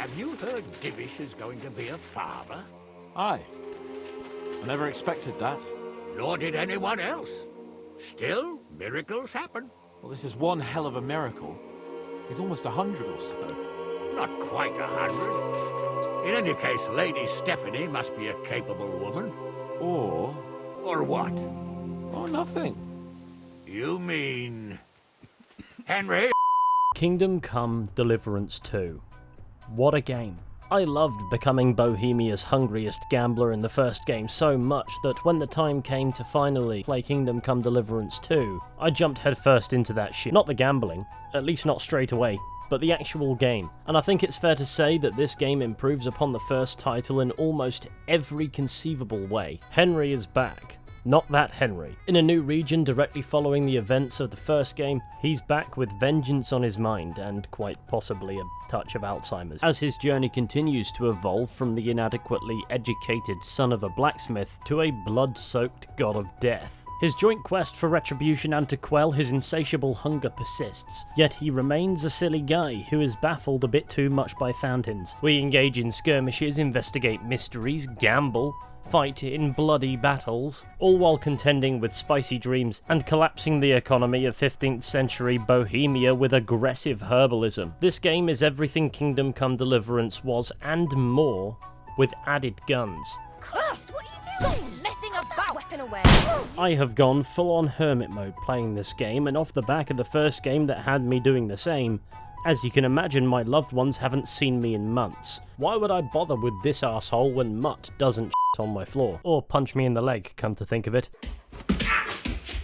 Have you heard Divish is going to be a father? Aye. I never expected that. Nor did anyone else. Still, miracles happen. Well, this is one hell of a miracle. He's almost 100 or so. Not quite 100. In any case, Lady Stephanie must be a capable woman. Or what? Or nothing. You mean... Henry? Kingdom Come Deliverance 2. What a game. I loved becoming Bohemia's hungriest gambler in the first game so much that when the time came to finally play Kingdom Come Deliverance 2, I jumped headfirst into that shit. Not the gambling, at least not straight away, but the actual game. And I think it's fair to say that this game improves upon the first title in almost every conceivable way. Henry is back. Not that Henry. In a new region directly following the events of the first game, he's back with vengeance on his mind and quite possibly a touch of Alzheimer's, as his journey continues to evolve from the inadequately educated son of a blacksmith to a blood-soaked god of death. His joint quest for retribution and to quell his insatiable hunger persists, yet he remains a silly guy who is baffled a bit too much by fountains. We engage in skirmishes, investigate mysteries, gamble, fight in bloody battles, all while contending with spicy dreams and collapsing the economy of 15th century Bohemia with aggressive herbalism. This game is everything Kingdom Come Deliverance was and more, with added guns. Christ, what are you doing? Messing about! Weapon away! I have gone full-on hermit mode playing this game, and off the back of the first game that had me doing the same, as you can imagine, my loved ones haven't seen me in months. Why would I bother with this arsehole when Mutt doesn't shit on my floor? Or punch me in the leg, come to think of it.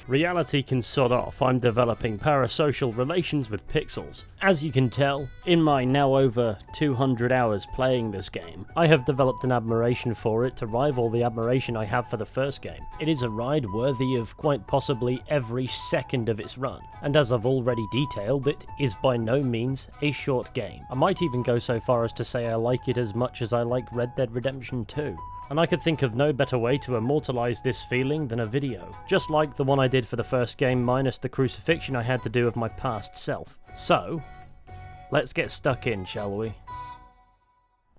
Reality can sod off, I'm developing parasocial relations with pixels. As you can tell, in my now over 200 hours playing this game, I have developed an admiration for it to rival the admiration I have for the first game. It is a ride worthy of quite possibly every second of its run, and as I've already detailed, it is by no means a short game. I might even go so far as to say I like it as much as I like Red Dead Redemption 2. And I could think of no better way to immortalise this feeling than a video, just like the one I did for the first game minus the crucifixion I had to do of my past self. So, let's get stuck in, shall we?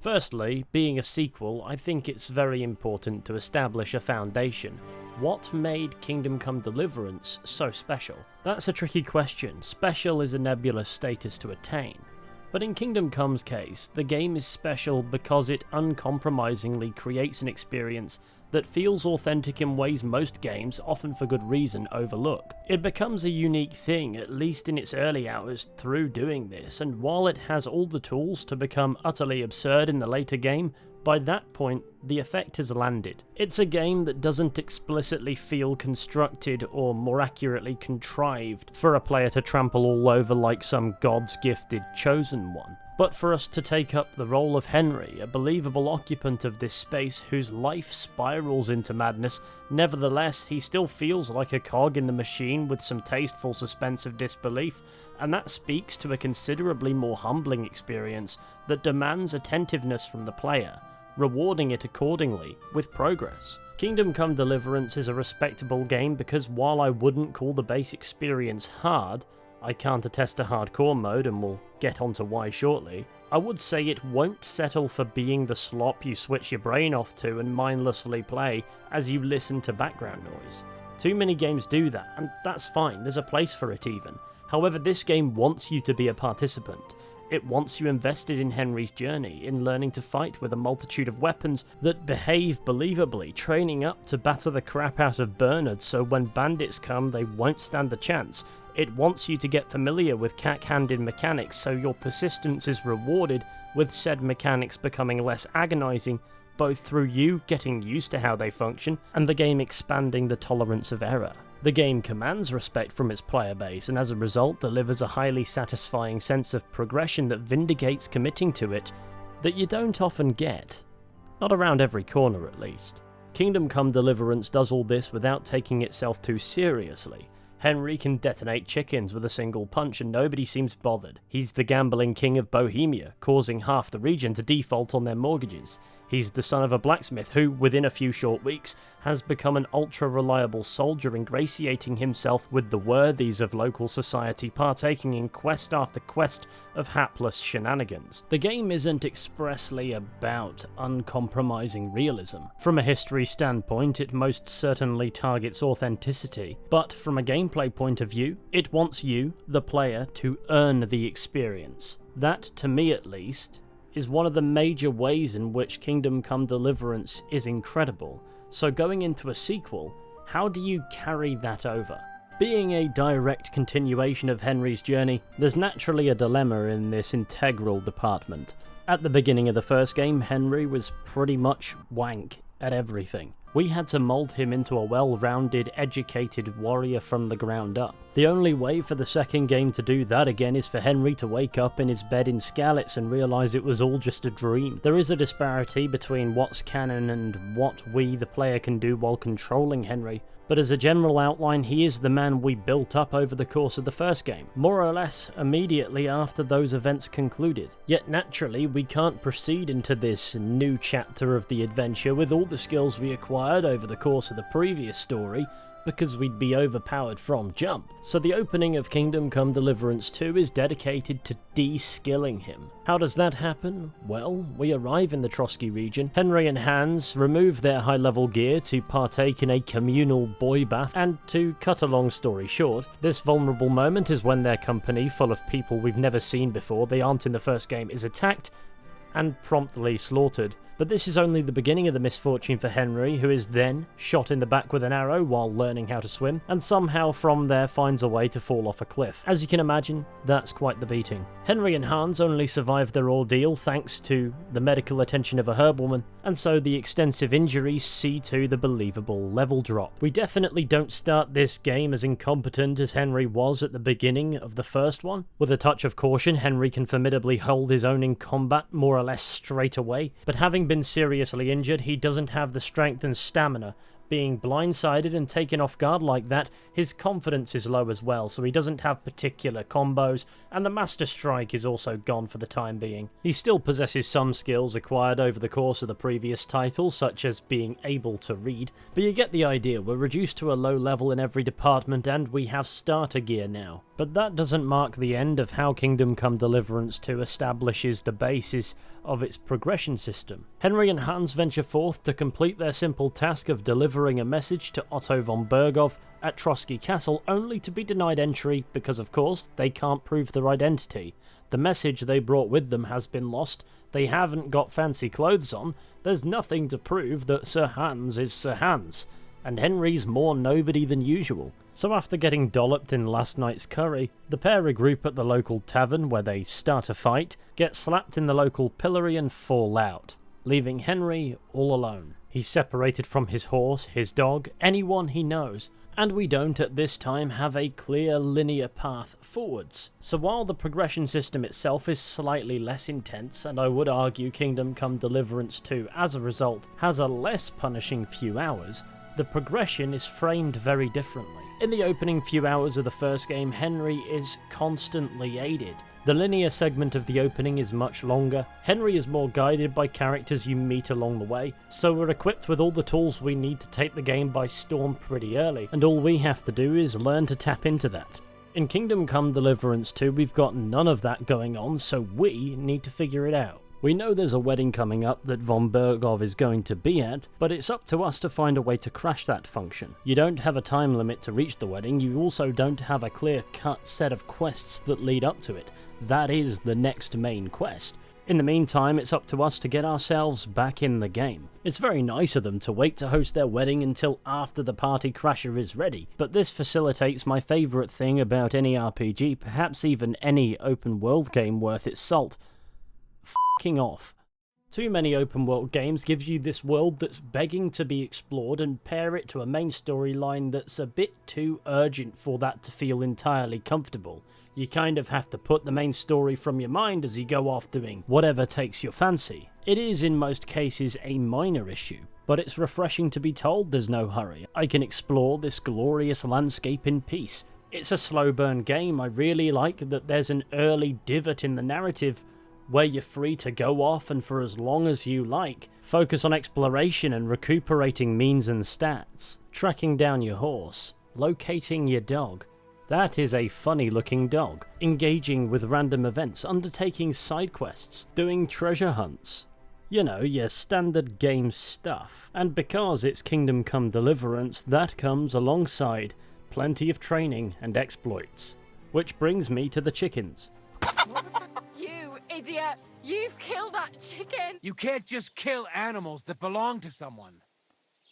Firstly, being a sequel, I think it's very important to establish a foundation. What made Kingdom Come Deliverance so special? That's a tricky question. Special is a nebulous status to attain. But in Kingdom Come's case, the game is special because it uncompromisingly creates an experience that feels authentic in ways most games, often for good reason, overlook. It becomes a unique thing, at least in its early hours, through doing this, and while it has all the tools to become utterly absurd in the later game, by that point, the effect has landed. It's a game that doesn't explicitly feel constructed or, more accurately, contrived for a player to trample all over like some god's gifted chosen one, but for us to take up the role of Henry, a believable occupant of this space whose life spirals into madness. Nevertheless, he still feels like a cog in the machine with some tasteful suspense of disbelief, and that speaks to a considerably more humbling experience that demands attentiveness from the player, rewarding it accordingly, with progress. Kingdom Come Deliverance is a respectable game because while I wouldn't call the base experience hard, I can't attest to hardcore mode and we'll get onto why shortly, I would say it won't settle for being the slop you switch your brain off to and mindlessly play as you listen to background noise. Too many games do that, and that's fine, there's a place for it even. However, this game wants you to be a participant. It wants you invested in Henry's journey, in learning to fight with a multitude of weapons that behave believably, training up to batter the crap out of Bernard so when bandits come they won't stand a chance. It wants you to get familiar with cack-handed mechanics so your persistence is rewarded, with said mechanics becoming less agonizing, both through you getting used to how they function and the game expanding the tolerance of error. The game commands respect from its player base and as a result delivers a highly satisfying sense of progression that vindicates committing to it that you don't often get. Not around every corner at least. Kingdom Come Deliverance does all this without taking itself too seriously. Henry can detonate chickens with a single punch and nobody seems bothered. He's the gambling king of Bohemia, causing half the region to default on their mortgages. He's the son of a blacksmith who, within a few short weeks, has become an ultra-reliable soldier, ingratiating himself with the worthies of local society, partaking in quest after quest of hapless shenanigans. The game isn't expressly about uncompromising realism. From a history standpoint, it most certainly targets authenticity, but from a gameplay point of view, it wants you, the player, to earn the experience. That, to me at least, is one of the major ways in which Kingdom Come Deliverance is incredible. So going into a sequel, how do you carry that over? Being a direct continuation of Henry's journey, there's naturally a dilemma in this integral department. At the beginning of the first game, Henry was pretty much wank at everything. We had to mould him into a well-rounded, educated warrior from the ground up. The only way for the second game to do that again is for Henry to wake up in his bed in Skalitz and realise it was all just a dream. There is a disparity between what's canon and what we, the player, can do while controlling Henry, but as a general outline, he is the man we built up over the course of the first game, more or less immediately after those events concluded. Yet naturally, we can't proceed into this new chapter of the adventure with all the skills we acquired over the course of the previous story, because we'd be overpowered from jump. So the opening of Kingdom Come Deliverance 2 is dedicated to de-skilling him. How does that happen? Well, we arrive in the Trosky region. Henry and Hans remove their high-level gear to partake in a communal boy bath, and to cut a long story short, this vulnerable moment is when their company, full of people we've never seen before, they aren't in the first game, is attacked and promptly slaughtered. But this is only the beginning of the misfortune for Henry, who is then shot in the back with an arrow while learning how to swim, and somehow from there finds a way to fall off a cliff. As you can imagine, that's quite the beating. Henry and Hans only survive their ordeal thanks to the medical attention of a herbwoman, and so the extensive injuries see to the believable level drop. We definitely don't start this game as incompetent as Henry was at the beginning of the first one. With a touch of caution, Henry can formidably hold his own in combat more or less straight away, but having been seriously injured, he doesn't have the strength and stamina. Being blindsided and taken off guard like that, his confidence is low as well, so he doesn't have particular combos, and the Master Strike is also gone for the time being. He still possesses some skills acquired over the course of the previous title, such as being able to read, but you get the idea. We're reduced to a low level in every department, and we have starter gear now. But that doesn't mark the end of how Kingdom Come Deliverance 2 establishes the basis of its progression system. Henry and Hans venture forth to complete their simple task of delivering a message to Otto von Berghoff at Trosky Castle, only to be denied entry because, of course, they can't prove their identity. The message they brought with them has been lost, they haven't got fancy clothes on, there's nothing to prove that Sir Hans is Sir Hans, and Henry's more nobody than usual. So after getting dolloped in last night's curry, the pair regroup at the local tavern where they start a fight, get slapped in the local pillory and fall out, leaving Henry all alone. He's separated from his horse, his dog, anyone he knows, and we don't at this time have a clear linear path forwards. So while the progression system itself is slightly less intense, and I would argue Kingdom Come Deliverance 2 as a result has a less punishing few hours, the progression is framed very differently. In the opening few hours of the first game, Henry is constantly aided. The linear segment of the opening is much longer. Henry is more guided by characters you meet along the way, so we're equipped with all the tools we need to take the game by storm pretty early, and all we have to do is learn to tap into that. In Kingdom Come Deliverance 2, we've got none of that going on, so we need to figure it out. We know there's a wedding coming up that von Berghoff is going to be at, but it's up to us to find a way to crash that function. You don't have a time limit to reach the wedding, you also don't have a clear-cut set of quests that lead up to it. That is the next main quest. In the meantime, it's up to us to get ourselves back in the game. It's very nice of them to wait to host their wedding until after the party crasher is ready, but this facilitates my favourite thing about any RPG, perhaps even any open world game worth its salt. F***ing off. Too many open world games give you this world that's begging to be explored and pair it to a main storyline that's a bit too urgent for that to feel entirely comfortable. You kind of have to put the main story from your mind as you go off doing whatever takes your fancy. It is in most cases a minor issue, but it's refreshing to be told there's no hurry. I can explore this glorious landscape in peace. It's a slow burn game. I really like that there's an early divot in the narrative where you're free to go off and for as long as you like, focus on exploration and recuperating means and stats, tracking down your horse, locating your dog. That is a funny looking dog, engaging with random events, undertaking side quests, doing treasure hunts. You know, your standard game stuff. And because it's Kingdom Come Deliverance, that comes alongside plenty of training and exploits. Which brings me to the chickens. What was that? You idiot! You've killed that chicken! You can't just kill animals that belong to someone.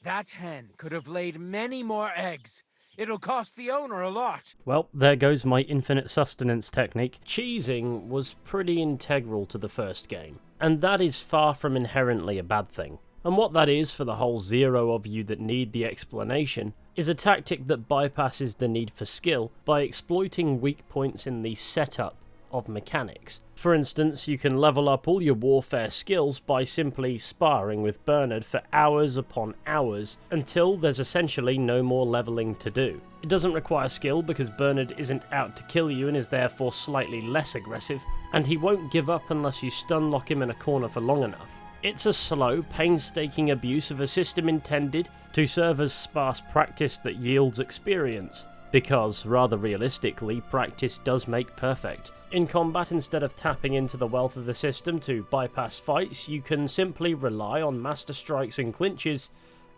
That hen could have laid many more eggs. It'll cost the owner a lot. Well, there goes my infinite sustenance technique. Cheesing was pretty integral to the first game, and that is far from inherently a bad thing. And what that is for the whole zero of you that need the explanation is a tactic that bypasses the need for skill by exploiting weak points in the setup of mechanics. For instance, you can level up all your warfare skills by simply sparring with Bernard for hours upon hours until there's essentially no more leveling to do. It doesn't require skill because Bernard isn't out to kill you and is therefore slightly less aggressive, and he won't give up unless you stun lock him in a corner for long enough. It's a slow, painstaking abuse of a system intended to serve as sparse practice that yields experience. Because, rather realistically, practice does make perfect. In combat, instead of tapping into the wealth of the system to bypass fights, you can simply rely on master strikes and clinches,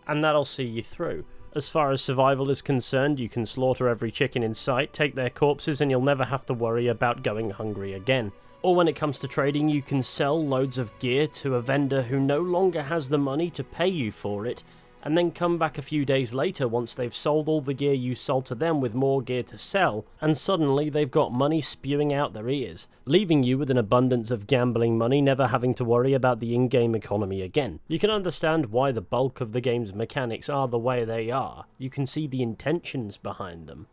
and that'll see you through. As far as survival is concerned, you can slaughter every chicken in sight, take their corpses, and you'll never have to worry about going hungry again. Or when it comes to trading, you can sell loads of gear to a vendor who no longer has the money to pay you for it, and then come back a few days later once they've sold all the gear you sold to them with more gear to sell, and suddenly they've got money spewing out their ears, leaving you with an abundance of gambling money, never having to worry about the in-game economy again. You can understand why the bulk of the game's mechanics are the way they are. You can see the intentions behind them.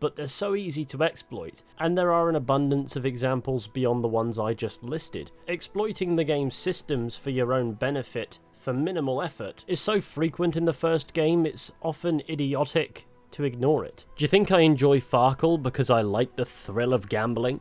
But they're so easy to exploit, and there are an abundance of examples beyond the ones I just listed. Exploiting the game's systems for your own benefit for minimal effort is so frequent in the first game, it's often idiotic to ignore it. Do you think I enjoy Farkle because I like the thrill of gambling?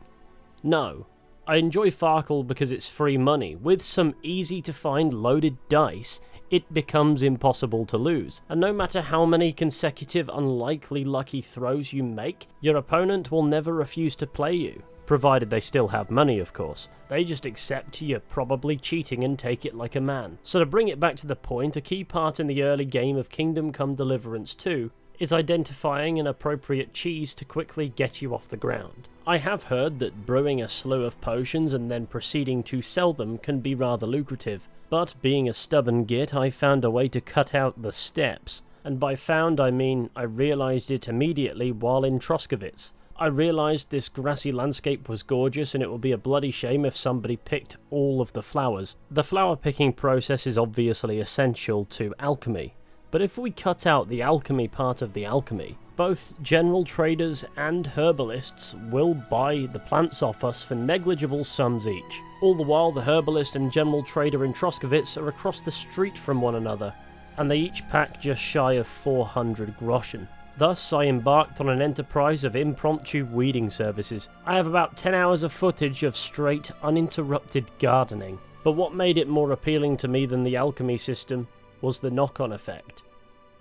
No. I enjoy Farkle because it's free money. With some easy to find loaded dice, it becomes impossible to lose. And no matter how many consecutive unlikely lucky throws you make, your opponent will never refuse to play you. Provided they still have money, of course. They just accept you're probably cheating and take it like a man. So to bring it back to the point, a key part in the early game of Kingdom Come Deliverance 2 is identifying an appropriate cheese to quickly get you off the ground. I have heard that brewing a slew of potions and then proceeding to sell them can be rather lucrative, but being a stubborn git, I found a way to cut out the steps. And by found, I mean I realised it immediately while in Trosky. I realised this grassy landscape was gorgeous and it would be a bloody shame if somebody picked all of the flowers. The flower picking process is obviously essential to alchemy, but if we cut out the alchemy part of the alchemy, both general traders and herbalists will buy the plants off us for negligible sums each. All the while the herbalist and general trader in Trosky are across the street from one another, and they each pack just shy of 400 groschen. Thus, I embarked on an enterprise of impromptu weeding services. I have about 10 hours of footage of straight, uninterrupted gardening. But what made it more appealing to me than the alchemy system was the knock-on effect.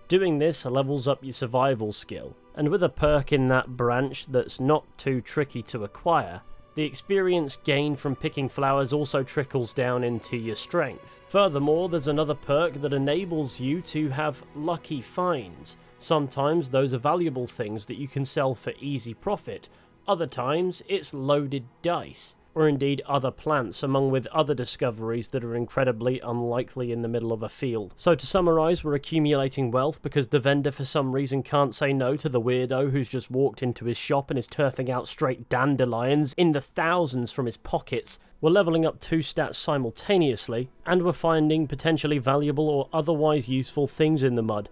Doing this levels up your survival skill, and with a perk in that branch that's not too tricky to acquire, the experience gained from picking flowers also trickles down into your strength. Furthermore, there's another perk that enables you to have lucky finds. Sometimes those are valuable things that you can sell for easy profit, other times it's loaded dice, or indeed other plants among with other discoveries that are incredibly unlikely in the middle of a field. So to summarise, we're accumulating wealth because the vendor for some reason can't say no to the weirdo who's just walked into his shop and is turfing out straight dandelions in the thousands from his pockets. We're levelling up 2 stats simultaneously, and we're finding potentially valuable or otherwise useful things in the mud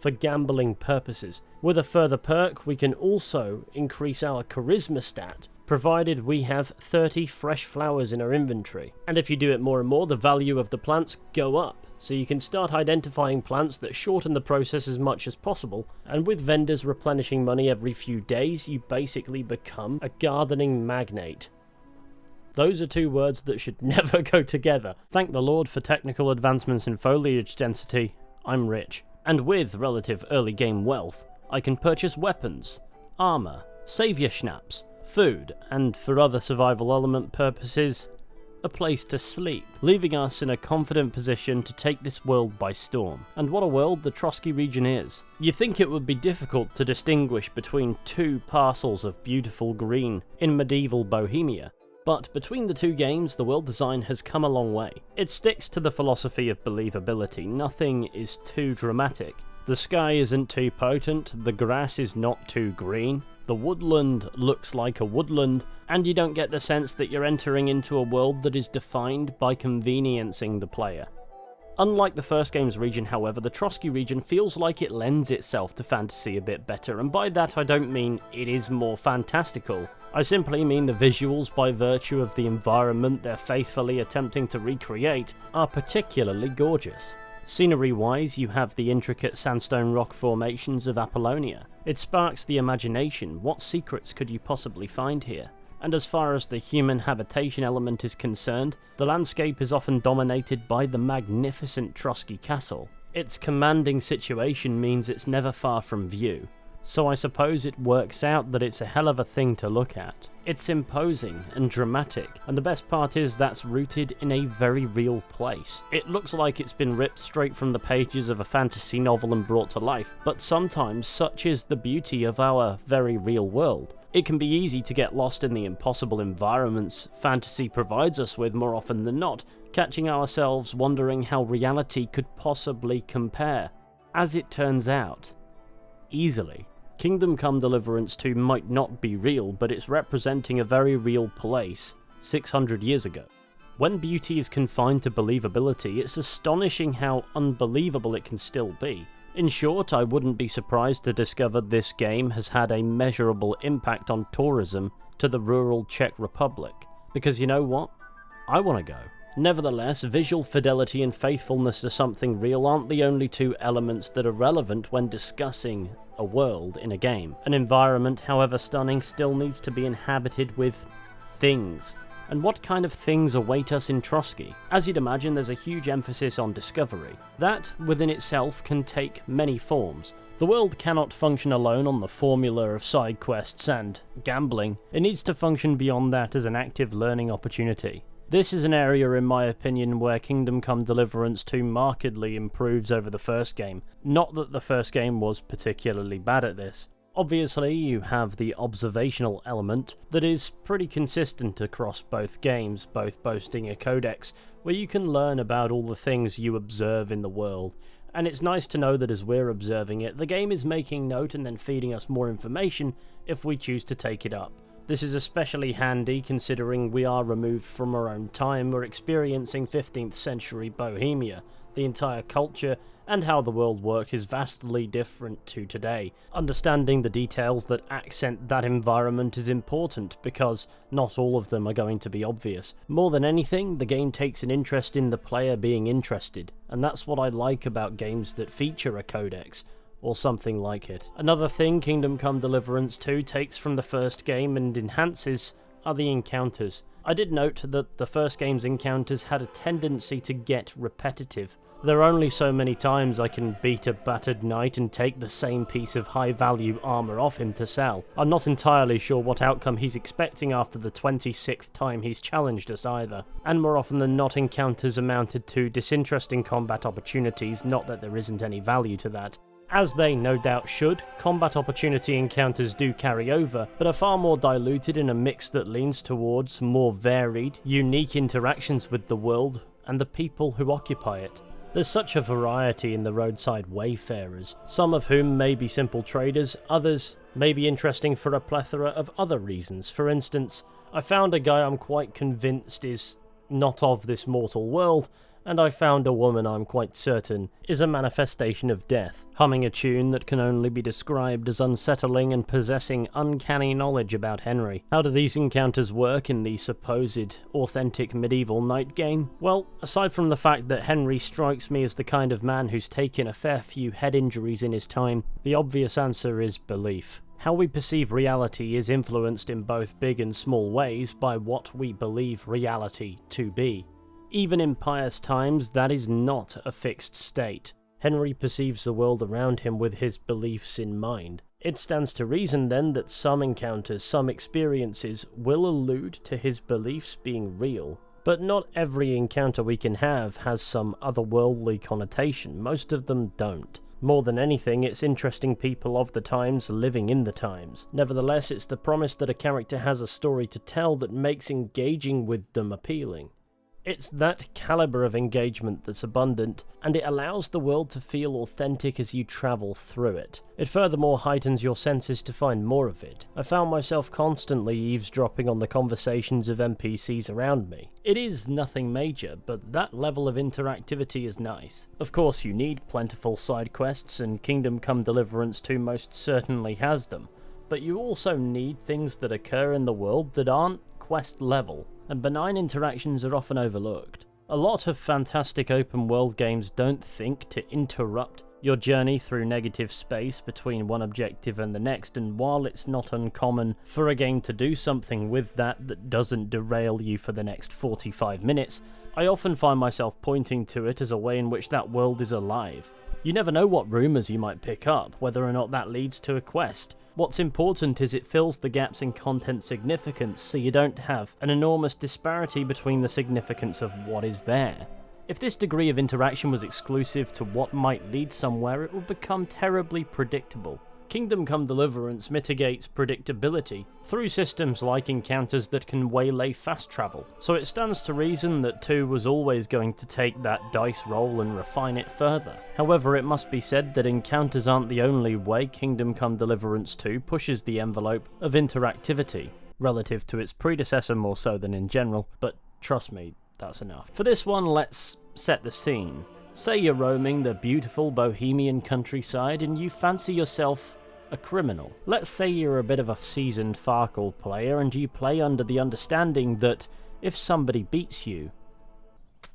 for gambling purposes. With a further perk, we can also increase our charisma stat, provided we have 30 fresh flowers in our inventory. And if you do it more and more, the value of the plants go up, so you can start identifying plants that shorten the process as much as possible, and with vendors replenishing money every few days, you basically become a gardening magnate. Those are two words that should never go together. Thank the Lord for technical advancements in foliage density. I'm rich. And with relative early game wealth, I can purchase weapons, armor, savior schnapps, food, and for other survival element purposes, a place to sleep, leaving us in a confident position to take this world by storm. And what a world the Trosky region is. You'd think it would be difficult to distinguish between two parcels of beautiful green in medieval Bohemia, but between the two games, the world design has come a long way. It sticks to the philosophy of believability. Nothing is too dramatic. The sky isn't too potent, the grass is not too green, the woodland looks like a woodland, and you don't get the sense that you're entering into a world that is defined by conveniencing the player. Unlike the first game's region, however, the Trosky region feels like it lends itself to fantasy a bit better, and by that I don't mean it is more fantastical. I simply mean the visuals, by virtue of the environment they're faithfully attempting to recreate, are particularly gorgeous. Scenery-wise, you have the intricate sandstone rock formations of Apollonia. It sparks the imagination. What secrets could you possibly find here? And as far as the human habitation element is concerned, the landscape is often dominated by the magnificent Trosky castle. Its commanding situation means it's never far from view, so I suppose it works out that it's a hell of a thing to look at. It's imposing and dramatic, and the best part is that's rooted in a very real place. It looks like it's been ripped straight from the pages of a fantasy novel and brought to life, but sometimes such is the beauty of our very real world. It can be easy to get lost in the impossible environments fantasy provides us with more often than not, catching ourselves wondering how reality could possibly compare. As it turns out, easily. Kingdom Come Deliverance 2 might not be real, but it's representing a very real place 600 years ago. When beauty is confined to believability, it's astonishing how unbelievable it can still be. In short, I wouldn't be surprised to discover this game has had a measurable impact on tourism to the rural Czech Republic. Because you know what? I want to go. Nevertheless, visual fidelity and faithfulness to something real aren't the only two elements that are relevant when discussing a world in a game. An environment, however stunning, still needs to be inhabited with things. And what kind of things await us in Trosky? As you'd imagine, there's a huge emphasis on discovery. That, within itself, can take many forms. The world cannot function alone on the formula of side quests and gambling. It needs to function beyond that as an active learning opportunity. This is an area, in my opinion, where Kingdom Come Deliverance 2 markedly improves over the first game. Not that the first game was particularly bad at this. Obviously, you have the observational element that is pretty consistent across both games, both boasting a codex where you can learn about all the things you observe in the world. And it's nice to know that as we're observing it, the game is making note and then feeding us more information if we choose to take it up. This is especially handy considering we are removed from our own time. We're experiencing 15th century Bohemia. The entire culture and how the world worked is vastly different to today. Understanding the details that accent that environment is important because not all of them are going to be obvious. More than anything, the game takes an interest in the player being interested, and that's what I like about games that feature a codex, or something like it. Another thing Kingdom Come Deliverance 2 takes from the first game and enhances are the encounters. I did note that the first game's encounters had a tendency to get repetitive. There are only so many times I can beat a battered knight and take the same piece of high-value armor off him to sell. I'm not entirely sure what outcome he's expecting after the 26th time he's challenged us either. And more often than not, encounters amounted to disinteresting combat opportunities, not that there isn't any value to that. As they no doubt should, combat opportunity encounters do carry over, but are far more diluted in a mix that leans towards more varied, unique interactions with the world and the people who occupy it. There's such a variety in the roadside wayfarers, some of whom may be simple traders, others may be interesting for a plethora of other reasons. For instance, I found a guy I'm quite convinced is not of this mortal world, and I found a woman I'm quite certain is a manifestation of death, humming a tune that can only be described as unsettling and possessing uncanny knowledge about Henry. How do these encounters work in the supposed authentic medieval knight game? Well, aside from the fact that Henry strikes me as the kind of man who's taken a fair few head injuries in his time, the obvious answer is belief. How we perceive reality is influenced in both big and small ways by what we believe reality to be. Even in pious times, that is not a fixed state. Henry perceives the world around him with his beliefs in mind. It stands to reason then that some encounters, some experiences will allude to his beliefs being real. But not every encounter we can have has some otherworldly connotation. Most of them don't. More than anything, it's interesting people of the times living in the times. Nevertheless, it's the promise that a character has a story to tell that makes engaging with them appealing. It's that caliber of engagement that's abundant, and it allows the world to feel authentic as you travel through it. It furthermore heightens your senses to find more of it. I found myself constantly eavesdropping on the conversations of NPCs around me. It is nothing major, but that level of interactivity is nice. Of course, you need plentiful side quests, and Kingdom Come Deliverance 2 most certainly has them, but you also need things that occur in the world that aren't quest level, and benign interactions are often overlooked. A lot of fantastic open world games don't think to interrupt your journey through negative space between one objective and the next, and while it's not uncommon for a game to do something with that doesn't derail you for the next 45 minutes, I often find myself pointing to it as a way in which that world is alive. You never know what rumours you might pick up, whether or not that leads to a quest. What's important is it fills the gaps in content significance so you don't have an enormous disparity between the significance of what is there. If this degree of interaction was exclusive to what might lead somewhere, it would become terribly predictable. Kingdom Come Deliverance mitigates predictability through systems like encounters that can waylay fast travel, so it stands to reason that 2 was always going to take that dice roll and refine it further. However, it must be said that encounters aren't the only way Kingdom Come Deliverance 2 pushes the envelope of interactivity, relative to its predecessor more so than in general, but trust me, that's enough. For this one, let's set the scene. Say you're roaming the beautiful Bohemian countryside and you fancy yourself a criminal. Let's say you're a bit of a seasoned Farkle player and you play under the understanding that if somebody beats you,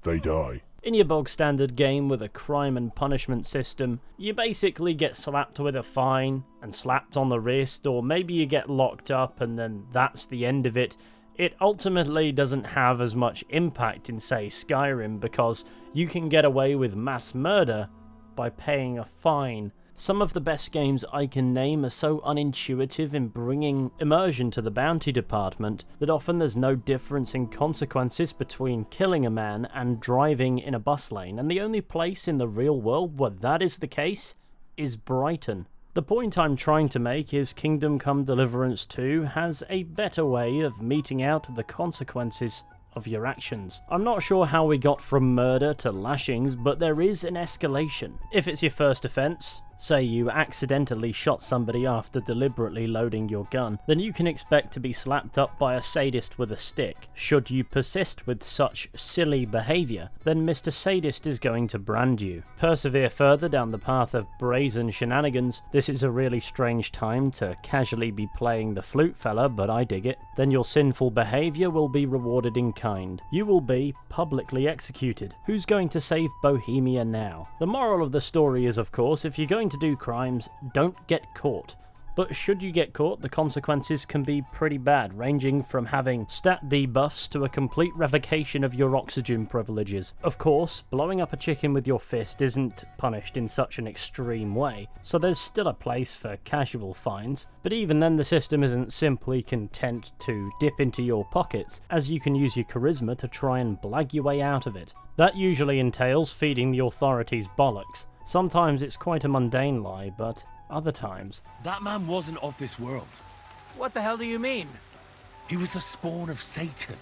they die. In your bog standard game with a crime and punishment system, you basically get slapped with a fine and slapped on the wrist, or maybe you get locked up and then that's the end of it. It ultimately doesn't have as much impact in, say, Skyrim, because you can get away with mass murder by paying a fine. Some of the best games I can name are so unintuitive in bringing immersion to the bounty department that often there's no difference in consequences between killing a man and driving in a bus lane, and the only place in the real world where that is the case is Brighton. The point I'm trying to make is Kingdom Come Deliverance 2 has a better way of meting out the consequences of your actions. I'm not sure how we got from murder to lashings, but there is an escalation. If it's your first offence, say you accidentally shot somebody after deliberately loading your gun, then you can expect to be slapped up by a sadist with a stick. Should you persist with such silly behaviour, then Mr. Sadist is going to brand you. Persevere further down the path of brazen shenanigans. This is a really strange time to casually be playing the flute fella, but I dig it. Then your sinful behaviour will be rewarded in kind. You will be publicly executed. Who's going to save Bohemia now? The moral of the story is, of course, if you're going to do crimes, don't get caught. But should you get caught, the consequences can be pretty bad, ranging from having stat debuffs to a complete revocation of your oxygen privileges. Of course, blowing up a chicken with your fist isn't punished in such an extreme way, so there's still a place for casual fines, but even then the system isn't simply content to dip into your pockets, as you can use your charisma to try and blag your way out of it. That usually entails feeding the authorities bollocks. Sometimes it's quite a mundane lie, but other times... That man wasn't of this world. What the hell do you mean? He was the spawn of Satan.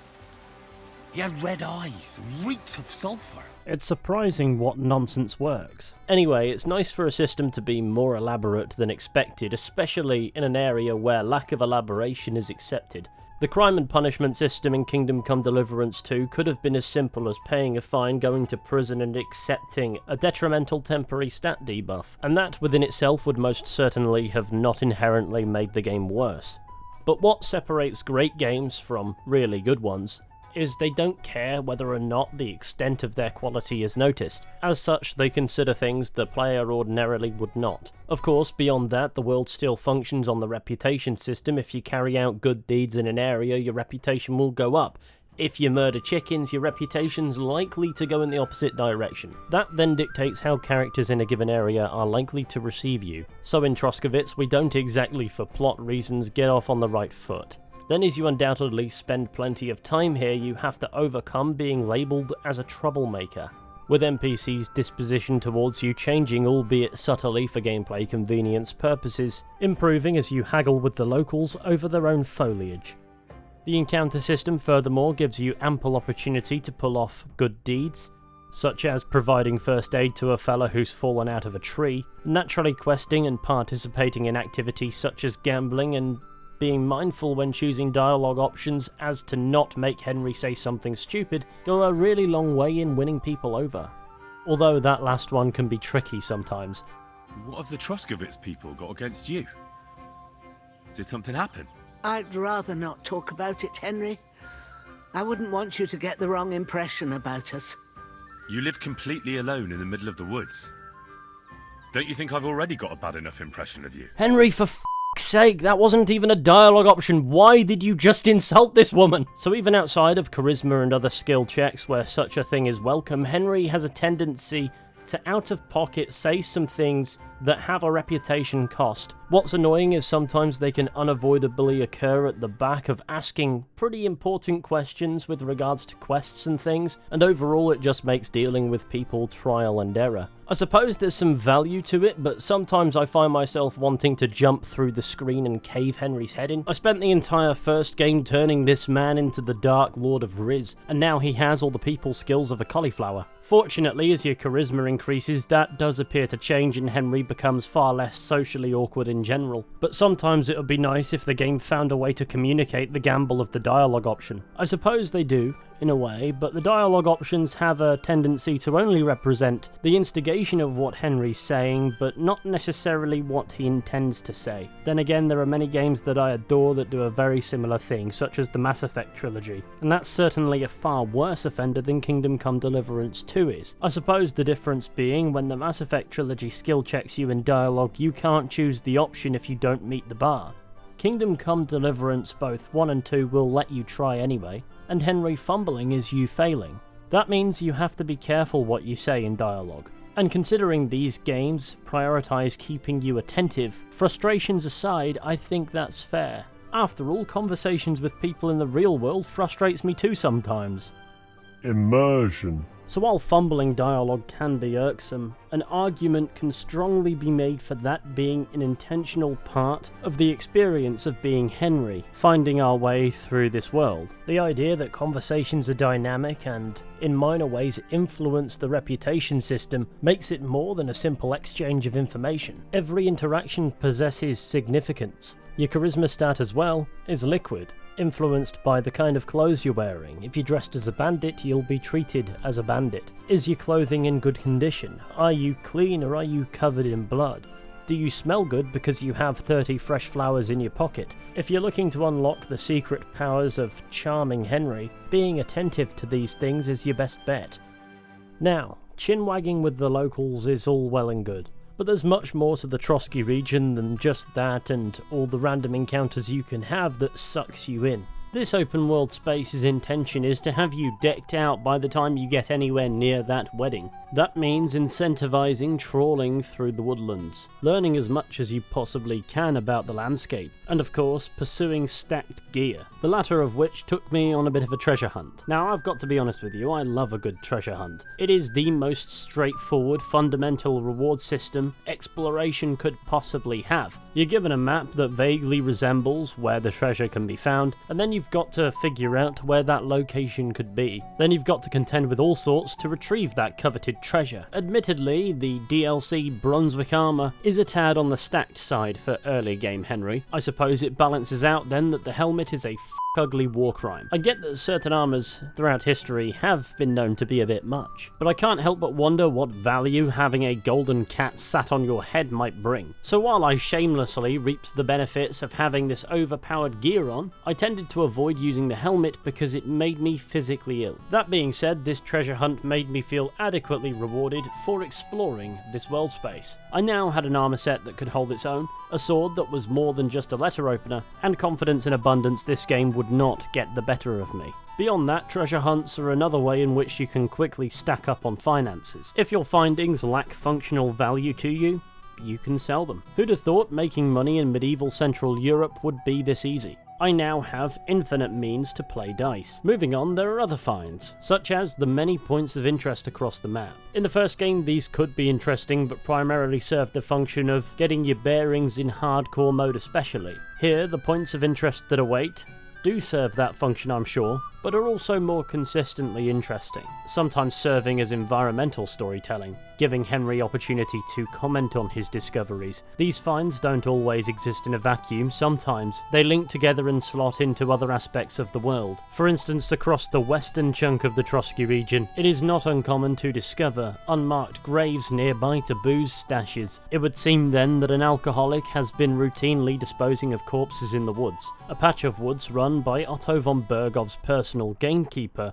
He had red eyes, reeks of sulphur. It's surprising what nonsense works. Anyway, it's nice for a system to be more elaborate than expected, especially in an area where lack of elaboration is accepted. The crime and punishment system in Kingdom Come Deliverance 2 could have been as simple as paying a fine, going to prison and accepting a detrimental temporary stat debuff, and that within itself would most certainly have not inherently made the game worse. But what separates great games from really good ones is they don't care whether or not the extent of their quality is noticed. As such, they consider things the player ordinarily would not. Of course, beyond that, the world still functions on the reputation system. If you carry out good deeds in an area, your reputation will go up. If you murder chickens, your reputation's likely to go in the opposite direction. That then dictates how characters in a given area are likely to receive you. So in Troskowitz, we don't exactly, for plot reasons, get off on the right foot. Then as you undoubtedly spend plenty of time here, you have to overcome being labelled as a troublemaker, with NPC's disposition towards you changing, albeit subtly for gameplay convenience purposes, improving as you haggle with the locals over their own foliage. The encounter system furthermore gives you ample opportunity to pull off good deeds, such as providing first aid to a fella who's fallen out of a tree, naturally questing and participating in activities such as gambling, and being mindful when choosing dialogue options as to not make Henry say something stupid go a really long way in winning people over. Although that last one can be tricky sometimes. What have the Troskowitz people got against you? Did something happen? I'd rather not talk about it, Henry. I wouldn't want you to get the wrong impression about us. You live completely alone in the middle of the woods. Don't you think I've already got a bad enough impression of you? Henry, for f***'s sake, that wasn't even a dialogue option. Why did you just insult this woman? So even outside of charisma and other skill checks where such a thing is welcome, Henry has a tendency to out of pocket say some things that have a reputation cost. What's annoying is sometimes they can unavoidably occur at the back of asking pretty important questions with regards to quests and things, and overall it just makes dealing with people trial and error. I suppose there's some value to it, but sometimes I find myself wanting to jump through the screen and cave Henry's head in. I spent the entire first game turning this man into the Dark Lord of Riz, and now he has all the people skills of a cauliflower. Fortunately, as your charisma increases, that does appear to change and Henry becomes far less socially awkward in general. But sometimes it would be nice if the game found a way to communicate the gamble of the dialogue option. I suppose they do, in a way, but the dialogue options have a tendency to only represent the instigation of what Henry's saying, but not necessarily what he intends to say. Then again, there are many games that I adore that do a very similar thing, such as the Mass Effect trilogy, and that's certainly a far worse offender than Kingdom Come Deliverance 2 is. I suppose the difference being, when the Mass Effect trilogy skill checks you in dialogue, you can't choose the option if you don't meet the bar. Kingdom Come Deliverance both 1 and 2 will let you try anyway, and Henry fumbling is you failing. That means you have to be careful what you say in dialogue. And considering these games prioritize keeping you attentive, frustrations aside, I think that's fair. After all, conversations with people in the real world frustrates me too sometimes. Immersion. So while fumbling dialogue can be irksome, an argument can strongly be made for that being an intentional part of the experience of being Henry, finding our way through this world. The idea that conversations are dynamic and, in minor ways, influence the reputation system makes it more than a simple exchange of information. Every interaction possesses significance. Your charisma stat as well is liquid, influenced by the kind of clothes you're wearing. If you're dressed as a bandit, you'll be treated as a bandit. Is your clothing in good condition? Are you clean or are you covered in blood? Do you smell good because you have 30 fresh flowers in your pocket? If you're looking to unlock the secret powers of charming Henry, being attentive to these things is your best bet. Now, chin-wagging with the locals is all well and good, but there's much more to the Trosky region than just that and all the random encounters you can have that sucks you in. This open world space's intention is to have you decked out by the time you get anywhere near that wedding. That means incentivizing trawling through the woodlands, learning as much as you possibly can about the landscape, and of course pursuing stacked gear, the latter of which took me on a bit of a treasure hunt. Now I've got to be honest with you, I love a good treasure hunt. It is the most straightforward, fundamental reward system exploration could possibly have. You're given a map that vaguely resembles where the treasure can be found, and then you've got to figure out where that location could be. Then you've got to contend with all sorts to retrieve that coveted treasure. Admittedly, the DLC Brunswick armor is a tad on the stacked side for early game Henry. I suppose it balances out then that the helmet is a ugly war crime. I get that certain armors throughout history have been known to be a bit much, but I can't help but wonder what value having a golden cat sat on your head might bring. So while I shamelessly reaped the benefits of having this overpowered gear on, I tended to avoid using the helmet because it made me physically ill. That being said, this treasure hunt made me feel adequately rewarded for exploring this world space. I now had an armor set that could hold its own, a sword that was more than just a letter opener, and confidence in abundance this game would not get the better of me. Beyond that, treasure hunts are another way in which you can quickly stack up on finances. If your findings lack functional value to you, you can sell them. Who'd have thought making money in medieval Central Europe would be this easy? I now have infinite means to play dice. Moving on, there are other finds, such as the many points of interest across the map. In the first game, these could be interesting, but primarily served the function of getting your bearings in hardcore mode especially. Here, the points of interest that await do serve that function, I'm sure, but are also more consistently interesting, sometimes serving as environmental storytelling, giving Henry opportunity to comment on his discoveries. These finds don't always exist in a vacuum, sometimes they link together and slot into other aspects of the world. For instance, across the western chunk of the Trosky region, it is not uncommon to discover unmarked graves nearby to booze stashes. It would seem then that an alcoholic has been routinely disposing of corpses in the woods, a patch of woods run by Otto von Bergov's personal gamekeeper,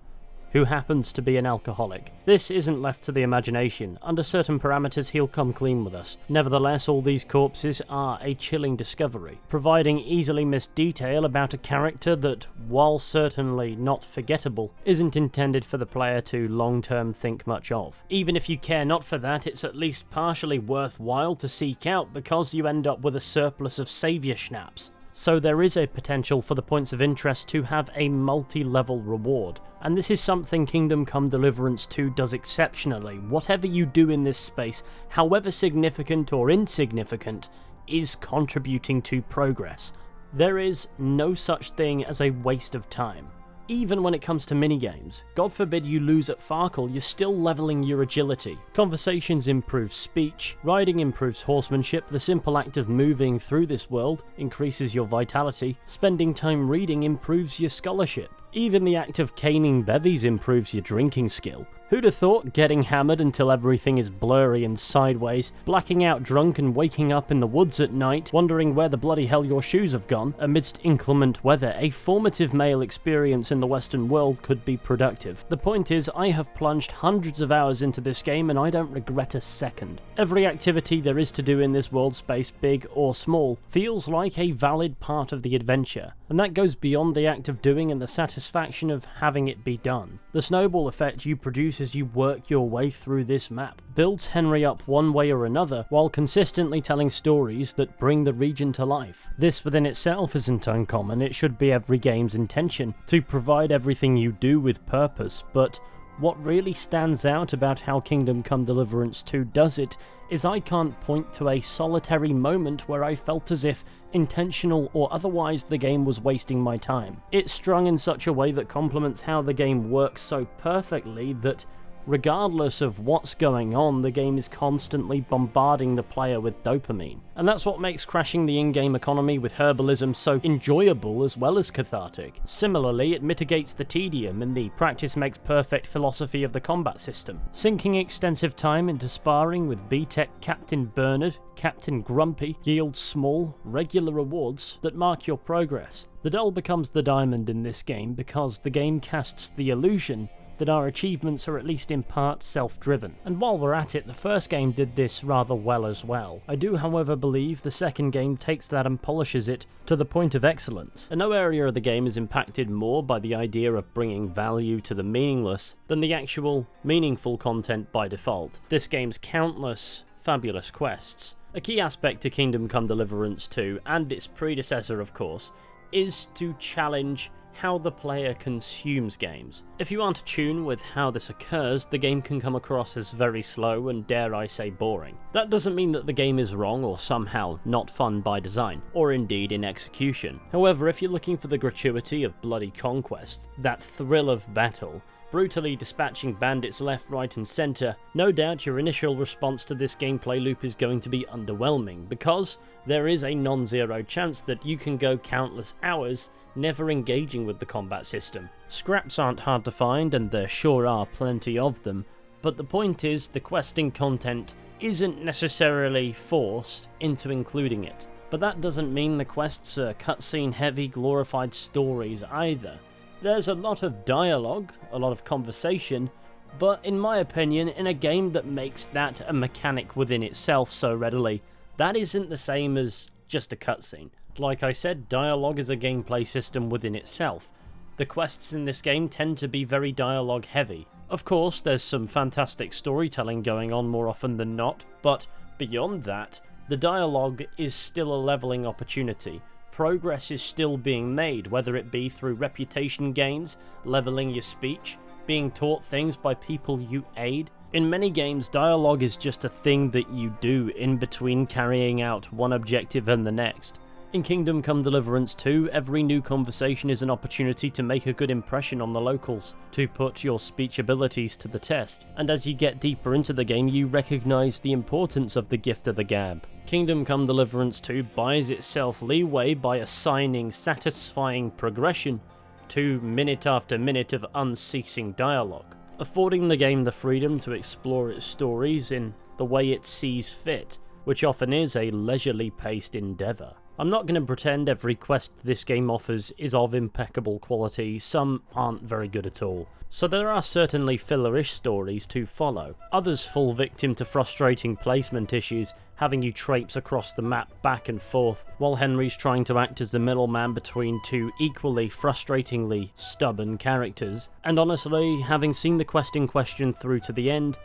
who happens to be an alcoholic. This isn't left to the imagination. Under certain parameters, he'll come clean with us. Nevertheless, all these corpses are a chilling discovery, providing easily missed detail about a character that, while certainly not forgettable, isn't intended for the player to long-term think much of. Even if you care not for that, it's at least partially worthwhile to seek out because you end up with a surplus of saviour schnapps. So there is a potential for the points of interest to have a multi-level reward, and this is something Kingdom Come Deliverance 2 does exceptionally. Whatever you do in this space, however significant or insignificant, is contributing to progress. There is no such thing as a waste of time. Even when it comes to minigames, God forbid you lose at Farkle, you're still leveling your agility. Conversations improve speech, riding improves horsemanship, the simple act of moving through this world increases your vitality, spending time reading improves your scholarship. Even the act of caning bevies improves your drinking skill. Who'd have thought getting hammered until everything is blurry and sideways, blacking out drunk and waking up in the woods at night, wondering where the bloody hell your shoes have gone, amidst inclement weather, a formative male experience in the Western world could be productive. The point is, I have plunged hundreds of hours into this game and I don't regret a second. Every activity there is to do in this world space, big or small, feels like a valid part of the adventure, and that goes beyond the act of doing and the satisfaction of having it be done. The snowball effect you produce as you work your way through this map builds Henry up one way or another while consistently telling stories that bring the region to life. This within itself isn't uncommon. It should be every game's intention to provide everything you do with purpose, but what really stands out about how Kingdom Come Deliverance 2 does it is I can't point to a solitary moment where I felt as if, intentional or otherwise, the game was wasting my time. It's strung in such a way that complements how the game works so perfectly that, regardless of what's going on, the game is constantly bombarding the player with dopamine. And that's what makes crashing the in-game economy with herbalism so enjoyable as well as cathartic. Similarly, it mitigates the tedium in the practice makes perfect philosophy of the combat system. Sinking extensive time into sparring with B-Tech Captain Bernard, Captain Grumpy, yields small, regular rewards that mark your progress. The doll becomes the diamond in this game because the game casts the illusion that our achievements are at least in part self-driven. And while we're at it, the first game did this rather well as well. I do, however, believe the second game takes that and polishes it to the point of excellence. And no area of the game is impacted more by the idea of bringing value to the meaningless than the actual meaningful content by default. This game's countless fabulous quests. A key aspect to Kingdom Come Deliverance 2, and its predecessor of course, is to challenge how the player consumes games. If you aren't attuned with how this occurs, the game can come across as very slow and, dare I say, boring. That doesn't mean that the game is wrong or somehow not fun by design, or indeed in execution. However, if you're looking for the gratuity of bloody conquest, that thrill of battle, brutally dispatching bandits left, right and centre, no doubt your initial response to this gameplay loop is going to be underwhelming, because there is a non-zero chance that you can go countless hours never engaging with the combat system. Scraps aren't hard to find, and there sure are plenty of them, but the point is the questing content isn't necessarily forced into including it. But that doesn't mean the quests are cutscene-heavy, glorified stories either. There's a lot of dialogue, a lot of conversation, but in my opinion, in a game that makes that a mechanic within itself so readily, that isn't the same as just a cutscene. Like I said, dialogue is a gameplay system within itself. The quests in this game tend to be very dialogue heavy. Of course, there's some fantastic storytelling going on more often than not, but beyond that, the dialogue is still a leveling opportunity. Progress is still being made, whether it be through reputation gains, leveling your speech, being taught things by people you aid. In many games, dialogue is just a thing that you do in between carrying out one objective and the next. In Kingdom Come Deliverance 2, every new conversation is an opportunity to make a good impression on the locals, to put your speech abilities to the test, and as you get deeper into the game you recognise the importance of the gift of the gab. Kingdom Come Deliverance 2 buys itself leeway by assigning satisfying progression to minute after minute of unceasing dialogue, affording the game the freedom to explore its stories in the way it sees fit, which often is a leisurely paced endeavour. I'm not going to pretend every quest this game offers is of impeccable quality, some aren't very good at all. So there are certainly fillerish stories to follow. Others fall victim to frustrating placement issues, having you traipse across the map back and forth, while Henry's trying to act as the middleman between two equally frustratingly stubborn characters. And honestly, having seen the quest in question through to the end,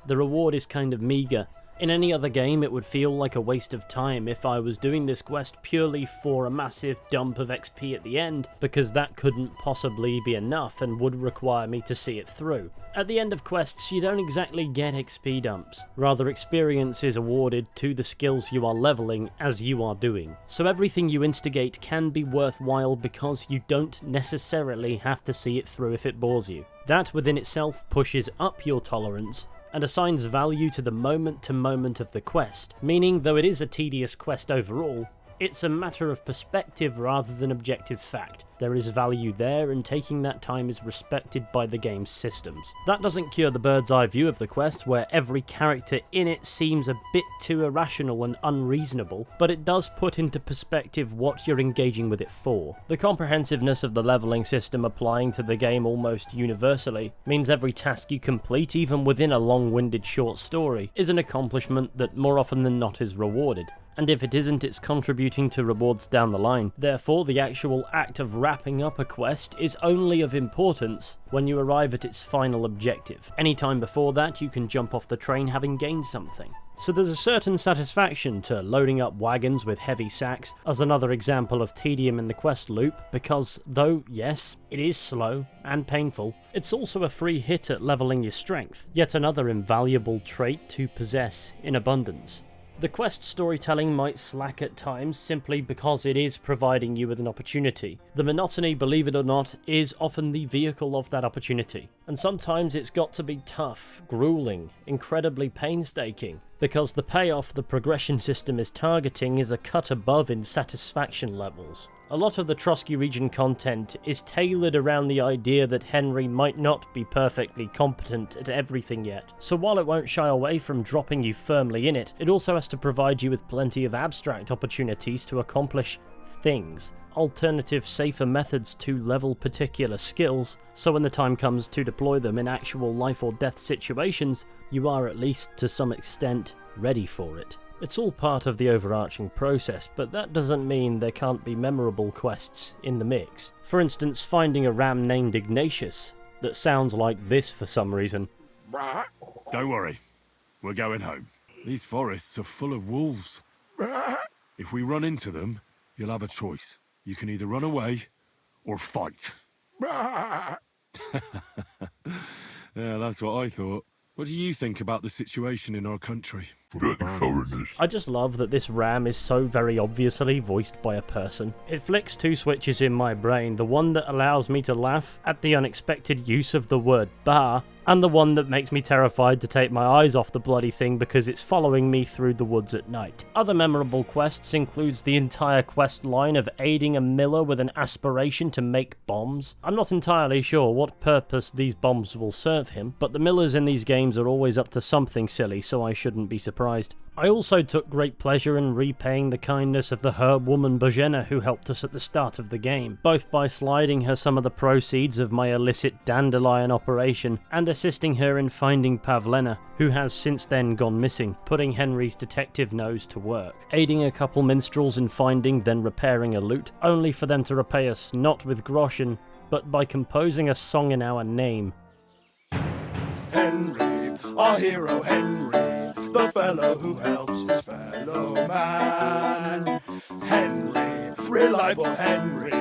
the reward is kind of meagre. In any other game it would feel like a waste of time if I was doing this quest purely for a massive dump of XP at the end, because that couldn't possibly be enough and would require me to see it through. At the end of quests you don't exactly get XP dumps, rather experience is awarded to the skills you are leveling as you are doing. So everything you instigate can be worthwhile because you don't necessarily have to see it through if it bores you. That within itself pushes up your tolerance and assigns value to the moment-to-moment of the quest, meaning though it is a tedious quest overall, it's a matter of perspective rather than objective fact. There is value there, and taking that time is respected by the game's systems. That doesn't cure the bird's eye view of the quest, where every character in it seems a bit too irrational and unreasonable, but it does put into perspective what you're engaging with it for. The comprehensiveness of the leveling system applying to the game almost universally means every task you complete, even within a long-winded short story, is an accomplishment that more often than not is rewarded. And if it isn't, it's contributing to rewards down the line. Therefore, the actual act of wrapping up a quest is only of importance when you arrive at its final objective. Any time before that, you can jump off the train having gained something. So there's a certain satisfaction to loading up wagons with heavy sacks as another example of tedium in the quest loop, because though, yes, it is slow and painful, it's also a free hit at leveling your strength, yet another invaluable trait to possess in abundance. The quest storytelling might slack at times simply because it is providing you with an opportunity. The monotony, believe it or not, is often the vehicle of that opportunity. And sometimes it's got to be tough, grueling, incredibly painstaking, because the payoff the progression system is targeting is a cut above in satisfaction levels. A lot of the Trosky region content is tailored around the idea that Henry might not be perfectly competent at everything yet, so while it won't shy away from dropping you firmly in it, it also has to provide you with plenty of abstract opportunities to accomplish things, alternative safer methods to level particular skills, so when the time comes to deploy them in actual life or death situations, you are at least to some extent ready for it. It's all part of the overarching process, but that doesn't mean there can't be memorable quests in the mix. For instance, finding a ram named Ignatius that sounds like this for some reason. Don't worry, we're going home. These forests are full of wolves. If we run into them, you'll have a choice. You can either run away or fight. Yeah, that's what I thought. What do you think about the situation in our country? I just love that this ram is so very obviously voiced by a person. It flicks two switches in my brain, the one that allows me to laugh at the unexpected use of the word bah, and the one that makes me terrified to take my eyes off the bloody thing because it's following me through the woods at night. Other memorable quests includes the entire quest line of aiding a miller with an aspiration to make bombs. I'm not entirely sure what purpose these bombs will serve him, but the millers in these games are always up to something silly, so I shouldn't be surprised surprised. I also took great pleasure in repaying the kindness of the herb woman Bojena who helped us at the start of the game, both by sliding her some of the proceeds of my illicit dandelion operation and assisting her in finding Pavlena, who has since then gone missing, putting Henry's detective nose to work, aiding a couple minstrels in finding then repairing a loot, only for them to repay us not with groschen, but by composing a song in our name. Henry, our hero Henry, the fellow who helps his fellow man. Henry, reliable Henry,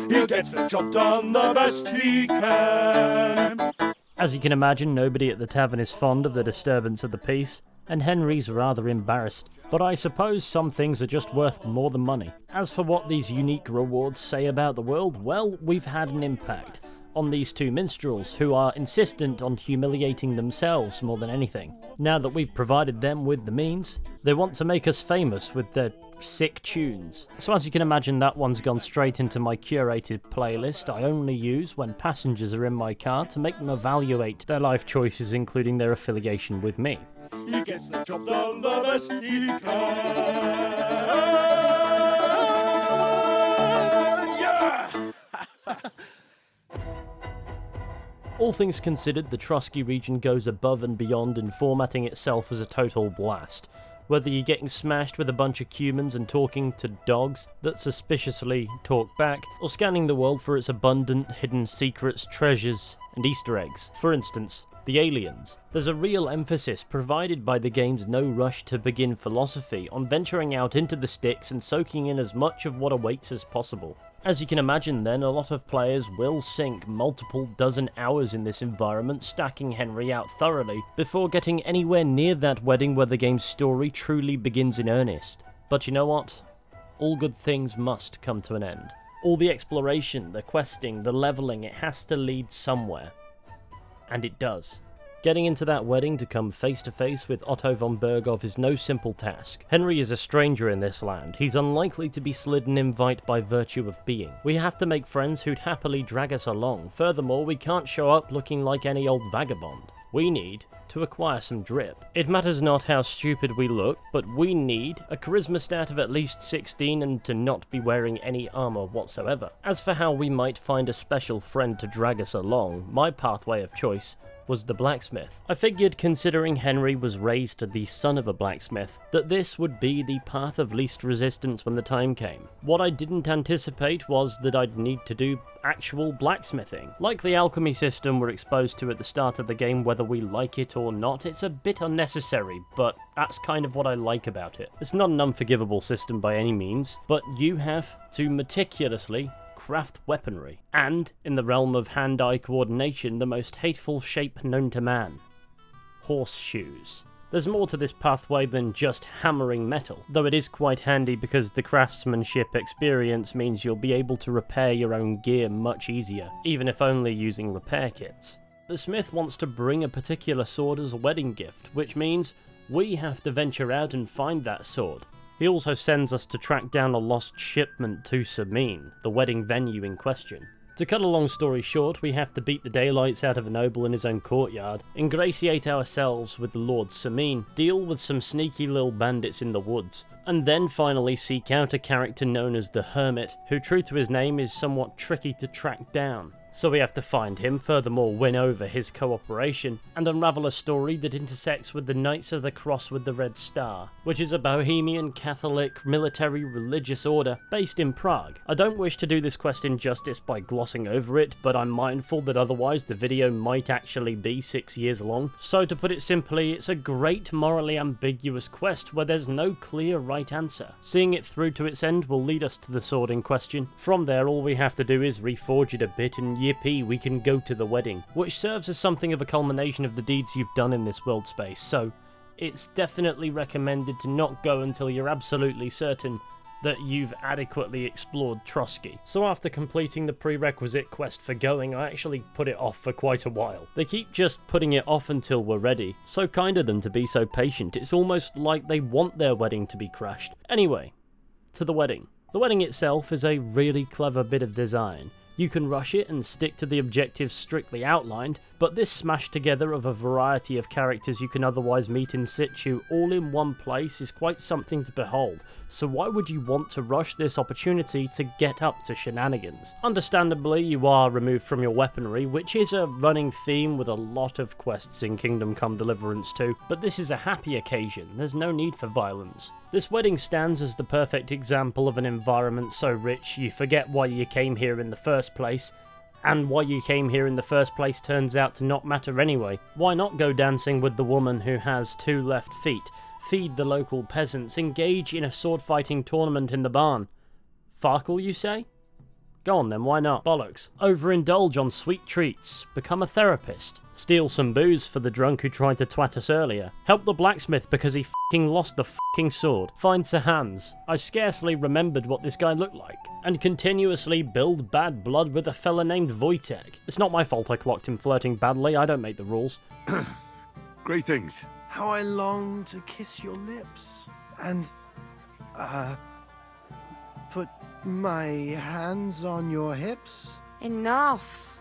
he gets the job done the best he can. As you can imagine, nobody at the tavern is fond of the disturbance of the peace, and Henry's rather embarrassed. But I suppose some things are just worth more than money. As for what these unique rewards say about the world, well, we've had an impact on these two minstrels, who are insistent on humiliating themselves more than anything. Now that we've provided them with the means, they want to make us famous with their sick tunes. So as you can imagine, that one's gone straight into my curated playlist I only use when passengers are in my car to make them evaluate their life choices, including their affiliation with me. He gets the job done the best he can. Yeah! All things considered, the Trosky region goes above and beyond in formatting itself as a total blast. Whether you're getting smashed with a bunch of humans and talking to dogs that suspiciously talk back, or scanning the world for its abundant hidden secrets, treasures, and Easter eggs. For instance, the aliens. There's a real emphasis provided by the game's no rush to begin philosophy on venturing out into the sticks and soaking in as much of what awaits as possible. As you can imagine then, a lot of players will sink multiple dozen hours in this environment, stacking Henry out thoroughly, before getting anywhere near that wedding where the game's story truly begins in earnest. But you know what? All good things must come to an end. All the exploration, the questing, the leveling, it has to lead somewhere. And it does. Getting into that wedding to come face to face with Otto von Berghoff is no simple task. Henry is a stranger in this land. He's unlikely to be slid an invite by virtue of being. We have to make friends who'd happily drag us along. Furthermore, we can't show up looking like any old vagabond. We need to acquire some drip. It matters not how stupid we look, but we need a charisma stat of at least 16 and to not be wearing any armor whatsoever. As for how we might find a special friend to drag us along, my pathway of choice was the blacksmith. I figured, considering Henry was raised the son of a blacksmith, that this would be the path of least resistance when the time came. What I didn't anticipate was that I'd need to do actual blacksmithing. Like the alchemy system we're exposed to at the start of the game, whether we like it or not, it's a bit unnecessary, but that's kind of what I like about it. It's not an unforgivable system by any means, but you have to meticulously craft weaponry, and, in the realm of hand-eye coordination, the most hateful shape known to man. Horseshoes. There's more to this pathway than just hammering metal, though it is quite handy because the craftsmanship experience means you'll be able to repair your own gear much easier, even if only using repair kits. The smith wants to bring a particular sword as a wedding gift, which means we have to venture out and find that sword. He also sends us to track down a lost shipment to Samine, the wedding venue in question. To cut a long story short, we have to beat the daylights out of a noble in his own courtyard, ingratiate ourselves with the Lord Samine, deal with some sneaky little bandits in the woods, and then finally seek out a character known as the Hermit, who, true to his name, is somewhat tricky to track down. So we have to find him, furthermore win over his cooperation, and unravel a story that intersects with the Knights of the Cross with the Red Star, which is a Bohemian Catholic military religious order based in Prague. I don't wish to do this quest injustice by glossing over it, but I'm mindful that otherwise the video might actually be 6 years long. So to put it simply, it's a great morally ambiguous quest where there's no clear right answer. Seeing it through to its end will lead us to the sword in question. From there, all we have to do is reforge it a bit and yippee, we can go to the wedding, which serves as something of a culmination of the deeds you've done in this world space, so it's definitely recommended to not go until you're absolutely certain that you've adequately explored Trosky. So after completing the prerequisite quest for going, I actually put it off for quite a while. They keep just putting it off until we're ready. So kind of them to be so patient, it's almost like they want their wedding to be crashed. Anyway, to the wedding. The wedding itself is a really clever bit of design. You can rush it and stick to the objectives strictly outlined, but this smash together of a variety of characters you can otherwise meet in situ all in one place is quite something to behold, so why would you want to rush this opportunity to get up to shenanigans? Understandably, you are removed from your weaponry, which is a running theme with a lot of quests in Kingdom Come Deliverance 2, but this is a happy occasion, there's no need for violence. This wedding stands as the perfect example of an environment so rich you forget why you came here in the first place, and why you came here in the first place turns out to not matter anyway. Why not go dancing with the woman who has 2 left feet, feed the local peasants, engage in a sword-fighting tournament in the barn? Farkle, you say? Go on then, why not? Bollocks. Overindulge on sweet treats, become a therapist, steal some booze for the drunk who tried to twat us earlier, help the blacksmith because he f***ing lost the f***ing sword, find Sir Hans, I scarcely remembered what this guy looked like, and continuously build bad blood with a fella named Wojtek. It's not my fault I clocked him flirting badly, I don't make the rules. Greetings. How I long to kiss your lips and, put my hands on your hips. Enough.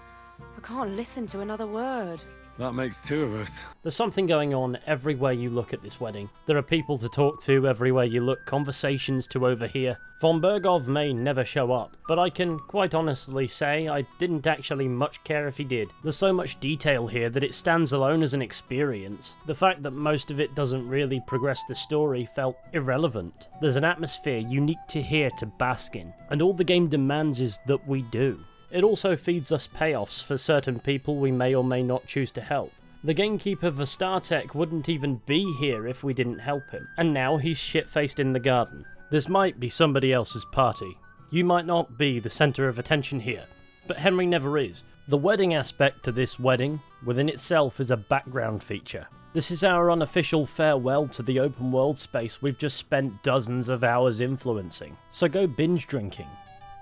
I can't listen to another word. That makes 2 of us. There's something going on everywhere you look at this wedding. There are people to talk to everywhere you look, conversations to overhear. Von Bergov may never show up, but I can quite honestly say I didn't actually much care if he did. There's so much detail here that it stands alone as an experience. The fact that most of it doesn't really progress the story felt irrelevant. There's an atmosphere unique to here to bask in, and all the game demands is that we do. It also feeds us payoffs for certain people we may or may not choose to help. The gamekeeper Vastatek wouldn't even be here if we didn't help him, and now he's shit-faced in the garden. This might be somebody else's party. You might not be the centre of attention here, but Henry never is. The wedding aspect to this wedding, within itself, is a background feature. This is our unofficial farewell to the open world space we've just spent dozens of hours influencing. So go binge drinking,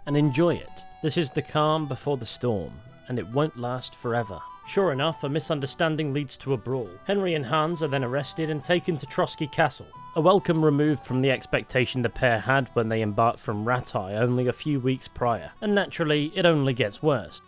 and enjoy it. This is the calm before the storm, and it won't last forever. Sure enough, a misunderstanding leads to a brawl. Henry and Hans are then arrested and taken to Trosky Castle. A welcome removed from the expectation the pair had when they embarked from Ratai only a few weeks prior, and naturally, it only gets worse.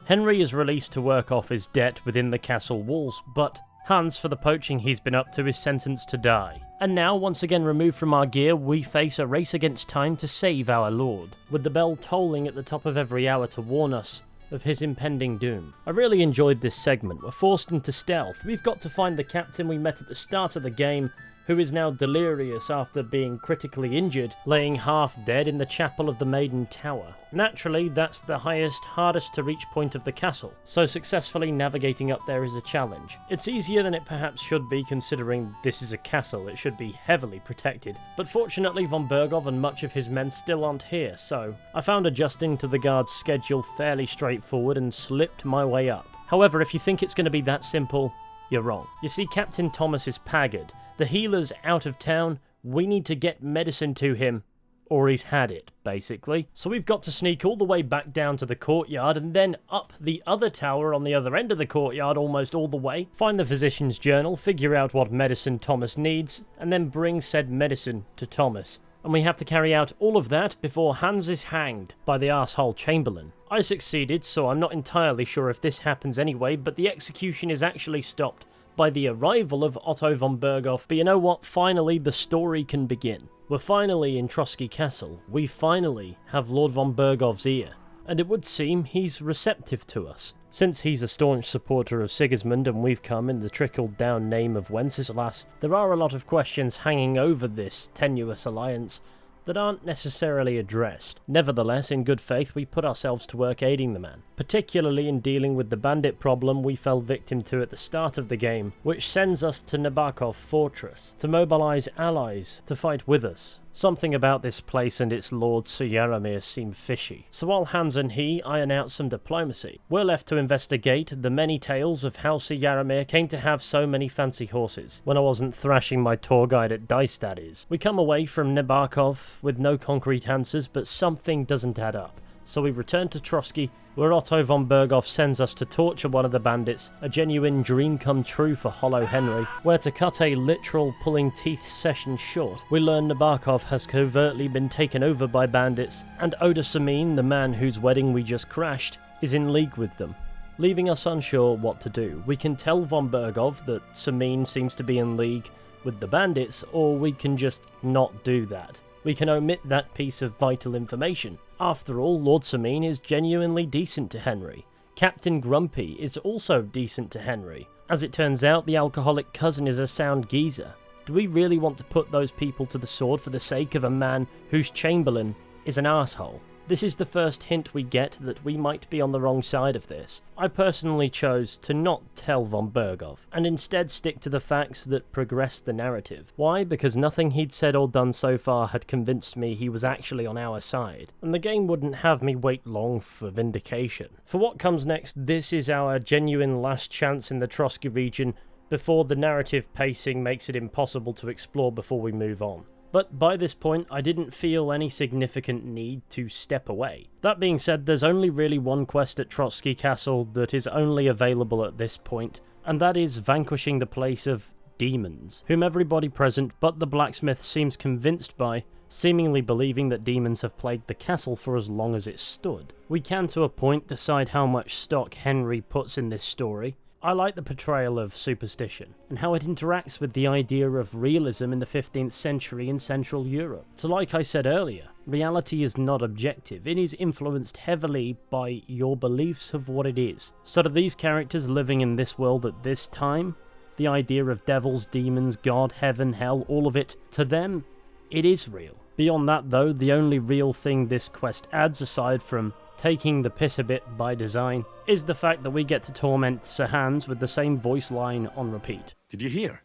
Henry is released to work off his debt within the castle walls, but Hans, for the poaching he's been up to, is sentenced to die. And now, once again removed from our gear, we face a race against time to save our lord, with the bell tolling at the top of every hour to warn us of his impending doom. I really enjoyed this segment. We're forced into stealth. We've got to find the captain we met at the start of the game, who is now delirious after being critically injured, laying half dead in the chapel of the Maiden Tower. Naturally, that's the highest, hardest to reach point of the castle, so successfully navigating up there is a challenge. It's easier than it perhaps should be, considering this is a castle, it should be heavily protected, but fortunately von Bergov and much of his men still aren't here, so I found adjusting to the guard's schedule fairly straightforward and slipped my way up. However, if you think it's going to be that simple, you're wrong. You see, Captain Thomas is paggered. The healer's out of town, we need to get medicine to him, or he's had it, basically. So we've got to sneak all the way back down to the courtyard, and then up the other tower on the other end of the courtyard almost all the way, find the physician's journal, figure out what medicine Thomas needs, and then bring said medicine to Thomas. And we have to carry out all of that before Hans is hanged by the arsehole Chamberlain. I succeeded, so I'm not entirely sure if this happens anyway, but the execution is actually stopped by the arrival of Otto von Berghoff. But you know what? Finally, the story can begin. We're finally in Trosky Castle. We finally have Lord von Berghoff's ear. And it would seem he's receptive to us. Since he's a staunch supporter of Sigismund and we've come in the trickled-down name of Wenceslas, there are a lot of questions hanging over this tenuous alliance that aren't necessarily addressed. Nevertheless, in good faith, we put ourselves to work aiding the man, particularly in dealing with the bandit problem we fell victim to at the start of the game, which sends us to Nabokov Fortress, to mobilize allies to fight with us. Something about this place and its lord Sir Yaramir seem fishy, so while Hans and he iron out some diplomacy, we're left to investigate the many tales of how Sir Yaramir came to have so many fancy horses, when I wasn't thrashing my tour guide at dice, that is. We come away from Nabokov with no concrete answers, but something doesn't add up. So we return to Trosky, where Otto von Berghoff sends us to torture one of the bandits, a genuine dream come true for Hollow Henry, where to cut a literal pulling teeth session short, we learn Nabokov has covertly been taken over by bandits, and Oda Samin, the man whose wedding we just crashed, is in league with them. leaving us unsure what to do. We can tell von Bergov that Samine seems to be in league with the bandits, or we can just not do that. We can omit that piece of vital information. After all, Lord Samine is genuinely decent to Henry. Captain Grumpy is also decent to Henry. As it turns out, the alcoholic cousin is a sound geezer. Do we really want to put those people to the sword for the sake of a man whose chamberlain is an asshole? This is the first hint we get that we might be on the wrong side of this. I personally chose to not tell von Bergov, and instead stick to the facts that progress the narrative. Why? Because nothing he'd said or done so far had convinced me he was actually on our side, and the game wouldn't have me wait long for vindication. For what comes next, this is our genuine last chance in the Trosky region before the narrative pacing makes it impossible to explore before we move on. But by this point, I didn't feel any significant need to step away. That being said, there's only really one quest at Trosky Castle that is only available at this point, and that is vanquishing the place of demons, whom everybody present but the blacksmith seems convinced by, seemingly believing that demons have plagued the castle for as long as it stood. We can, to a point, decide how much stock Henry puts in this story. I like the portrayal of superstition, and how it interacts with the idea of realism in the 15th century in Central Europe. So like I said earlier, reality is not objective, it is influenced heavily by your beliefs of what it is. So to these characters living in this world at this time, the idea of devils, demons, God, heaven, hell, all of it, to them, it is real. Beyond that though, the only real thing this quest adds, aside from taking the piss a bit by design, is the fact that we get to torment Sir Hans with the same voice line on repeat. Did you hear?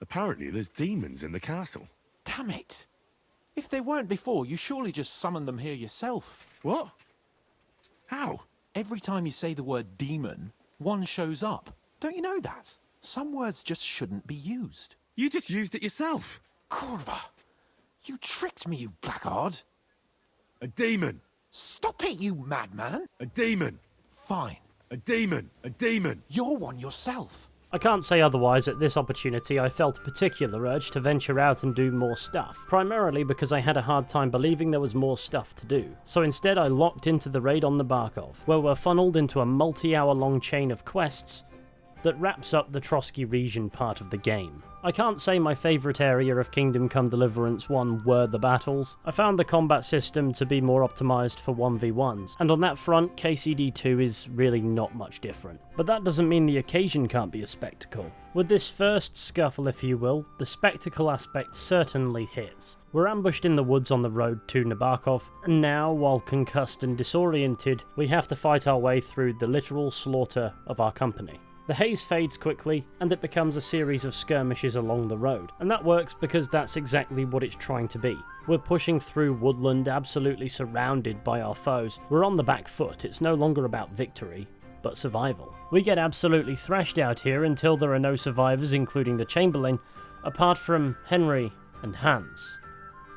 Apparently there's demons in the castle. Damn it. If they weren't before, you surely just summoned them here yourself. What? How? Every time you say the word demon, one shows up. Don't you know that? Some words just shouldn't be used. You just used it yourself. Kurva! You tricked me, you blackguard! A demon! Stop it, you madman! A demon! Fine. A demon! A demon! You're one yourself. I can't say otherwise. At this opportunity I felt a particular urge to venture out and do more stuff, primarily because I had a hard time believing there was more stuff to do. So instead I locked into the raid on Nabarkov, where we're funneled into a multi-hour long chain of quests that wraps up the Trosky region part of the game. I can't say my favourite area of Kingdom Come Deliverance 1 were the battles. I found the combat system to be more optimised for 1v1s, and on that front KCD2 is really not much different. But that doesn't mean the occasion can't be a spectacle. With this first scuffle, if you will, the spectacle aspect certainly hits. We're ambushed in the woods on the road to Nabarkov, and now, while concussed and disoriented, we have to fight our way through the literal slaughter of our company. The haze fades quickly, and it becomes a series of skirmishes along the road, and that works because that's exactly what it's trying to be. We're pushing through woodland, absolutely surrounded by our foes. We're on the back foot. It's no longer about victory, but survival. We get absolutely thrashed out here until there are no survivors, including the Chamberlain, apart from Henry and Hans,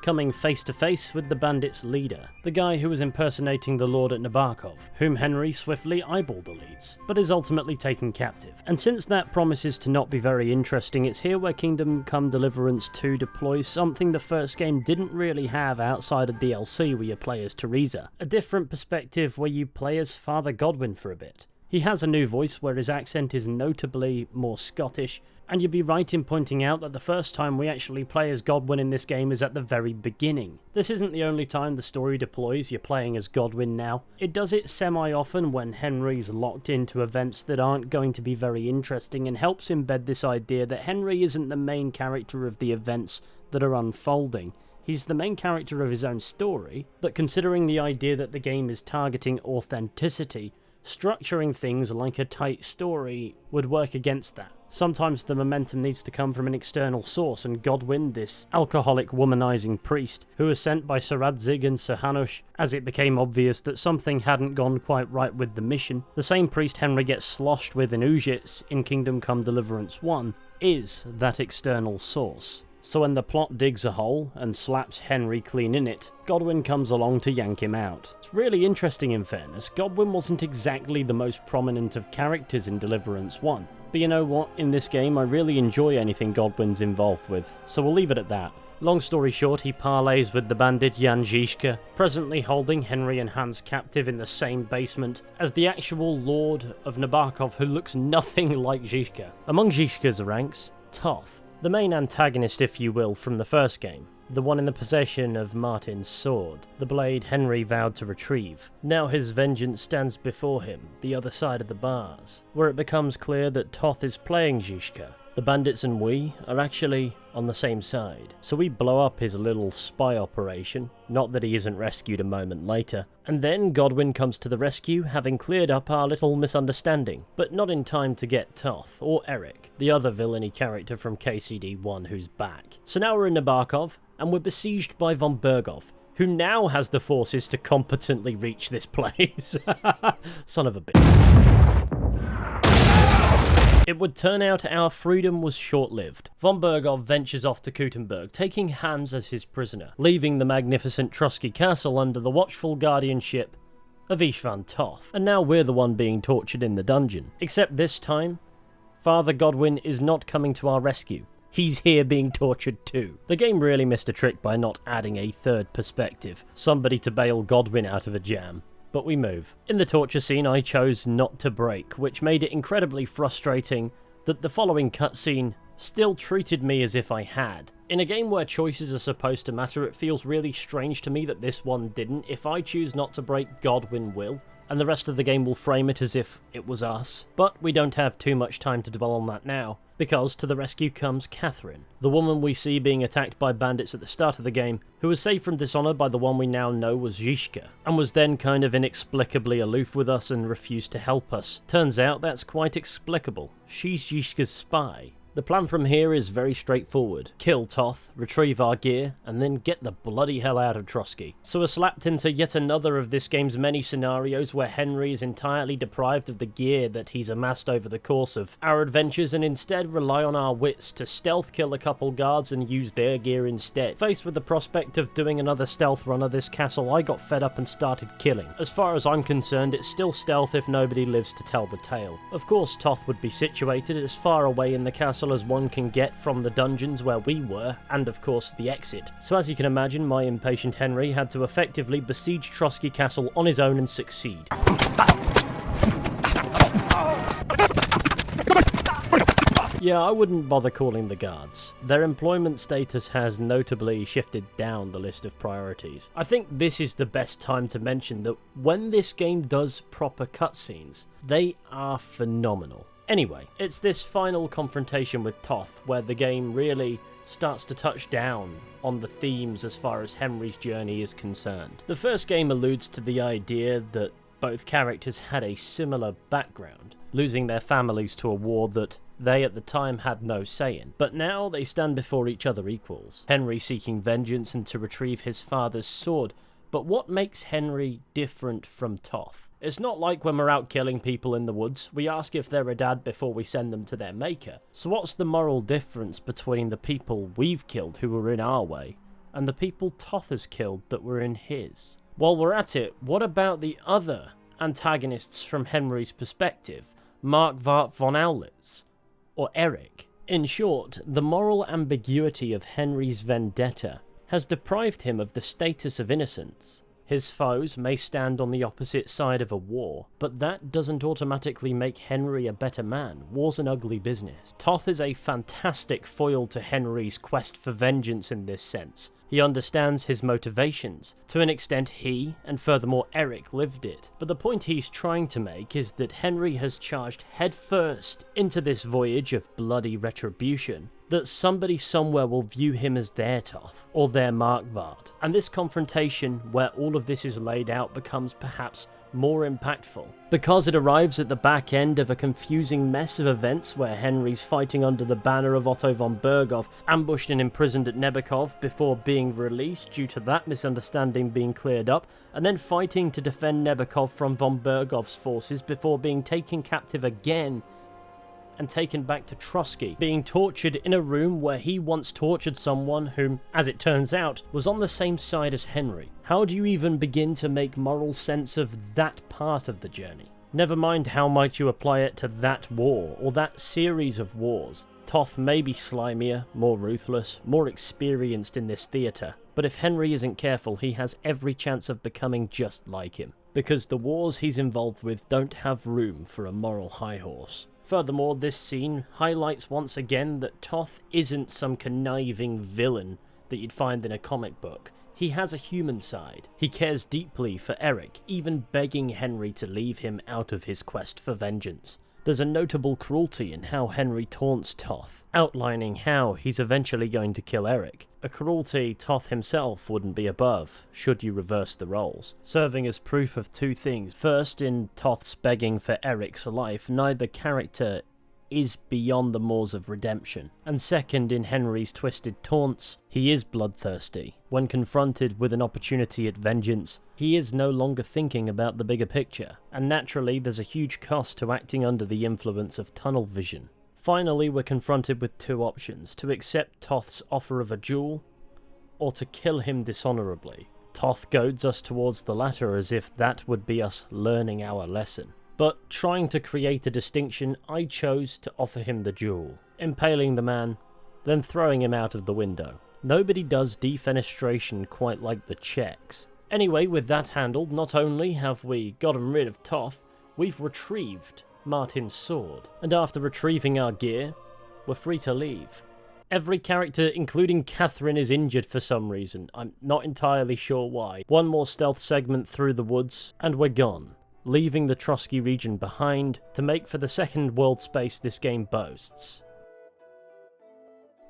coming face to face with the bandits' leader, the guy who was impersonating the Lord at Nabarkov, whom Henry swiftly eyeball deletes, but is ultimately taken captive. And since that promises to not be very interesting, it's here where Kingdom Come Deliverance 2 deploys something the first game didn't really have outside of DLC, where you play as Teresa. A different perspective where you play as Father Godwin for a bit. He has a new voice where his accent is notably more Scottish, and you'd be right in pointing out that the first time we actually play as Godwin in this game is at the very beginning. This isn't the only time the story deploys you're playing as Godwin now. It does it semi-often when Henry's locked into events that aren't going to be very interesting, and helps embed this idea that Henry isn't the main character of the events that are unfolding. He's the main character of his own story, but considering the idea that the game is targeting authenticity, structuring things like a tight story would work against that. Sometimes the momentum needs to come from an external source, and Godwin, this alcoholic womanizing priest, who was sent by Sir Radzig and Sir Hanush as it became obvious that something hadn't gone quite right with the mission, the same priest Henry gets sloshed with in Ujits in Kingdom Come Deliverance 1, is that external source. So when the plot digs a hole and slaps Henry clean in it, Godwin comes along to yank him out. It's really interesting, in fairness. Godwin wasn't exactly the most prominent of characters in Deliverance 1. But you know what, in this game I really enjoy anything Godwin's involved with, so we'll leave it at that. Long story short, he parleys with the bandit Jan Žižka, presently holding Henry and Hans captive in the same basement as the actual Lord of Nabokov, who looks nothing like Žižka. Among Žižka's ranks, Toth, the main antagonist if you will from the first game, the one in the possession of Martin's sword, the blade Henry vowed to retrieve. Now his vengeance stands before him, the other side of the bars, where it becomes clear that Toth is playing Žižka. The bandits and we are actually on the same side, so we blow up his little spy operation, not that he isn't rescued a moment later, and then Godwin comes to the rescue, having cleared up our little misunderstanding, but not in time to get Toth, or Eric, the other villainy character from KCD1 who's back. So now we're in Nabokov, and we're besieged by von Bergov, who now has the forces to competently reach this place. Son of a bitch. It would turn out our freedom was short-lived. Von Bergov ventures off to Cutenberg, taking Hans as his prisoner, leaving the magnificent Trosky castle under the watchful guardianship of Istvan Toth. And now we're the one being tortured in the dungeon. Except this time, Father Godwin is not coming to our rescue. He's here being tortured too. The game really missed a trick by not adding a third perspective, somebody to bail Godwin out of a jam. But we move. In the torture scene, I chose not to break, which made it incredibly frustrating that the following cutscene still treated me as if I had. In a game where choices are supposed to matter, it feels really strange to me that this one didn't. If I choose not to break, Godwin will, and the rest of the game will frame it as if it was us. But we don't have too much time to dwell on that now, because to the rescue comes Catherine, the woman we see being attacked by bandits at the start of the game, who was saved from dishonor by the one we now know was Žižka, and was then kind of inexplicably aloof with us and refused to help us. Turns out that's quite explicable. She's Žižka's spy. The plan from here is very straightforward. Kill Toth, retrieve our gear, and then get the bloody hell out of Trosky. So we're slapped into yet another of this game's many scenarios where Henry is entirely deprived of the gear that he's amassed over the course of our adventures and instead rely on our wits to stealth kill a couple guards and use their gear instead. Faced with the prospect of doing another stealth run of this castle, I got fed up and started killing. As far as I'm concerned, it's still stealth if nobody lives to tell the tale. Of course, Toth would be situated as far away in the castle as one can get from the dungeons where we were, and of course the exit. So as you can imagine, my impatient Henry had to effectively besiege Trosky Castle on his own and succeed. Yeah, I wouldn't bother calling the guards. Their employment status has notably shifted down the list of priorities. I think this is the best time to mention that when this game does proper cutscenes, they are phenomenal. Anyway, it's this final confrontation with Toth where the game really starts to touch down on the themes as far as Henry's journey is concerned. The first game alludes to the idea that both characters had a similar background, losing their families to a war that they at the time had no say in. But now they stand before each other equals. Henry seeking vengeance and to retrieve his father's sword. But what makes Henry different from Toth? It's not like when we're out killing people in the woods, we ask if they're a dad before we send them to their maker. So what's the moral difference between the people we've killed who were in our way, and the people Toth has killed that were in his? While we're at it, what about the other antagonists from Henry's perspective? Markvart von Aulitz, or Eric? In short, the moral ambiguity of Henry's vendetta has deprived him of the status of innocence. His foes may stand on the opposite side of a war, but that doesn't automatically make Henry a better man. War's an ugly business. Toth is a fantastic foil to Henry's quest for vengeance in this sense. He understands his motivations. To an extent, he, and furthermore Eric, lived it. But the point he's trying to make is that Henry has charged headfirst into this voyage of bloody retribution, that somebody somewhere will view him as their Toth, or their Markvart. And this confrontation, where all of this is laid out, becomes perhaps more impactful, because it arrives at the back end of a confusing mess of events where Henry's fighting under the banner of Otto von Bergov, ambushed and imprisoned at Nebokov before being released due to that misunderstanding being cleared up, and then fighting to defend Nebokov from von Bergov's forces before being taken captive again and taken back to Trosky, being tortured in a room where he once tortured someone whom, as it turns out, was on the same side as Henry. How do you even begin to make moral sense of that part of the journey? Never mind how might you apply it to that war, or that series of wars. Toth may be slimier, more ruthless, more experienced in this theatre, but if Henry isn't careful, he has every chance of becoming just like him, because the wars he's involved with don't have room for a moral high horse. Furthermore, this scene highlights once again that Toth isn't some conniving villain that you'd find in a comic book. He has a human side. He cares deeply for Eric, even begging Henry to leave him out of his quest for vengeance. There's a notable cruelty in how Henry taunts Toth, outlining how he's eventually going to kill Eric. A cruelty Toth himself wouldn't be above, should you reverse the roles, serving as proof of two things. First, in Toth's begging for Eric's life, neither character is beyond the moors of redemption. And second, in Henry's twisted taunts, he is bloodthirsty. When confronted with an opportunity at vengeance, he is no longer thinking about the bigger picture, and naturally there's a huge cost to acting under the influence of tunnel vision. Finally, we're confronted with two options: to accept Toth's offer of a duel, or to kill him dishonourably. Toth goads us towards the latter as if that would be us learning our lesson. But trying to create a distinction, I chose to offer him the duel, impaling the man, then throwing him out of the window. Nobody does defenestration quite like the Czechs. Anyway, with that handled, not only have we gotten rid of Toth, we've retrieved Martin's sword, and after retrieving our gear, we're free to leave. Every character, including Catherine, is injured for some reason. I'm not entirely sure why. One more stealth segment through the woods, and we're gone, leaving the Trosky region behind to make for the second world space this game boasts.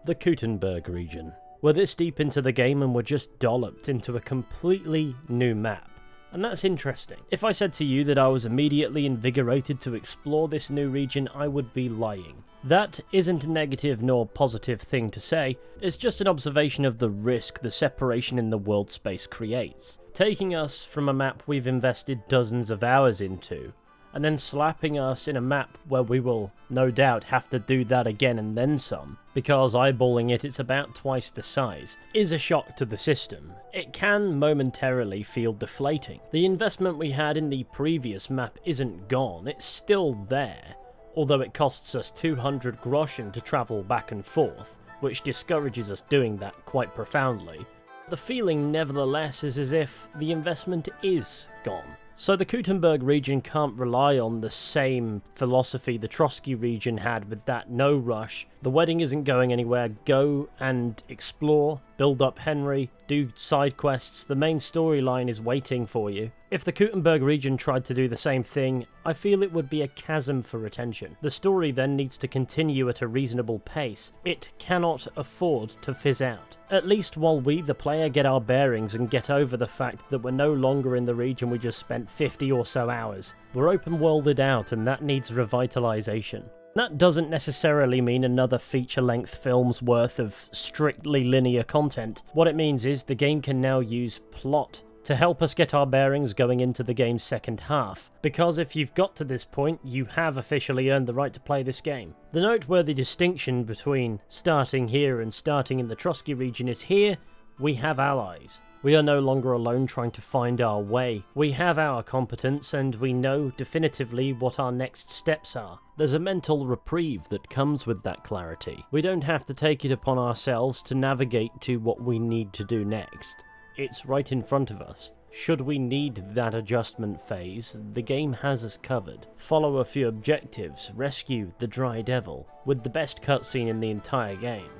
The Cutenberg region. We're this deep into the game and we're just dolloped into a completely new map. And that's interesting. If I said to you that I was immediately invigorated to explore this new region, I would be lying. That isn't a negative nor positive thing to say, it's just an observation of the risk the separation in the world space creates. Taking us from a map we've invested dozens of hours into, and then slapping us in a map where we will no doubt have to do that again and then some, because eyeballing it's about twice the size, is a shock to the system. It can momentarily feel deflating. The investment we had in the previous map isn't gone, it's still there, although it costs us 200 groschen to travel back and forth, which discourages us doing that quite profoundly. The feeling nevertheless is as if the investment is gone. So the Cutenberg region can't rely on the same philosophy the Trosky region had with that no rush, the wedding isn't going anywhere, go and explore, build up Henry, do side quests, the main storyline is waiting for you. If the Cutenberg region tried to do the same thing, I feel it would be a chasm for attention. The story then needs to continue at a reasonable pace. It cannot afford to fizz out. At least while we, the player, get our bearings and get over the fact that we're no longer in the region we just spent 50 or so hours. We're open-worlded out and that needs revitalization. That doesn't necessarily mean another feature-length film's worth of strictly linear content. What it means is the game can now use plot to help us get our bearings going into the game's second half, because if you've got to this point, you have officially earned the right to play this game. The noteworthy distinction between starting here and starting in the Trosky region is here, we have allies. We are no longer alone trying to find our way. We have our competence and we know definitively what our next steps are. There's a mental reprieve that comes with that clarity. We don't have to take it upon ourselves to navigate to what we need to do next. It's right in front of us. Should we need that adjustment phase, the game has us covered. Follow a few objectives, rescue the Dry Devil, with the best cutscene in the entire game.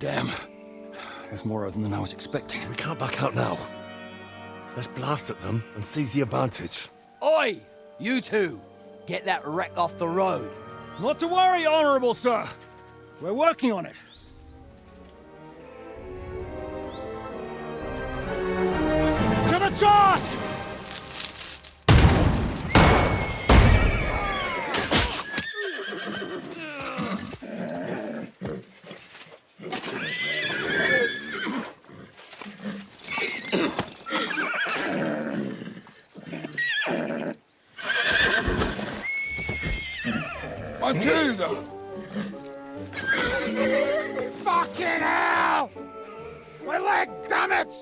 Damn. There's more of them than I was expecting. We can't back out now. Let's blast at them and seize the advantage. Oi! You two! Get that wreck off the road. Not to worry, Honorable Sir. We're working on it. To the task! Matilda! Fucking hell! My leg, damn it!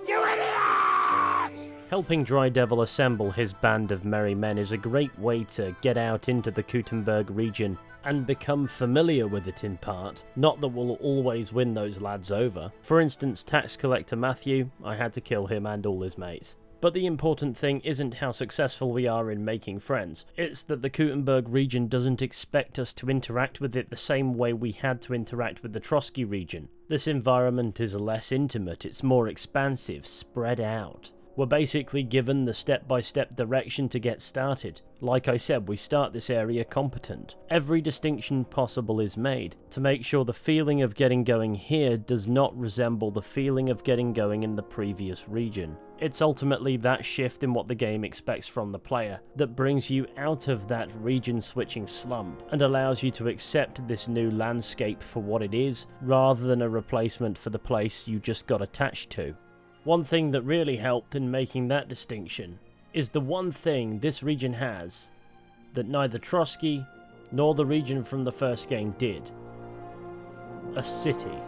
You idiot! Helping Dry Devil assemble his band of merry men is a great way to get out into the Cutenberg region and become familiar with it in part. Not that we'll always win those lads over. For instance, tax collector Matthew, I had to kill him and all his mates. But the important thing isn't how successful we are in making friends, it's that the Cutenberg region doesn't expect us to interact with it the same way we had to interact with the Trosky region. This environment is less intimate, it's more expansive, spread out. We're basically given the step-by-step direction to get started. Like I said, we start this area competent. Every distinction possible is made to make sure the feeling of getting going here does not resemble the feeling of getting going in the previous region. It's ultimately that shift in what the game expects from the player that brings you out of that region switching slump and allows you to accept this new landscape for what it is, rather than a replacement for the place you just got attached to. One thing that really helped in making that distinction is the one thing this region has that neither Trosky nor the region from the first game did: a city.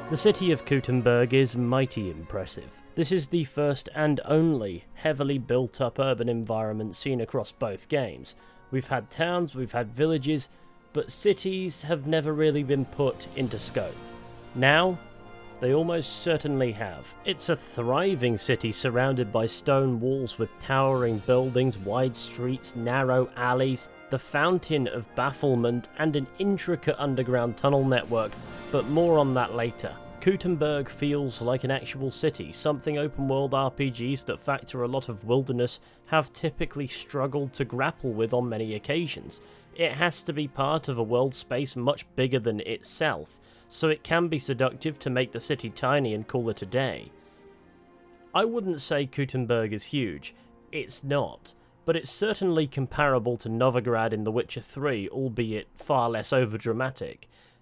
The city of Cutenberg is mighty impressive. This is the first and only heavily built up urban environment seen across both games. We've had towns, we've had villages, but cities have never really been put into scope. Now, they almost certainly have. It's a thriving city surrounded by stone walls with towering buildings, wide streets, narrow alleys, the fountain of bafflement, and an intricate underground tunnel network, but more on that later. Cutenberg feels like an actual city, something open-world RPGs that factor a lot of wilderness have typically struggled to grapple with on many occasions. It has to be part of a world space much bigger than itself, so it can be seductive to make the city tiny and call it a day. I wouldn't say Cutenberg is huge, it's not, but it's certainly comparable to Novigrad in The Witcher 3, albeit far less overdramatic.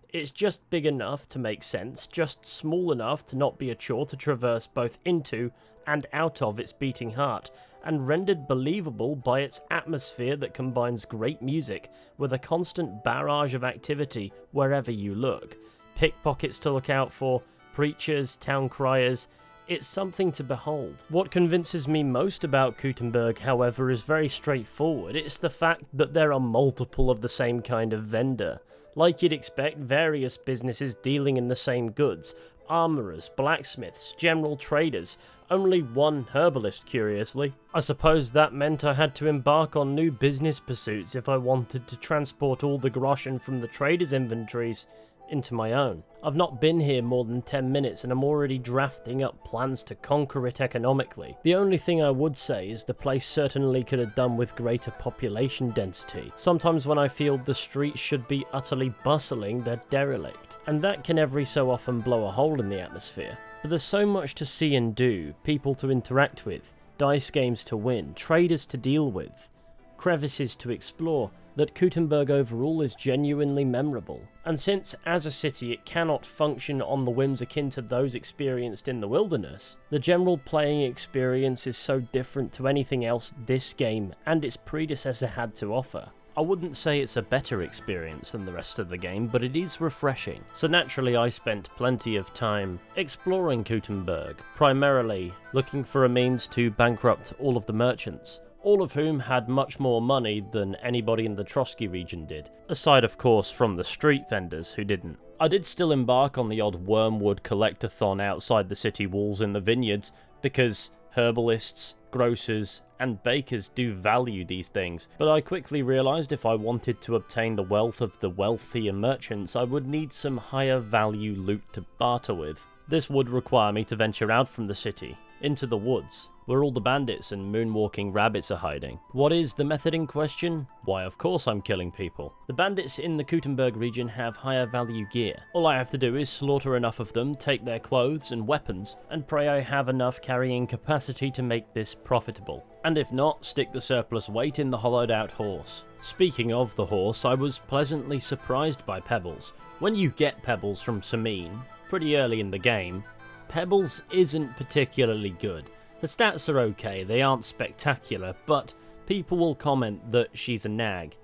It's just big enough to make sense, just small enough to not be a chore to traverse both into and out of its beating heart, and rendered believable by its atmosphere that combines great music with a constant barrage of activity wherever you look. Pickpockets to look out for, preachers, town criers. It's something to behold. What convinces me most about Cutenberg, however, is very straightforward. It's the fact that there are multiple of the same kind of vendor. Like you'd expect, various businesses dealing in the same goods. Armourers, blacksmiths, general traders. Only one herbalist, curiously. I suppose that meant I had to embark on new business pursuits if I wanted to transport all the groschen from the traders' inventories into my own. I've not been here more than 10 minutes and I'm already drafting up plans to conquer it economically. The only thing I would say is the place certainly could have done with greater population density. Sometimes when I feel the streets should be utterly bustling, they're derelict, and that can every so often blow a hole in the atmosphere. But there's so much to see and do, people to interact with, dice games to win, traders to deal with, crevices to explore, that Cutenberg overall is genuinely memorable. And since, as a city, it cannot function on the whims akin to those experienced in the wilderness, the general playing experience is so different to anything else this game and its predecessor had to offer. I wouldn't say it's a better experience than the rest of the game, but it is refreshing. So naturally I spent plenty of time exploring Cutenberg, primarily looking for a means to bankrupt all of the merchants, all of whom had much more money than anybody in the Trosky region did, aside of course from the street vendors who didn't. I did still embark on the odd wormwood collectathon outside the city walls in the vineyards, because herbalists, grocers, and bakers do value these things, but I quickly realised if I wanted to obtain the wealth of the wealthier merchants, I would need some higher value loot to barter with. This would require me to venture out from the city, into the woods, where all the bandits and moonwalking rabbits are hiding. What is the method in question? Why, of course I'm killing people. The bandits in the Cutenberg region have higher value gear. All I have to do is slaughter enough of them, take their clothes and weapons, and pray I have enough carrying capacity to make this profitable. And if not, stick the surplus weight in the hollowed out horse. Speaking of the horse, I was pleasantly surprised by Pebbles. When you get Pebbles from Samine, pretty early in the game, Pebbles isn't particularly good. The stats are okay, they aren't spectacular, but people will comment that she's a nag,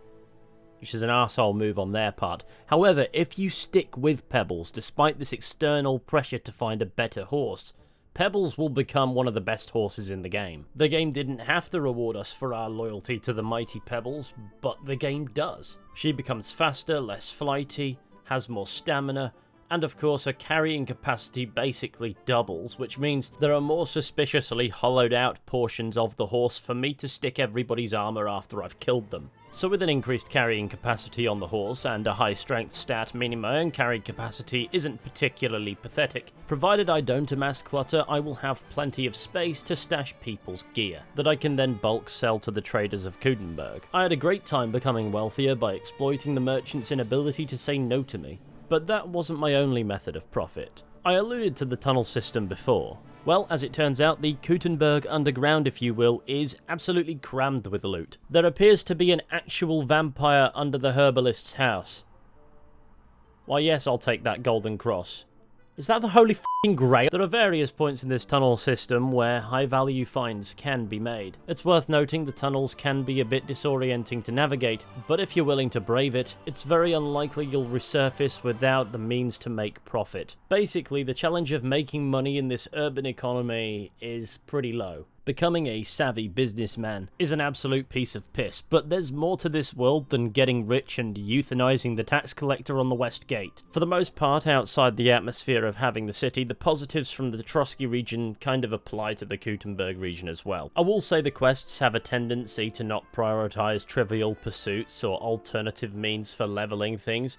which is an arsehole move on their part. However, if you stick with Pebbles, despite this external pressure to find a better horse, Pebbles will become one of the best horses in the game. The game didn't have to reward us for our loyalty to the mighty Pebbles, but the game does. She becomes faster, less flighty, has more stamina, and of course her carrying capacity basically doubles, which means there are more suspiciously hollowed out portions of the horse for me to stick everybody's armour after I've killed them. So with an increased carrying capacity on the horse and a high strength stat, meaning my own carrying capacity isn't particularly pathetic, provided I don't amass clutter, I will have plenty of space to stash people's gear, that I can then bulk sell to the traders of Cutenberg. I had a great time becoming wealthier by exploiting the merchant's inability to say no to me. But that wasn't my only method of profit. I alluded to the tunnel system before. Well, as it turns out, the Cutenberg underground, if you will, is absolutely crammed with loot. There appears to be an actual vampire under the herbalist's house. Why yes, I'll take that golden cross. Is that the holy f***ing grail? There are various points in this tunnel system where high value finds can be made. It's worth noting the tunnels can be a bit disorienting to navigate, but if you're willing to brave it, it's very unlikely you'll resurface without the means to make profit. Basically, the challenge of making money in this urban economy is pretty low. Becoming a savvy businessman is an absolute piece of piss, but there's more to this world than getting rich and euthanizing the tax collector on the west gate. For the most part, outside the atmosphere of having the city, the positives from the Trosky region kind of apply to the Cutenberg region as well. I will say the quests have a tendency to not prioritize trivial pursuits or alternative means for leveling things.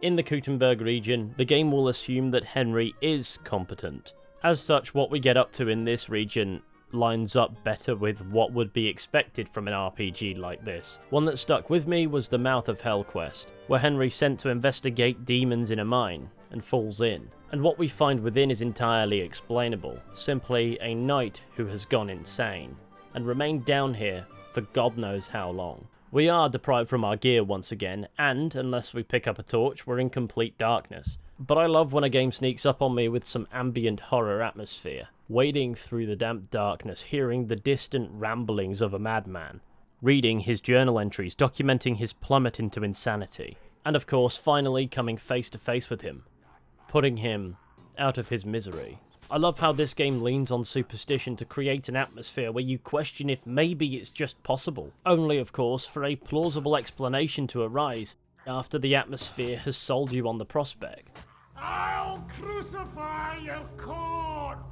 In the Cutenberg region, the game will assume that Henry is competent. As such, what we get up to in this region lines up better with what would be expected from an RPG like this. One that stuck with me was the Mouth of Hell quest, where Henry's sent to investigate demons in a mine, and falls in. And what we find within is entirely explainable, simply a knight who has gone insane, and remained down here for God knows how long. We are deprived from our gear once again, and, unless we pick up a torch, we're in complete darkness. But I love when a game sneaks up on me with some ambient horror atmosphere. Wading through the damp darkness, hearing the distant ramblings of a madman. Reading his journal entries, documenting his plummet into insanity. And of course, finally coming face to face with him. Putting him out of his misery. I love how this game leans on superstition to create an atmosphere where you question if maybe it's just possible. Only, of course, for a plausible explanation to arise after the atmosphere has sold you on the prospect. I'll crucify your corpse!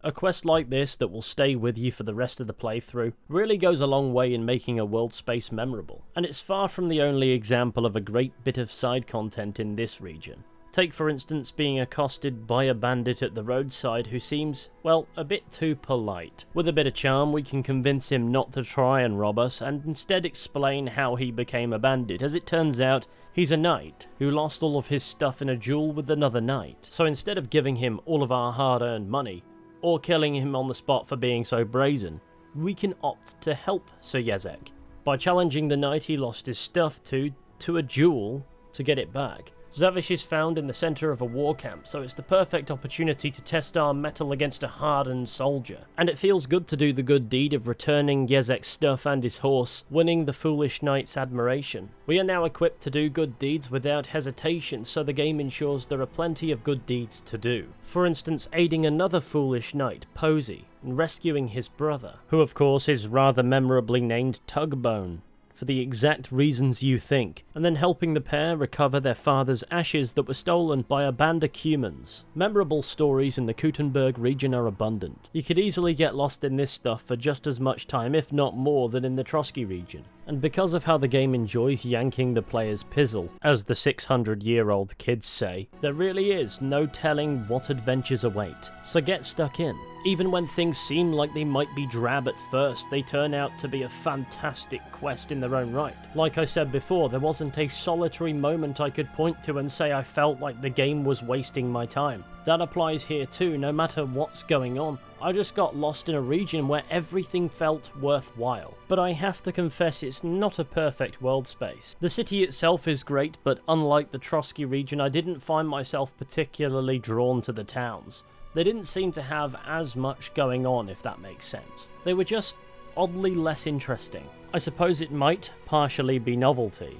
A quest like this that will stay with you for the rest of the playthrough really goes a long way in making a world space memorable, and it's far from the only example of a great bit of side content in this region. Take for instance being accosted by a bandit at the roadside who seems, well, a bit too polite. With a bit of charm we can convince him not to try and rob us and instead explain how he became a bandit. As it turns out, he's a knight who lost all of his stuff in a duel with another knight. So instead of giving him all of our hard-earned money, or killing him on the spot for being so brazen, we can opt to help Sir Yezek by challenging the knight he lost his stuff to a duel to get it back. Zavish is found in the centre of a war camp, so it's the perfect opportunity to test our mettle against a hardened soldier. And it feels good to do the good deed of returning Yezek's stuff and his horse, winning the foolish knight's admiration. We are now equipped to do good deeds without hesitation, so the game ensures there are plenty of good deeds to do. For instance, aiding another foolish knight, Posey, in rescuing his brother, who of course is rather memorably named Tugbone, for the exact reasons you think, and then helping the pair recover their father's ashes that were stolen by a band of humans. Memorable stories in the Cutenberg region are abundant. You could easily get lost in this stuff for just as much time, if not more, than in the Trosky region. And because of how the game enjoys yanking the player's pizzle, as the 600-year-old kids say, there really is no telling what adventures await. So get stuck in. Even when things seem like they might be drab at first, they turn out to be a fantastic quest in their own right. Like I said before, there wasn't a solitary moment I could point to and say I felt like the game was wasting my time. That applies here too, no matter what's going on. I just got lost in a region where everything felt worthwhile. But I have to confess it's not a perfect world space. The city itself is great, but unlike the Trosky region, I didn't find myself particularly drawn to the towns. They didn't seem to have as much going on, if that makes sense. They were just oddly less interesting. I suppose it might partially be novelty.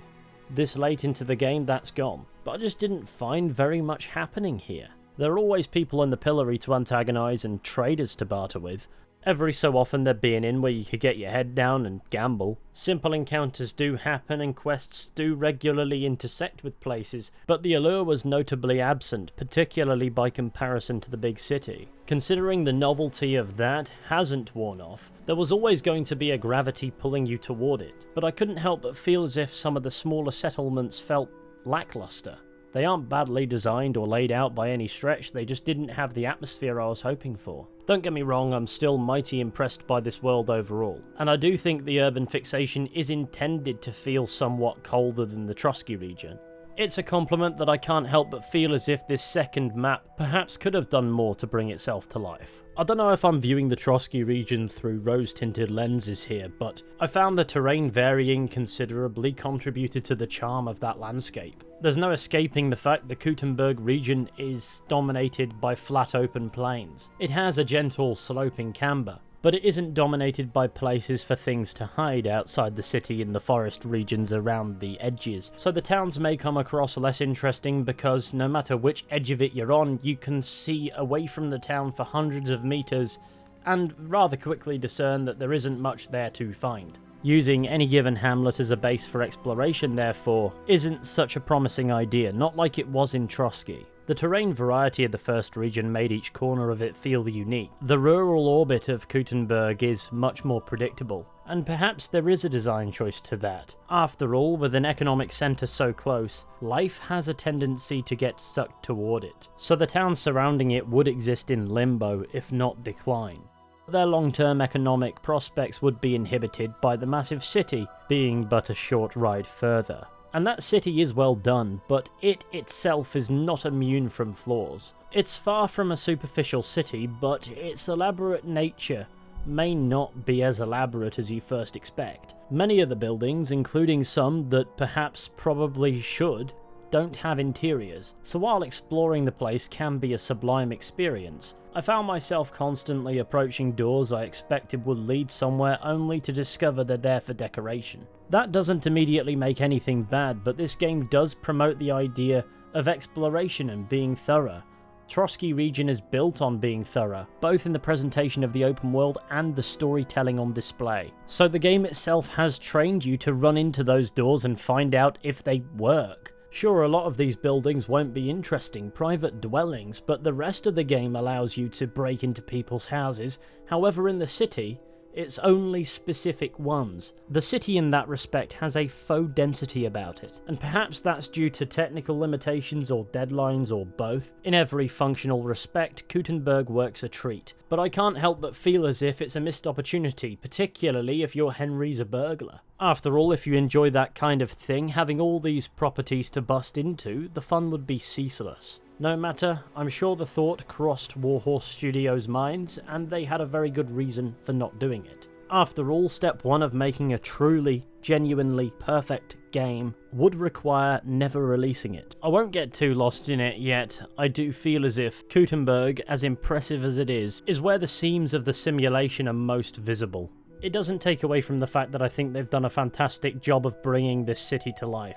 This late into the game, that's gone. But I just didn't find very much happening here. There are always people in the pillory to antagonise and traders to barter with. Every so often there'd be an inn where you could get your head down and gamble. Simple encounters do happen and quests do regularly intersect with places, but the allure was notably absent, particularly by comparison to the big city. Considering the novelty of that hasn't worn off, there was always going to be a gravity pulling you toward it, but I couldn't help but feel as if some of the smaller settlements felt lackluster. They aren't badly designed or laid out by any stretch, they just didn't have the atmosphere I was hoping for. Don't get me wrong, I'm still mighty impressed by this world overall, and I do think the urban fixation is intended to feel somewhat colder than the Trosky region. It's a compliment that I can't help but feel as if this second map perhaps could have done more to bring itself to life. I don't know if I'm viewing the Trosky region through rose-tinted lenses here, but I found the terrain varying considerably contributed to the charm of that landscape. There's no escaping the fact the Cutenberg region is dominated by flat open plains. It has a gentle sloping camber, but it isn't dominated by places for things to hide outside the city in the forest regions around the edges, so the towns may come across less interesting because no matter which edge of it you're on, you can see away from the town for hundreds of meters and rather quickly discern that there isn't much there to find. Using any given hamlet as a base for exploration, therefore, isn't such a promising idea, not like it was in Trosky. The terrain variety of the first region made each corner of it feel unique. The rural orbit of Cutenberg is much more predictable, and perhaps there is a design choice to that. After all, with an economic centre so close, life has a tendency to get sucked toward it, so the towns surrounding it would exist in limbo, if not decline. Their long-term economic prospects would be inhibited by the massive city being but a short ride further. And that city is well done, but it itself is not immune from flaws. It's far from a superficial city, but its elaborate nature may not be as elaborate as you first expect. Many of the buildings, including some that perhaps probably should, don't have interiors, so while exploring the place can be a sublime experience, I found myself constantly approaching doors I expected would lead somewhere only to discover they're there for decoration. That doesn't immediately make anything bad, but this game does promote the idea of exploration and being thorough. Trosky region is built on being thorough, both in the presentation of the open world and the storytelling on display. So the game itself has trained you to run into those doors and find out if they work. Sure, a lot of these buildings won't be interesting private dwellings, but the rest of the game allows you to break into people's houses. However, in the city, it's only specific ones. The city in that respect has a faux density about it, and perhaps that's due to technical limitations or deadlines or both. In every functional respect, Cutenberg works a treat, but I can't help but feel as if it's a missed opportunity, particularly if your Henry's a burglar. After all, if you enjoy that kind of thing, having all these properties to bust into, the fun would be ceaseless. No matter, I'm sure the thought crossed Warhorse Studios' minds, and they had a very good reason for not doing it. After all, step one of making a truly, genuinely perfect game would require never releasing it. I won't get too lost in it yet. I do feel as if Cutenberg, as impressive as it is where the seams of the simulation are most visible. It doesn't take away from the fact that I think they've done a fantastic job of bringing this city to life.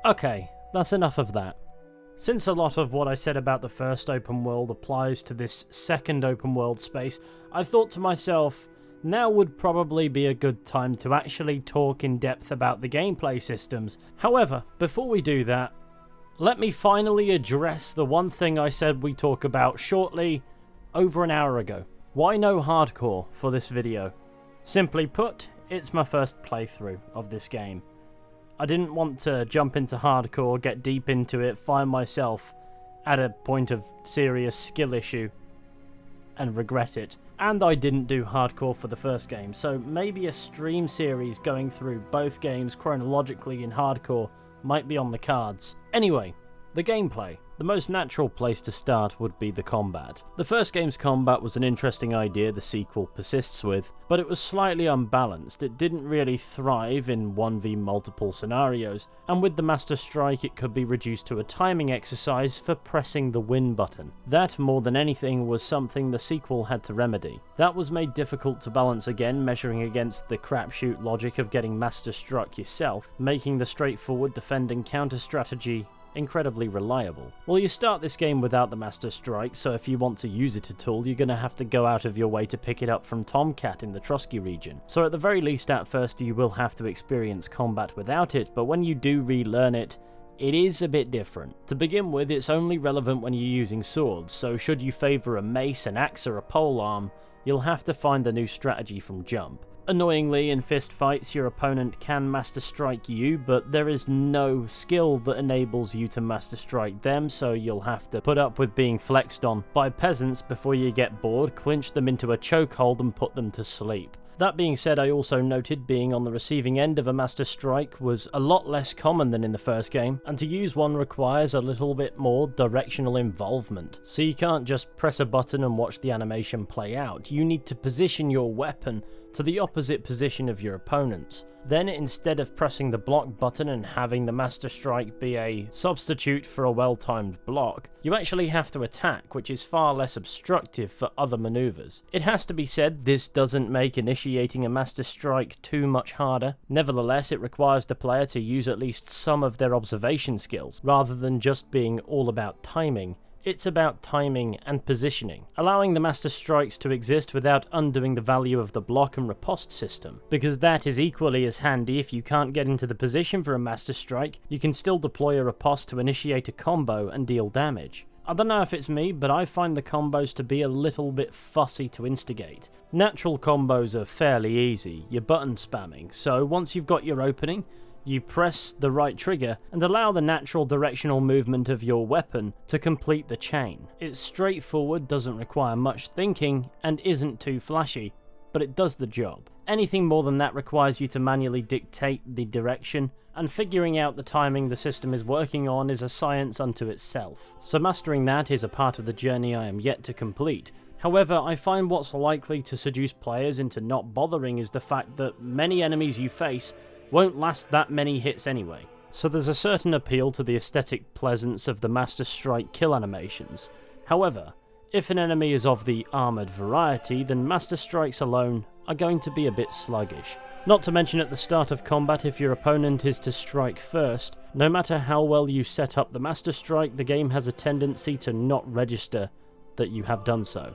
Okay, that's enough of that. Since a lot of what I said about the first open world applies to this second open world space, I thought to myself, now would probably be a good time to actually talk in depth about the gameplay systems. However, before we do that, let me finally address the one thing I said we talk about shortly over an hour ago. Why no hardcore for this video? Simply put, it's my first playthrough of this game. I didn't want to jump into hardcore, get deep into it, find myself at a point of serious skill issue, and regret it. And I didn't do hardcore for the first game, so maybe a stream series going through both games chronologically in hardcore might be on the cards. Anyway, the gameplay. The most natural place to start would be the combat. The first game's combat was an interesting idea the sequel persists with, but it was slightly unbalanced. It didn't really thrive in 1v multiple scenarios, and with the Master Strike it could be reduced to a timing exercise for pressing the win button. That, more than anything, was something the sequel had to remedy. That was made difficult to balance again, measuring against the crapshoot logic of getting Master Struck yourself, making the straightforward defend and counter strategy incredibly reliable. Well, you start this game without the Master Strike, so if you want to use it at all, you're going to have to go out of your way to pick it up from Tomcat in the Trosky region. So at the very least at first you will have to experience combat without it, but when you do relearn it, it is a bit different. To begin with, it's only relevant when you're using swords, so should you favour a mace, an axe or a polearm, you'll have to find the new strategy from jump. Annoyingly, in fist fights, your opponent can Master Strike you, but there is no skill that enables you to Master Strike them, so you'll have to put up with being flexed on by peasants before you get bored, clinch them into a chokehold and put them to sleep. That being said, I also noted being on the receiving end of a Master Strike was a lot less common than in the first game, and to use one requires a little bit more directional involvement. So you can't just press a button and watch the animation play out. You need to position your weapon to the opposite position of your opponent's. Then, instead of pressing the block button and having the Master Strike be a substitute for a well-timed block, you actually have to attack, which is far less obstructive for other maneuvers. It has to be said, this doesn't make initiating a Master Strike too much harder. Nevertheless, it requires the player to use at least some of their observation skills, rather than just being all about timing. It's about timing and positioning, allowing the Master Strikes to exist without undoing the value of the block and riposte system, because that is equally as handy. If you can't get into the position for a Master Strike, you can still deploy a riposte to initiate a combo and deal damage. I don't know if it's me, but I find the combos to be a little bit fussy to instigate. Natural combos are fairly easy, you're button spamming, so once you've got your opening, you press the right trigger and allow the natural directional movement of your weapon to complete the chain. It's straightforward, doesn't require much thinking, and isn't too flashy, but it does the job. Anything more than that requires you to manually dictate the direction, and figuring out the timing the system is working on is a science unto itself. So mastering that is a part of the journey I am yet to complete. However, I find what's likely to seduce players into not bothering is the fact that many enemies you face won't last that many hits anyway. So there's a certain appeal to the aesthetic pleasance of the Master Strike kill animations. However, if an enemy is of the armoured variety, then Master Strikes alone are going to be a bit sluggish. Not to mention at the start of combat, if your opponent is to strike first, no matter how well you set up the Master Strike, the game has a tendency to not register that you have done so.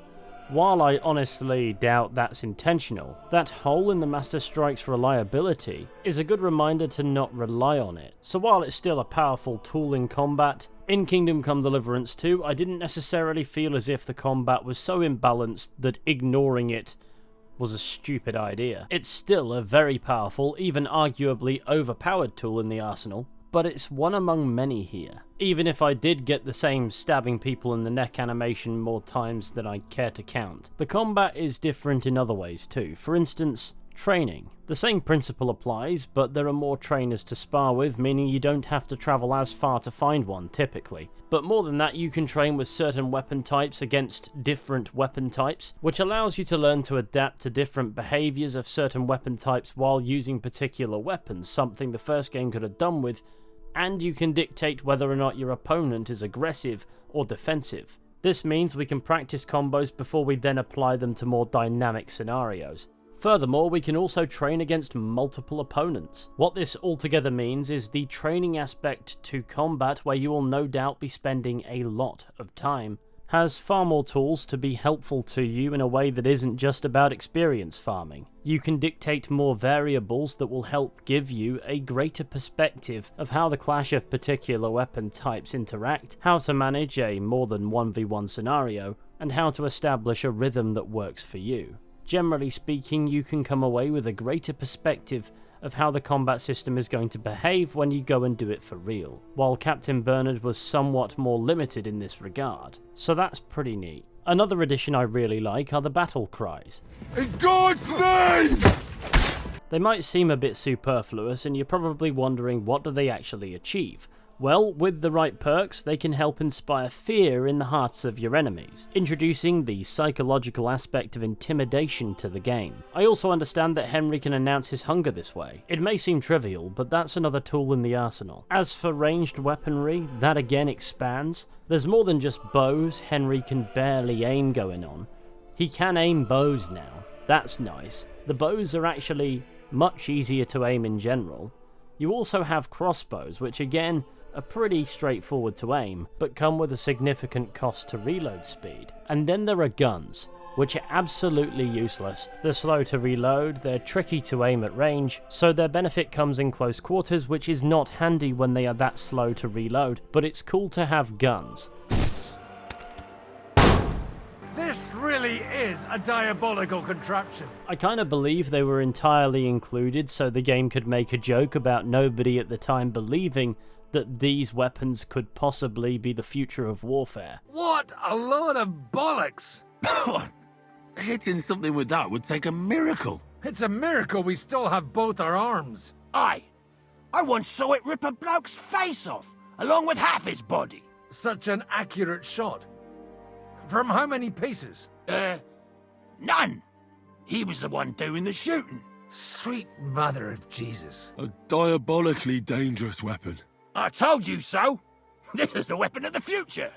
While I honestly doubt that's intentional, that hole in the Master Strike's reliability is a good reminder to not rely on it. So while it's still a powerful tool in combat, in Kingdom Come Deliverance 2, I didn't necessarily feel as if the combat was so imbalanced that ignoring it was a stupid idea. It's still a very powerful, even arguably overpowered tool in the arsenal, but it's one among many here. Even if I did get the same stabbing people in the neck animation more times than I care to count. The combat is different in other ways too. For instance, training. The same principle applies, but there are more trainers to spar with, meaning you don't have to travel as far to find one, typically. But more than that, you can train with certain weapon types against different weapon types, which allows you to learn to adapt to different behaviours of certain weapon types while using particular weapons, something the first game could have done with, and you can dictate whether or not your opponent is aggressive or defensive. This means we can practice combos before we then apply them to more dynamic scenarios. Furthermore, we can also train against multiple opponents. What this altogether means is the training aspect to combat, where you will no doubt be spending a lot of time, has far more tools to be helpful to you in a way that isn't just about experience farming. You can dictate more variables that will help give you a greater perspective of how the clash of particular weapon types interact, how to manage a more than 1v1 scenario, and how to establish a rhythm that works for you. Generally speaking, you can come away with a greater perspective of how the combat system is going to behave when you go and do it for real, while Captain Bernard was somewhat more limited in this regard. So that's pretty neat. Another addition I really like are the battle cries. In God's name! They might seem a bit superfluous, and you're probably wondering what do they actually achieve. Well, with the right perks, they can help inspire fear in the hearts of your enemies, introducing the psychological aspect of intimidation to the game. I also understand that Henry can announce his hunger this way. It may seem trivial, but that's another tool in the arsenal. As for ranged weaponry, that again expands. There's more than just bows Henry can barely aim going on. He can aim bows now. That's nice. The bows are actually much easier to aim in general. You also have crossbows, which again are pretty straightforward to aim, but come with a significant cost to reload speed. And then there are guns, which are absolutely useless. They're slow to reload, they're tricky to aim at range, so their benefit comes in close quarters, which is not handy when they are that slow to reload, but it's cool to have guns. This really is a diabolical contraption. I kind of believe they were entirely included so the game could make a joke about nobody at the time believing that these weapons could possibly be the future of warfare. What a load of bollocks! Hitting something with that would take a miracle. It's a miracle we still have both our arms. Aye. I once saw it rip a bloke's face off, along with half his body. Such an accurate shot. From how many paces? None. He was the one doing the shooting. Sweet mother of Jesus. A diabolically dangerous weapon. I told you so. This is the weapon of the future.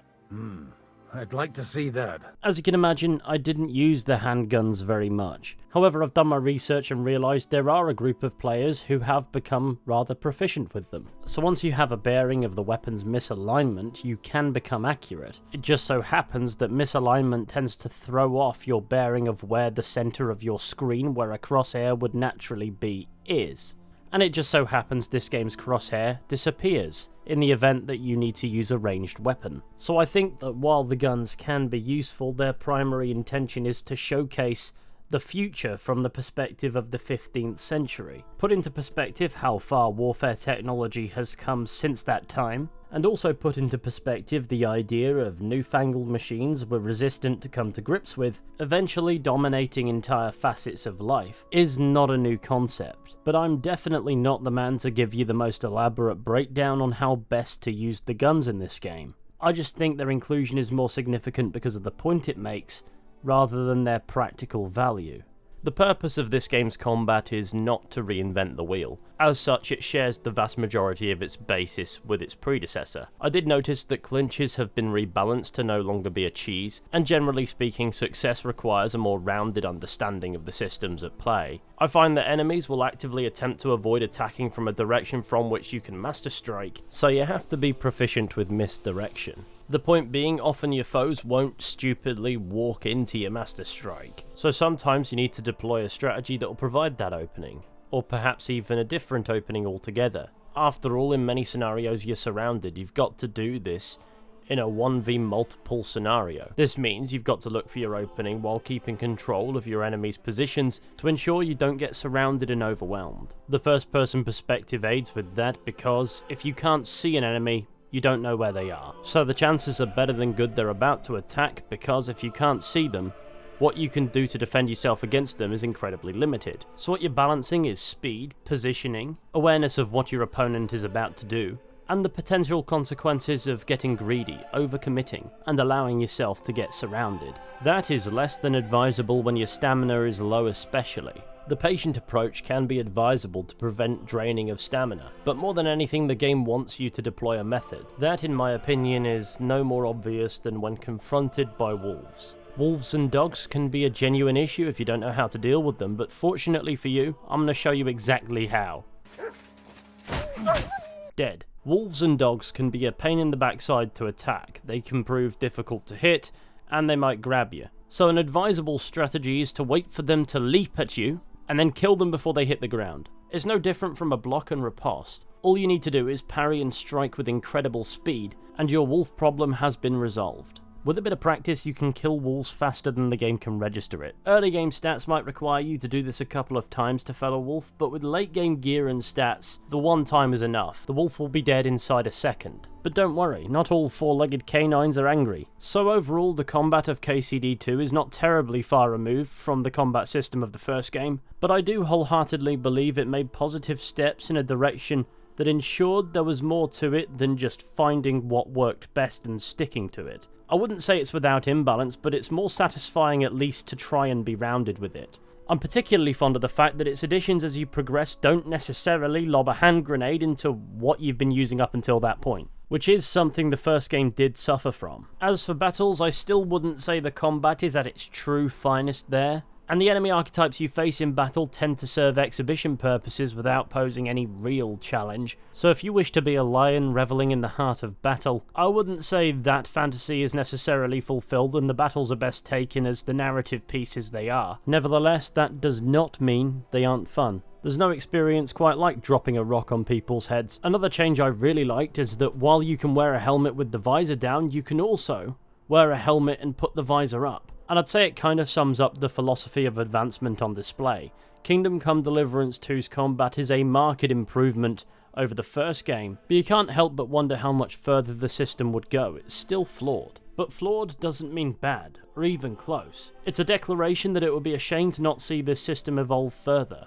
I'd like to see that. As you can imagine, I didn't use the handguns very much. However, I've done my research and realised there are a group of players who have become rather proficient with them. So once you have a bearing of the weapon's misalignment, you can become accurate. It just so happens that misalignment tends to throw off your bearing of where the centre of your screen, where a crosshair would naturally be, is. And it just so happens this game's crosshair disappears in the event that you need to use a ranged weapon. So I think that while the guns can be useful, their primary intention is to showcase the future from the perspective of the 15th century. Put into perspective how far warfare technology has come since that time, and also put into perspective the idea of newfangled machines we're resistant to come to grips with, eventually dominating entire facets of life, is not a new concept. But I'm definitely not the man to give you the most elaborate breakdown on how best to use the guns in this game. I just think their inclusion is more significant because of the point it makes, rather than their practical value. The purpose of this game's combat is not to reinvent the wheel. As such, it shares the vast majority of its basis with its predecessor. I did notice that clinches have been rebalanced to no longer be a cheese, and generally speaking, success requires a more rounded understanding of the systems at play. I find that enemies will actively attempt to avoid attacking from a direction from which you can master strike, so you have to be proficient with misdirection. The point being, often your foes won't stupidly walk into your master strike, so sometimes you need to deploy a strategy that will provide that opening, or perhaps even a different opening altogether. After all, in many scenarios you're surrounded, you've got to do this in a 1v multiple scenario. This means you've got to look for your opening while keeping control of your enemy's positions to ensure you don't get surrounded and overwhelmed. The first person perspective aids with that because if you can't see an enemy, you don't know where they are. So the chances are better than good they're about to attack, because if you can't see them, what you can do to defend yourself against them is incredibly limited. So what you're balancing is speed, positioning, awareness of what your opponent is about to do, and the potential consequences of getting greedy, overcommitting, and allowing yourself to get surrounded. That is less than advisable when your stamina is low especially. The patient approach can be advisable to prevent draining of stamina, but more than anything the game wants you to deploy a method. That, in my opinion, is no more obvious than when confronted by wolves. Wolves and dogs can be a genuine issue if you don't know how to deal with them, but fortunately for you, I'm going to show you exactly how. Dead. Wolves and dogs can be a pain in the backside to attack. They can prove difficult to hit, and they might grab you. So an advisable strategy is to wait for them to leap at you, and then kill them before they hit the ground. It's no different from a block and riposte. All you need to do is parry and strike with incredible speed, and your wolf problem has been resolved. With a bit of practice, you can kill wolves faster than the game can register it. Early game stats might require you to do this a couple of times to fell a wolf, but with late game gear and stats, the one time is enough. The wolf will be dead inside a second. But don't worry, not all four-legged canines are angry. So overall, the combat of KCD2 is not terribly far removed from the combat system of the first game, but I do wholeheartedly believe it made positive steps in a direction that ensured there was more to it than just finding what worked best and sticking to it. I wouldn't say it's without imbalance, but it's more satisfying at least to try and be rounded with it. I'm particularly fond of the fact that its additions as you progress don't necessarily lob a hand grenade into what you've been using up until that point, which is something the first game did suffer from. As for battles, I still wouldn't say the combat is at its true finest there, and the enemy archetypes you face in battle tend to serve exhibition purposes without posing any real challenge, so if you wish to be a lion reveling in the heart of battle, I wouldn't say that fantasy is necessarily fulfilled and the battles are best taken as the narrative pieces they are. Nevertheless, that does not mean they aren't fun. There's no experience quite like dropping a rock on people's heads. Another change I really liked is that while you can wear a helmet with the visor down, you can also wear a helmet and put the visor up. And I'd say it kind of sums up the philosophy of advancement on display. Kingdom Come Deliverance 2's combat is a marked improvement over the first game, but you can't help but wonder how much further the system would go. It's still flawed. But flawed doesn't mean bad, or even close. It's a declaration that it would be a shame to not see this system evolve further.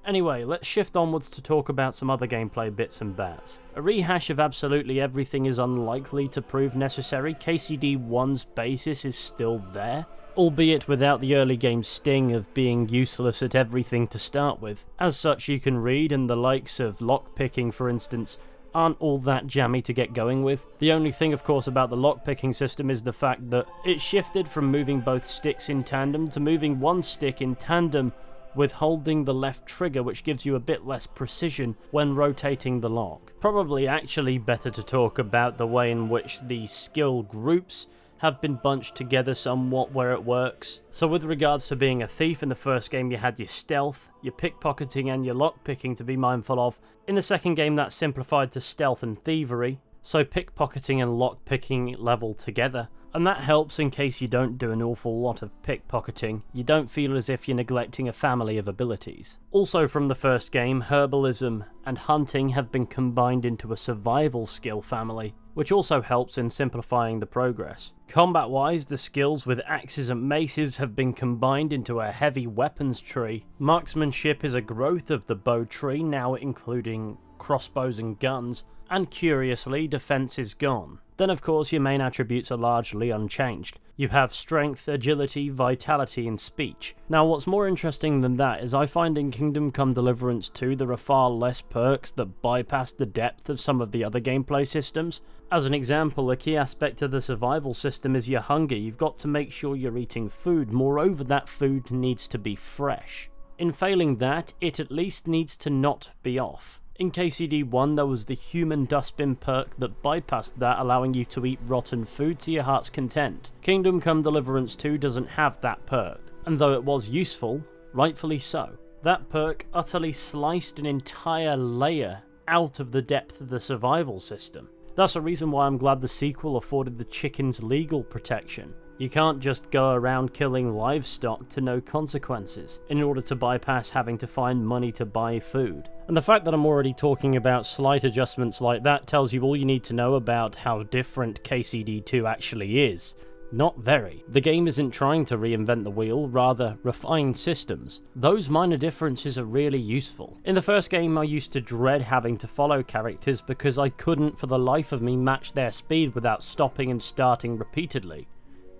Anyway, let's shift onwards to talk about some other gameplay bits and bats. A rehash of absolutely everything is unlikely to prove necessary. KCD 1's basis is still there, albeit without the early game sting of being useless at everything to start with. As such, you can read, and the likes of lockpicking, for instance, aren't all that jammy to get going with. The only thing, of course, about the lockpicking system is the fact that it shifted from moving both sticks in tandem to moving one stick in tandem with holding the left trigger, which gives you a bit less precision when rotating the lock. Probably actually better to talk about the way in which the skill groups have been bunched together somewhat where it works. So with regards to being a thief, in the first game you had your stealth, your pickpocketing and your lockpicking to be mindful of. In the second game that's simplified to stealth and thievery, so pickpocketing and lockpicking level together. And that helps in case you don't do an awful lot of pickpocketing. You don't feel as if you're neglecting a family of abilities. Also from the first game, herbalism and hunting have been combined into a survival skill family, which also helps in simplifying the progress. Combat-wise, the skills with axes and maces have been combined into a heavy weapons tree. Marksmanship is a growth of the bow tree, now including crossbows and guns, and curiously, defense is gone. Then of course your main attributes are largely unchanged. You have strength, agility, vitality and speech. Now what's more interesting than that is I find in Kingdom Come Deliverance 2 there are far less perks that bypass the depth of some of the other gameplay systems. As an example, a key aspect of the survival system is your hunger. You've got to make sure you're eating food. Moreover, that food needs to be fresh. In failing that, it at least needs to not be off. In KCD 1 there was the human dustbin perk that bypassed that, allowing you to eat rotten food to your heart's content. Kingdom Come Deliverance 2 doesn't have that perk, and though it was useful, rightfully so. That perk utterly sliced an entire layer out of the depth of the survival system. That's a reason why I'm glad the sequel afforded the chickens legal protection. You can't just go around killing livestock to no consequences in order to bypass having to find money to buy food. And the fact that I'm already talking about slight adjustments like that tells you all you need to know about how different KCD 2 actually is. Not very. The game isn't trying to reinvent the wheel, rather refine systems. Those minor differences are really useful. In the first game I used to dread having to follow characters because I couldn't for the life of me match their speed without stopping and starting repeatedly.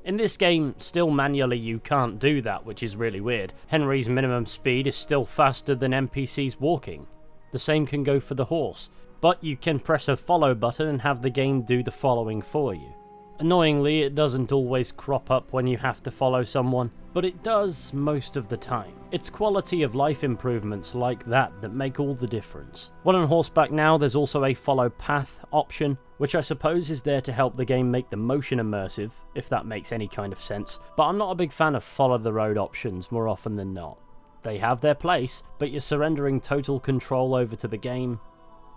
In this game, still manually you can't do that, which is really weird. Henry's minimum speed is still faster than NPCs walking. The same can go for the horse, but you can press a follow button and have the game do the following for you. Annoyingly, it doesn't always crop up when you have to follow someone, but it does most of the time. It's quality of life improvements like that that make all the difference. When on horseback now, there's also a follow path option, which I suppose is there to help the game make the motion immersive, if that makes any kind of sense, but I'm not a big fan of follow the road options more often than not. They have their place, but you're surrendering total control over to the game,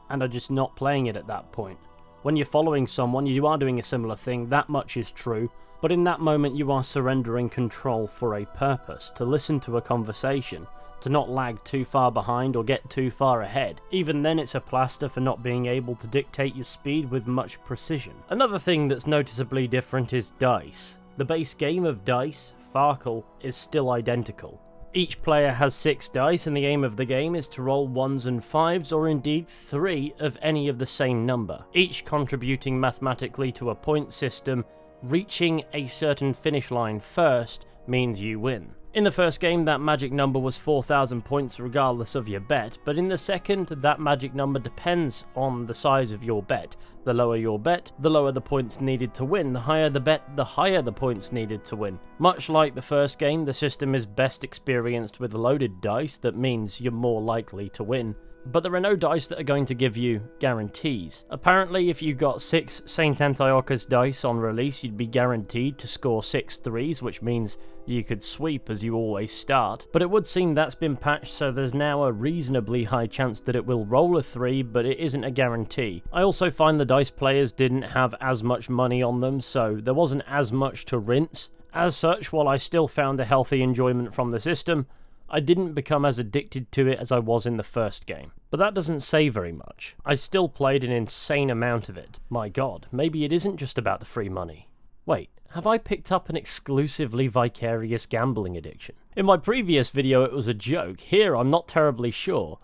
and are just not playing it at that point. When you're following someone, you are doing a similar thing, that much is true, but in that moment you are surrendering control for a purpose, to listen to a conversation, to not lag too far behind or get too far ahead. Even then it's a plaster for not being able to dictate your speed with much precision. Another thing that's noticeably different is dice. The base game of dice, Farkle, is still identical. Each player has 6 dice, and the aim of the game is to roll 1s and 5s, or indeed 3 of any of the same number, each contributing mathematically to a point system. Reaching a certain finish line first means you win. In the first game, that magic number was 4,000 points regardless of your bet, but in the second, that magic number depends on the size of your bet. The lower your bet, the lower the points needed to win. The higher the bet, the higher the points needed to win. Much like the first game, the system is best experienced with loaded dice. That means you're more likely to win. But there are no dice that are going to give you guarantees. Apparently, if you got 6 St. Antiochus dice on release, you'd be guaranteed to score 6 3s, which means you could sweep as you always start. But it would seem that's been patched, so there's now a reasonably high chance that it will roll a 3, but it isn't a guarantee. I also find the dice players didn't have as much money on them, so there wasn't as much to rinse. As such, while I still found a healthy enjoyment from the system, I didn't become as addicted to it as I was in the first game. But that doesn't say very much. I still played an insane amount of it. My god, maybe it isn't just about the free money. Wait, have I picked up an exclusively vicarious gambling addiction? In my previous video it was a joke, here I'm not terribly sure.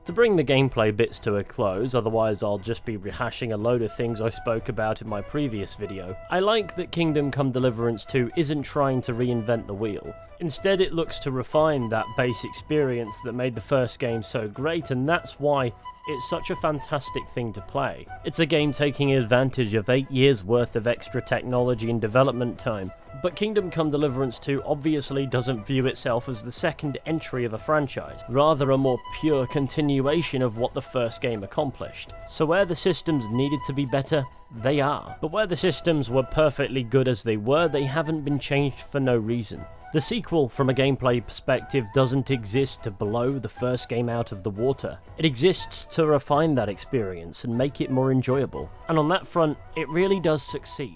To bring the gameplay bits to a close, otherwise I'll just be rehashing a load of things I spoke about in my previous video, I like that Kingdom Come Deliverance 2 isn't trying to reinvent the wheel. Instead it looks to refine that base experience that made the first game so great, and that's why it's such a fantastic thing to play. It's a game taking advantage of 8 years worth of extra technology and development time, but Kingdom Come Deliverance 2 obviously doesn't view itself as the second entry of a franchise, rather a more pure continuation of what the first game accomplished. So where the systems needed to be better, they are. But where the systems were perfectly good as they were, they haven't been changed for no reason. The sequel, from a gameplay perspective, doesn't exist to blow the first game out of the water. It exists to refine that experience and make it more enjoyable. And on that front, it really does succeed.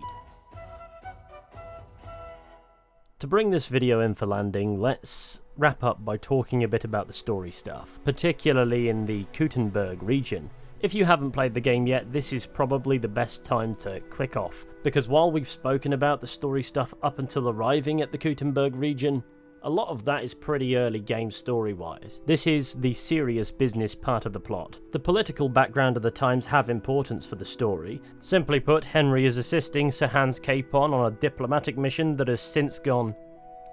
To bring this video in for landing, let's wrap up by talking a bit about the story stuff, particularly in the Cutenberg region. If you haven't played the game yet, this is probably the best time to click off, because while we've spoken about the story stuff up until arriving at the Cutenberg region, a lot of that is pretty early game story-wise. This is the serious business part of the plot. The political background of the times have importance for the story. Simply put, Henry is assisting Sir Hans Capon on a diplomatic mission that has since gone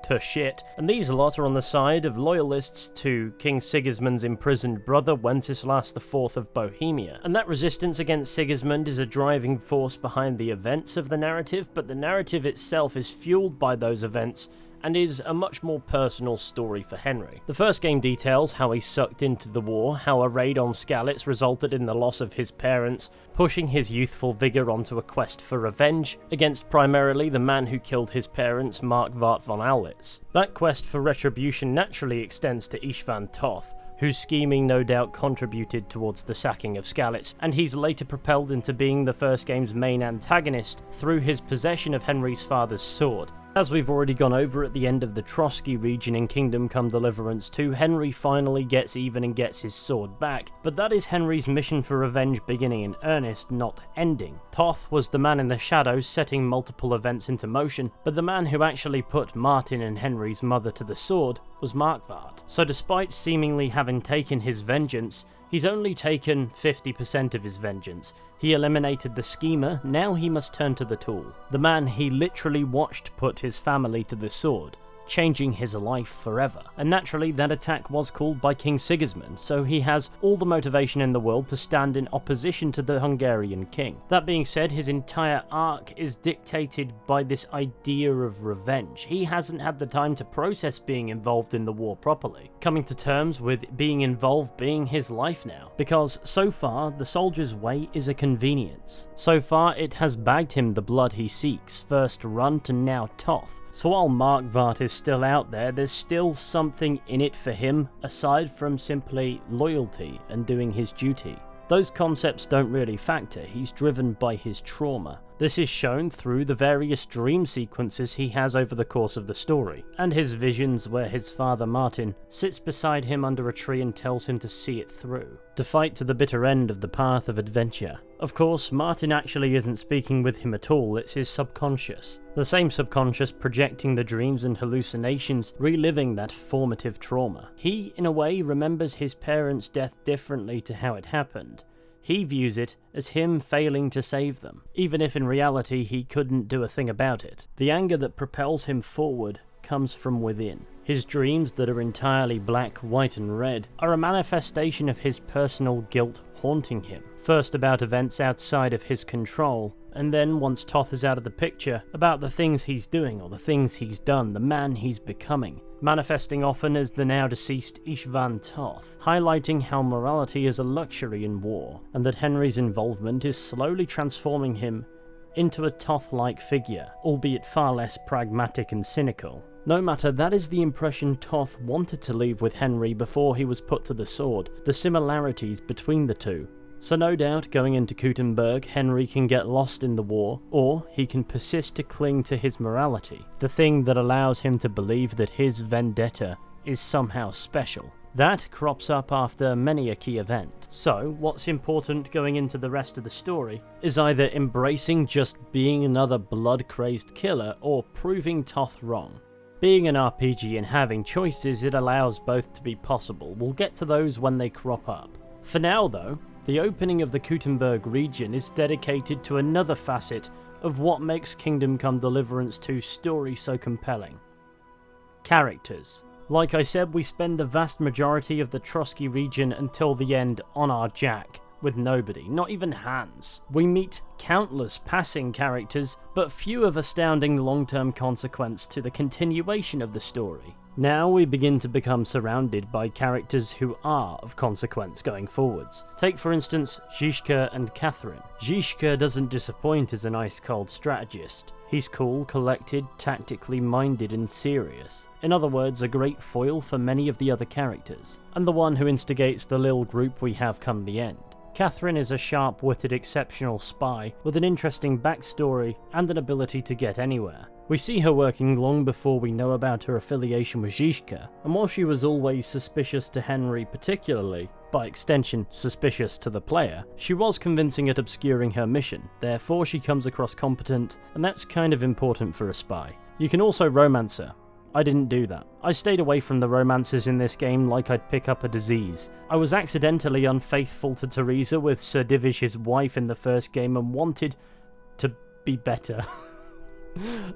to shit, and these lot are on the side of loyalists to King Sigismund's imprisoned brother Wenceslas IV of Bohemia. And that resistance against Sigismund is a driving force behind the events of the narrative, but the narrative itself is fueled by those events and is a much more personal story for Henry. The first game details how he sucked into the war, how a raid on Skalitz resulted in the loss of his parents, pushing his youthful vigour onto a quest for revenge against primarily the man who killed his parents, Markvart von Auwitz. That quest for retribution naturally extends to Ishvan Toth, whose scheming no doubt contributed towards the sacking of Skalitz, and he's later propelled into being the first game's main antagonist through his possession of Henry's father's sword. As we've already gone over at the end of the Trosky region in Kingdom Come Deliverance 2, Henry finally gets even and gets his sword back, but that is Henry's mission for revenge beginning in earnest, not ending. Toth was the man in the shadows setting multiple events into motion, but the man who actually put Martin and Henry's mother to the sword was Markvart. So despite seemingly having taken his vengeance, he's only taken 50% of his vengeance. He eliminated the schemer, now he must turn to the tool. The man he literally watched put his family to the sword, changing his life forever. And naturally, that attack was called by King Sigismund, so he has all the motivation in the world to stand in opposition to the Hungarian king. That being said, his entire arc is dictated by this idea of revenge. He hasn't had the time to process being involved in the war properly, coming to terms with being involved being his life now, because so far, the soldier's way is a convenience. So far, it has bagged him the blood he seeks, first Runt and now Toth. So while Markvart is still out there, there's still something in it for him, aside from simply loyalty and doing his duty. Those concepts don't really factor, he's driven by his trauma. This is shown through the various dream sequences he has over the course of the story, and his visions where his father Martin sits beside him under a tree and tells him to see it through, to fight to the bitter end of the path of adventure. Of course, Martin actually isn't speaking with him at all, it's his subconscious. The same subconscious projecting the dreams and hallucinations, reliving that formative trauma. He, in a way, remembers his parents' death differently to how it happened. He views it as him failing to save them, even if in reality he couldn't do a thing about it. The anger that propels him forward comes from within. His dreams that are entirely black, white and red are a manifestation of his personal guilt haunting him. First about events outside of his control, and then once Toth is out of the picture, about the things he's doing or the things he's done, the man he's becoming, manifesting often as the now deceased Ishvan Toth, highlighting how morality is a luxury in war, and that Henry's involvement is slowly transforming him into a Toth-like figure, albeit far less pragmatic and cynical. No matter, that is the impression Toth wanted to leave with Henry before he was put to the sword, the similarities between the two. So no doubt, going into Cutenberg, Henry can get lost in the war, or he can persist to cling to his morality, the thing that allows him to believe that his vendetta is somehow special. That crops up after many a key event. So, what's important going into the rest of the story is either embracing just being another blood-crazed killer, or proving Toth wrong. Being an RPG and having choices, it allows both to be possible. We'll get to those when they crop up. For now though, the opening of the Cutenberg region is dedicated to another facet of what makes Kingdom Come Deliverance 2's story so compelling. Characters. Like I said, we spend the vast majority of the Trosky region until the end on our jack, with nobody, not even Hans. We meet countless passing characters, but few of astounding long-term consequence to the continuation of the story. Now we begin to become surrounded by characters who are of consequence going forwards. Take for instance Zizka and Catherine. Zizka doesn't disappoint as an ice-cold strategist. He's cool, collected, tactically minded and serious. In other words, a great foil for many of the other characters, and the one who instigates the little group we have come the end. Catherine is a sharp-witted, exceptional spy with an interesting backstory and an ability to get anywhere. We see her working long before we know about her affiliation with Zizka, and while she was always suspicious to Henry particularly, by extension suspicious to the player, she was convincing at obscuring her mission, therefore she comes across competent, and that's kind of important for a spy. You can also romance her. I didn't do that. I stayed away from the romances in this game like I'd pick up a disease. I was accidentally unfaithful to Teresa with Sir Divish's wife in the first game and wanted to be better.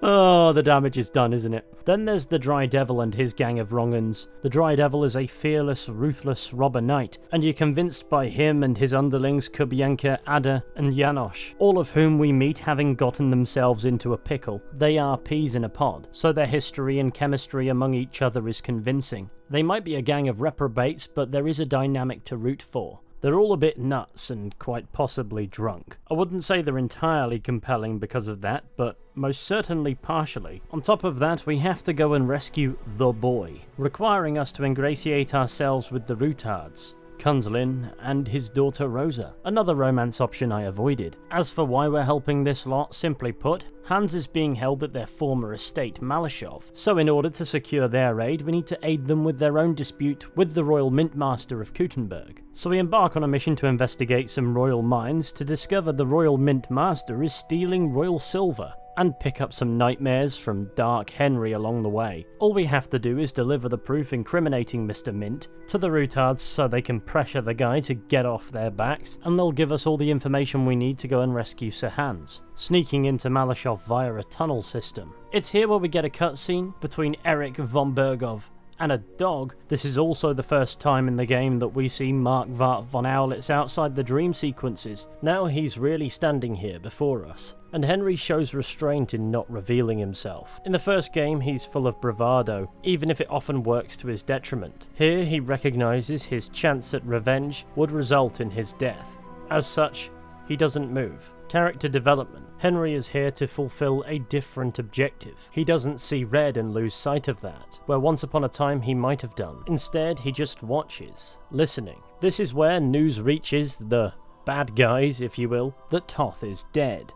Oh, the damage is done, isn't it? Then there's the Dry Devil and his gang of wrong-uns. The Dry Devil is a fearless, ruthless robber knight, and you're convinced by him and his underlings Kubianka, Ada, and Janosch, all of whom we meet having gotten themselves into a pickle. They are peas in a pod, so their history and chemistry among each other is convincing. They might be a gang of reprobates, but there is a dynamic to root for. They're all a bit nuts and quite possibly drunk. I wouldn't say they're entirely compelling because of that, but most certainly partially. On top of that, we have to go and rescue the boy, requiring us to ingratiate ourselves with the Rutards, Kunzlin, and his daughter Rosa, another romance option I avoided. As for why we're helping this lot, simply put, Hans is being held at their former estate, Malashov, so in order to secure their aid, we need to aid them with their own dispute with the Royal Mint Master of Cutenberg. So we embark on a mission to investigate some royal mines to discover the Royal Mint Master is stealing royal silver, and pick up some nightmares from Dark Henry along the way. All we have to do is deliver the proof incriminating Mr. Mint to the Rutards so they can pressure the guy to get off their backs, and they'll give us all the information we need to go and rescue Sir Hans, sneaking into Malashov via a tunnel system. It's here where we get a cutscene between Eric von Bergov and a dog. This is also the first time in the game that we see Mark Vart von Owlitz outside the dream sequences. Now he's really standing here before us, and Henry shows restraint in not revealing himself. In the first game, he's full of bravado, even if it often works to his detriment. Here, he recognizes his chance at revenge would result in his death. As such, he doesn't move. Character development. Henry is here to fulfill a different objective. He doesn't see red and lose sight of that, where once upon a time he might have done. Instead, he just watches, listening. This is where news reaches the bad guys, if you will, that Toth is dead.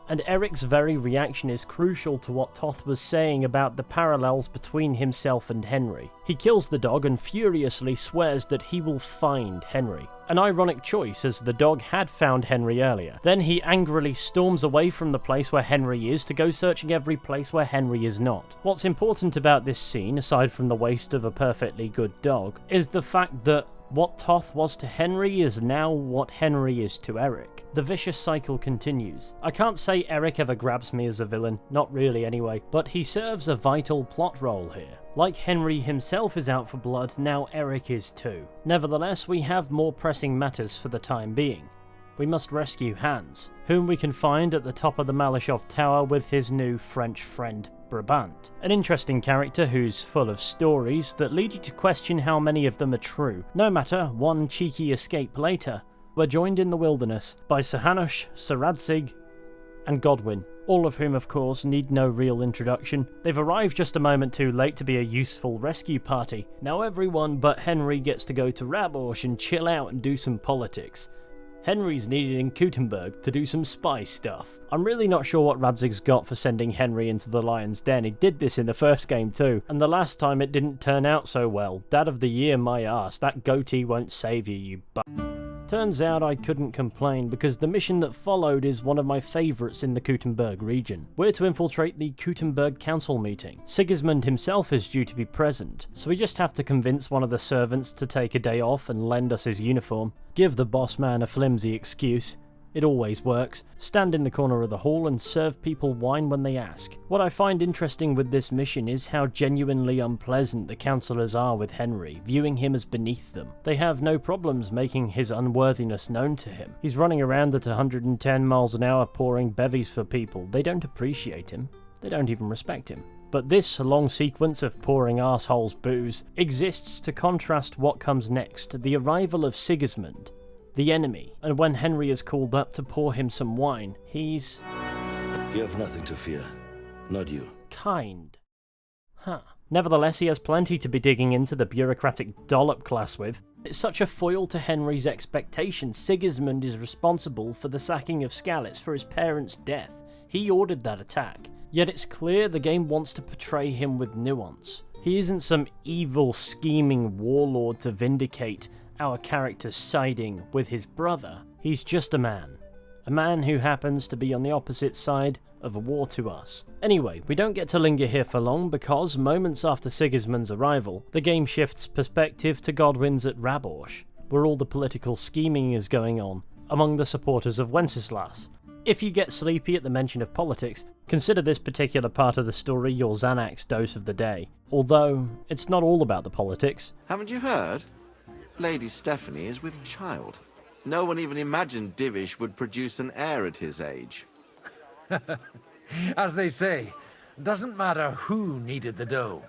And Eric's very reaction is crucial to what Toth was saying about the parallels between himself and Henry. He kills the dog and furiously swears that he will find Henry. An ironic choice, as the dog had found Henry earlier. Then he angrily storms away from the place where Henry is to go searching every place where Henry is not. What's important about this scene, aside from the waste of a perfectly good dog, is the fact that what Toth was to Henry is now what Henry is to Eric. The vicious cycle continues. I can't say Eric ever grabs me as a villain, not really anyway, but he serves a vital plot role here. Like Henry himself is out for blood, now Eric is too. Nevertheless, we have more pressing matters for the time being. We must rescue Hans, whom we can find at the top of the Malishov Tower with his new French friend, Brabant. An interesting character who's full of stories that lead you to question how many of them are true. No matter, one cheeky escape later, we're joined in the wilderness by Sir Hanush, Sir Radzig, and Godwin, all of whom of course need no real introduction. They've arrived just a moment too late to be a useful rescue party. Now everyone but Henry gets to go to Rabosh and chill out and do some politics. Henry's needed in Cutenberg to do some spy stuff. I'm really not sure what Radzig's got for sending Henry into the Lion's Den. He did this in the first game too, and the last time it didn't turn out so well. Dad of the year my ass, that goatee won't save you Turns out I couldn't complain, because the mission that followed is one of my favourites in the Cutenberg region. We're to infiltrate the Cutenberg council meeting. Sigismund himself is due to be present, so we just have to convince one of the servants to take a day off and lend us his uniform. Give the boss man a flimsy excuse. It always works. Stand in the corner of the hall and serve people wine when they ask. What I find interesting with this mission is how genuinely unpleasant the councillors are with Henry, viewing him as beneath them. They have no problems making his unworthiness known to him. He's running around at 110 miles an hour pouring bevies for people. They don't appreciate him. They don't even respect him. But this long sequence of pouring assholes booze exists to contrast what comes next, the arrival of Sigismund, the enemy, and when Henry is called up to pour him some wine, he's... You have nothing to fear. Not you. Kind. Nevertheless, he has plenty to be digging into the bureaucratic dollop class with. It's such a foil to Henry's expectations. Sigismund is responsible for the sacking of Skalitz for his parents' death. He ordered that attack. Yet it's clear the game wants to portray him with nuance. He isn't some evil, scheming warlord to vindicate our character's siding with his brother. He's just a man. A man who happens to be on the opposite side of a war to us. Anyway, we don't get to linger here for long, because moments after Sigismund's arrival, the game shifts perspective to Godwin's at Rabosh, where all the political scheming is going on among the supporters of Wenceslas. If you get sleepy at the mention of politics, consider this particular part of the story your Xanax dose of the day. Although, it's not all about the politics. Haven't you heard? Lady Stephanie is with child. No one even imagined Divish would produce an heir at his age. As they say, doesn't matter who needed the dough,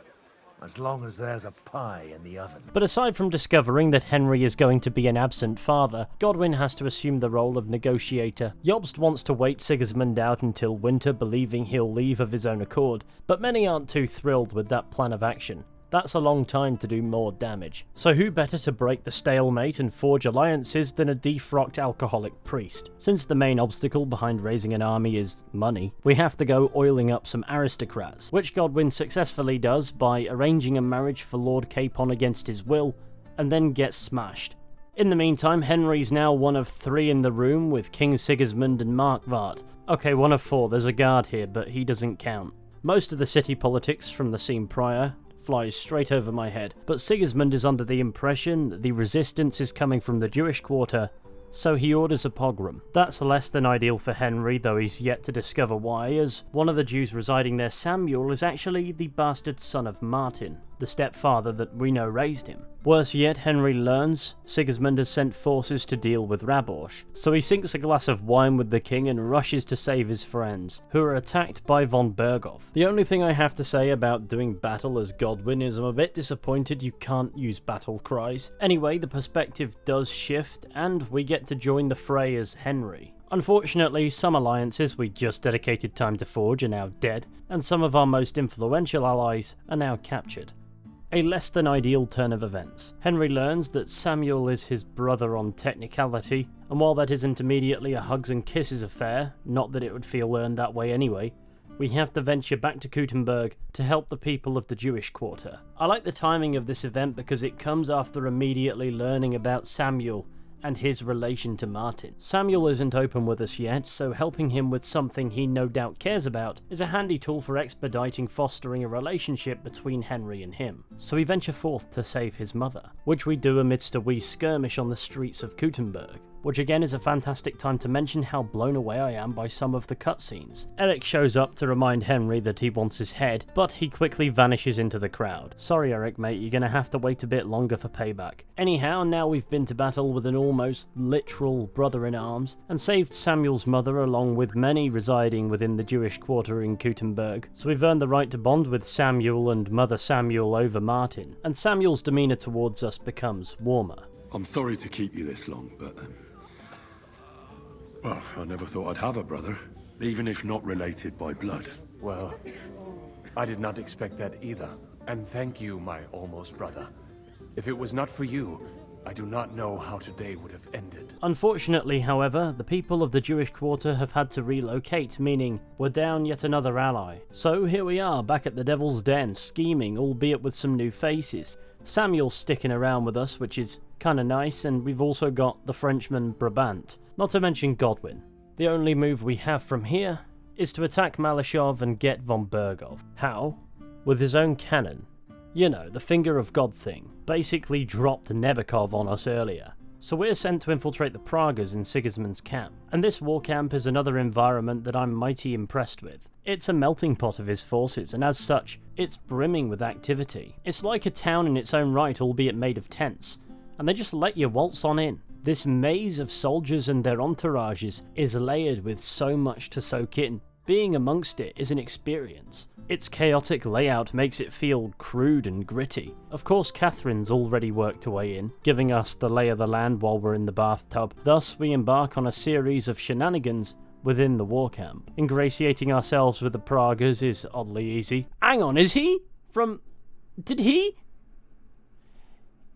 as long as there's a pie in the oven. But aside from discovering that Henry is going to be an absent father, Godwin has to assume the role of negotiator. Jobst wants to wait Sigismund out until winter, believing he'll leave of his own accord, but many aren't too thrilled with that plan of action. That's a long time to do more damage. So who better to break the stalemate and forge alliances than a defrocked alcoholic priest? Since the main obstacle behind raising an army is money, we have to go oiling up some aristocrats, which Godwin successfully does by arranging a marriage for Lord Capon against his will, and then gets smashed. In the meantime, Henry's now one of 3 in the room with King Sigismund and Markvart. Okay, one of 4, there's a guard here, but he doesn't count. Most of the city politics from the scene prior flies straight over my head, but Sigismund is under the impression that the resistance is coming from the Jewish quarter, so he orders a pogrom. That's less than ideal for Henry, though he's yet to discover why, as one of the Jews residing there, Samuel, is actually the bastard son of Martin, the stepfather that we know raised him. Worse yet, Henry learns Sigismund has sent forces to deal with Rabosh, so he sinks a glass of wine with the king and rushes to save his friends, who are attacked by von Berghoff. The only thing I have to say about doing battle as Godwin is I'm a bit disappointed you can't use battle cries. Anyway, the perspective does shift, and we get to join the fray as Henry. Unfortunately, some alliances we just dedicated time to forge are now dead, and some of our most influential allies are now captured. A less than ideal turn of events. Henry learns that Samuel is his brother on technicality, and while that isn't immediately a hugs and kisses affair, not that it would feel earned that way anyway, we have to venture back to Cutenberg to help the people of the Jewish quarter. I like the timing of this event because it comes after immediately learning about Samuel and his relation to Martin. Samuel isn't open with us yet, so helping him with something he no doubt cares about is a handy tool for expediting fostering a relationship between Henry and him. So we venture forth to save his mother, which we do amidst a wee skirmish on the streets of Cutenberg. Which again is a fantastic time to mention how blown away I am by some of the cutscenes. Eric shows up to remind Henry that he wants his head, but he quickly vanishes into the crowd. Sorry Eric mate, you're gonna have to wait a bit longer for payback. Anyhow, now we've been to battle with an almost literal brother-in-arms, and saved Samuel's mother along with many residing within the Jewish quarter in Cutenberg, so we've earned the right to bond with Samuel and Mother Samuel over Martin, and Samuel's demeanour towards us becomes warmer. I'm sorry to keep you this long, but well, I never thought I'd have a brother, even if not related by blood. Well, I did not expect that either. And thank you, my almost brother. If it was not for you, I do not know how today would have ended. Unfortunately, however, the people of the Jewish quarter have had to relocate, meaning we're down yet another ally. So here we are, back at the Devil's Den, scheming, albeit with some new faces. Samuel's sticking around with us, which is kinda nice, and we've also got the Frenchman Brabant. Not to mention Godwin. The only move we have from here is to attack Malashov and get von Bergov. How? With his own cannon. You know, the finger of God thing. Basically dropped Nebekov on us earlier. So we're sent to infiltrate the Pragas in Sigismund's camp. And this war camp is another environment that I'm mighty impressed with. It's a melting pot of his forces, and as such, it's brimming with activity. It's like a town in its own right, albeit made of tents. And they just let you waltz on in. This maze of soldiers and their entourages is layered with so much to soak in. Being amongst it is an experience. Its chaotic layout makes it feel crude and gritty. Of course, Catherine's already worked her way in, giving us the lay of the land while we're in the bathtub. Thus, we embark on a series of shenanigans within the war camp. Ingratiating ourselves with the Pragas is oddly easy. Hang on, is he? Did he?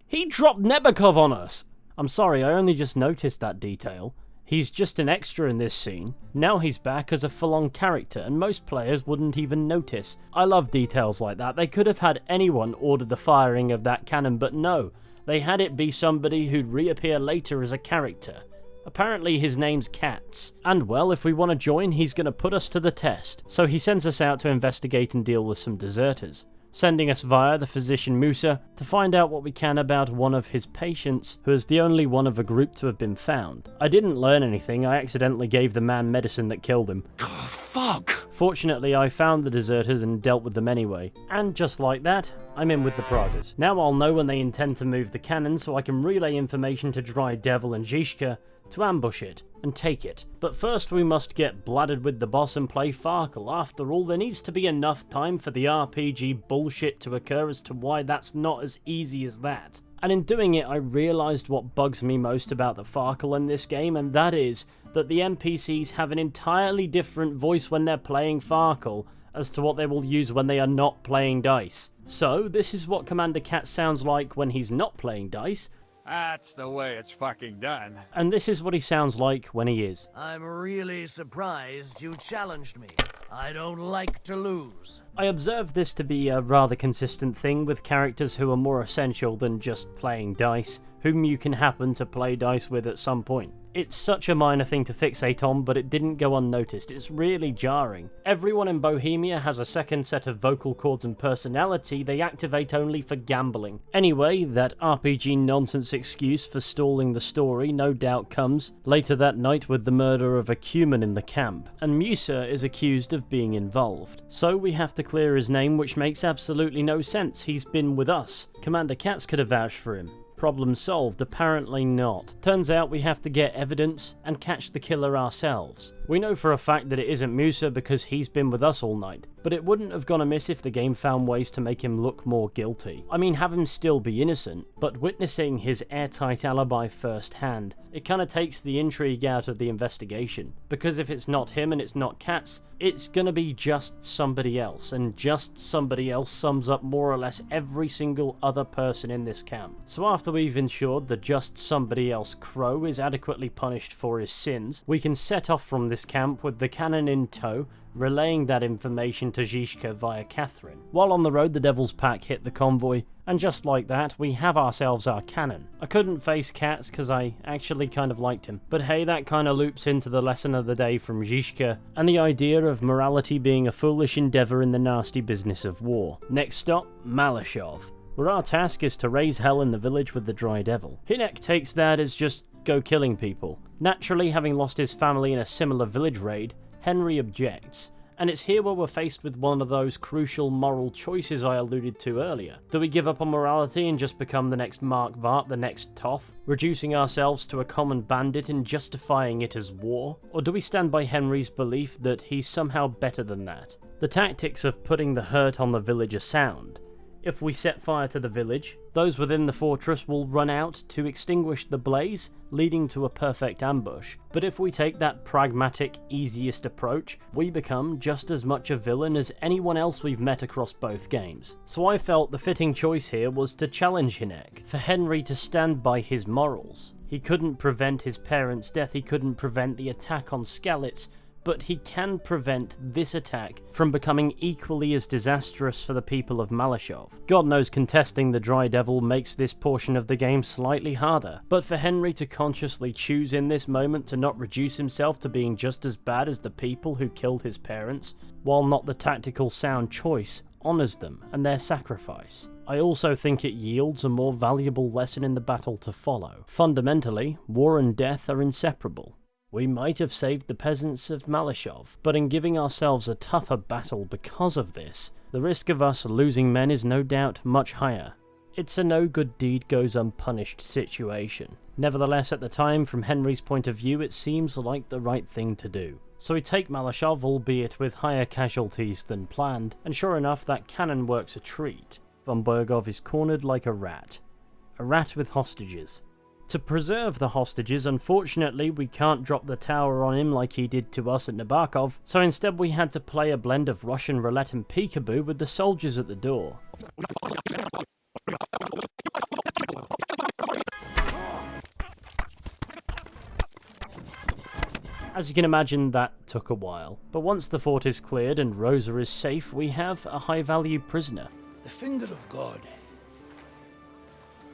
He dropped Nebekov on us! I'm sorry, I only just noticed that detail. He's just an extra in this scene. Now he's back as a full-on character, and most players wouldn't even notice. I love details like that. They could have had anyone order the firing of that cannon, but no. They had it be somebody who'd reappear later as a character. Apparently his name's Katz. And well, if we want to join, he's going to put us to the test. So he sends us out to investigate and deal with some deserters, sending us via the physician Musa to find out what we can about one of his patients, who is the only one of a group to have been found. I didn't learn anything, I accidentally gave the man medicine that killed him. Oh, fuck! Fortunately, I found the deserters and dealt with them anyway. And just like that, I'm in with the Pragas. Now I'll know when they intend to move the cannon so I can relay information to Dry Devil and Zizka to ambush it and take it. But first we must get bladdered with the boss and play Farkle. After all, there needs to be enough time for the RPG bullshit to occur as to why that's not as easy as that. And in doing it, I realised what bugs me most about the Farkle in this game, and that is that the NPCs have an entirely different voice when they're playing Farkle as to what they will use when they are not playing dice. So, this is what Commander Cat sounds like when he's not playing dice. That's the way it's fucking done. And this is what he sounds like when he is. I'm really surprised you challenged me. I don't like to lose. I observe this to be a rather consistent thing with characters who are more essential than just playing dice, whom you can happen to play dice with at some point. It's such a minor thing to fixate on, but it didn't go unnoticed. It's really jarring. Everyone in Bohemia has a second set of vocal cords and personality they activate only for gambling. Anyway, that RPG nonsense excuse for stalling the story no doubt comes later that night with the murder of a Cuman in the camp, and Musa is accused of being involved. So we have to clear his name, which makes absolutely no sense. He's been with us. Commander Katz could have vouched for him. Problem solved? Apparently not. Turns out we have to get evidence and catch the killer ourselves. We know for a fact that it isn't Musa because he's been with us all night, but it wouldn't have gone amiss if the game found ways to make him look more guilty. I mean, have him still be innocent, but witnessing his airtight alibi firsthand, it kinda takes the intrigue out of the investigation, because if it's not him and it's not Katz, it's gonna be just somebody else, and just somebody else sums up more or less every single other person in this camp. So after we've ensured the just somebody else Crow is adequately punished for his sins, we can set off from this camp with the cannon in tow, relaying that information to Zizka via Catherine. While on the road, the Devil's Pack hit the convoy, and just like that, we have ourselves our cannon. I couldn't face Katz because I actually kind of liked him, but hey, that kind of loops into the lesson of the day from Zizka, and the idea of morality being a foolish endeavour in the nasty business of war. Next stop, Malashov, where our task is to raise hell in the village with the Dry Devil. Hinek takes that as just go killing people. Naturally, having lost his family in a similar village raid, Henry objects, and it's here where we're faced with one of those crucial moral choices I alluded to earlier. Do we give up on morality and just become the next Mark Vart, the next Toth, reducing ourselves to a common bandit and justifying it as war? Or do we stand by Henry's belief that he's somehow better than that? The tactics of putting the hurt on the village are sound. If we set fire to the village, those within the fortress will run out to extinguish the blaze, leading to a perfect ambush. But if we take that pragmatic, easiest approach, we become just as much a villain as anyone else we've met across both games. So I felt the fitting choice here was to challenge Hinek, for Henry to stand by his morals. He couldn't prevent his parents' death, he couldn't prevent the attack on Skalitz, but he can prevent this attack from becoming equally as disastrous for the people of Malashov. God knows contesting the Dry Devil makes this portion of the game slightly harder, but for Henry to consciously choose in this moment to not reduce himself to being just as bad as the people who killed his parents, while not the tactical sound choice, honours them and their sacrifice. I also think it yields a more valuable lesson in the battle to follow. Fundamentally, war and death are inseparable. We might have saved the peasants of Malashov, but in giving ourselves a tougher battle because of this, the risk of us losing men is no doubt much higher. It's a no good deed goes unpunished situation. Nevertheless, at the time, from Henry's point of view, it seems like the right thing to do. So we take Malashov, albeit with higher casualties than planned, and sure enough, that cannon works a treat. Von Bergov is cornered like a rat with hostages. To preserve the hostages, unfortunately, we can't drop the tower on him like he did to us at Nabokov, so instead we had to play a blend of Russian roulette and peekaboo with the soldiers at the door. As you can imagine, that took a while, but once the fort is cleared and Rosa is safe, we have a high-value prisoner. The finger of God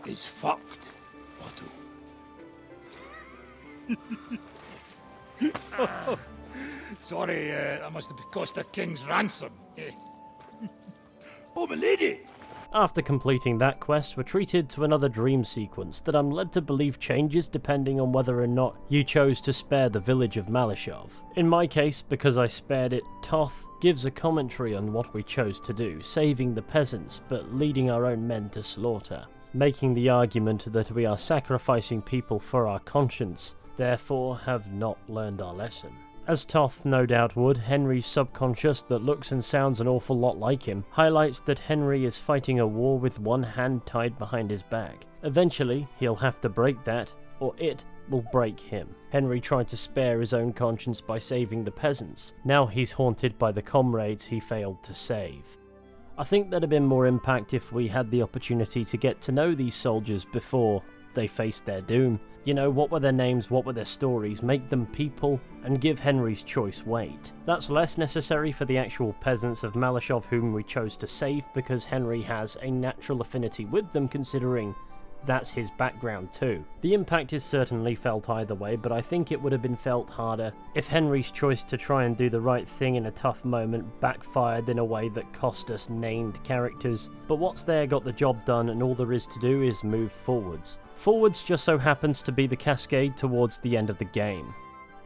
is fucked, Otto. Sorry, that must have cost a king's ransom. Oh, my lady! After completing that quest, we're treated to another dream sequence that I'm led to believe changes depending on whether or not you chose to spare the village of Malashov. In my case, because I spared it, Toth gives a commentary on what we chose to do, saving the peasants but leading our own men to slaughter, making the argument that we are sacrificing people for our conscience, therefore have not learned our lesson. As Toth no doubt would, Henry's subconscious that looks and sounds an awful lot like him highlights that Henry is fighting a war with one hand tied behind his back. Eventually, he'll have to break that, or it will break him. Henry tried to spare his own conscience by saving the peasants. Now he's haunted by the comrades he failed to save. I think there'd have been more impact if we had the opportunity to get to know these soldiers before they faced their doom. You know, what were their names, what were their stories, make them people, and give Henry's choice weight. That's less necessary for the actual peasants of Malashov whom we chose to save, because Henry has a natural affinity with them considering that's his background too. The impact is certainly felt either way, but I think it would have been felt harder if Henry's choice to try and do the right thing in a tough moment backfired in a way that cost us named characters. But what's there got the job done, and all there is to do is move forwards. Forwards just so happens to be the cascade towards the end of the game.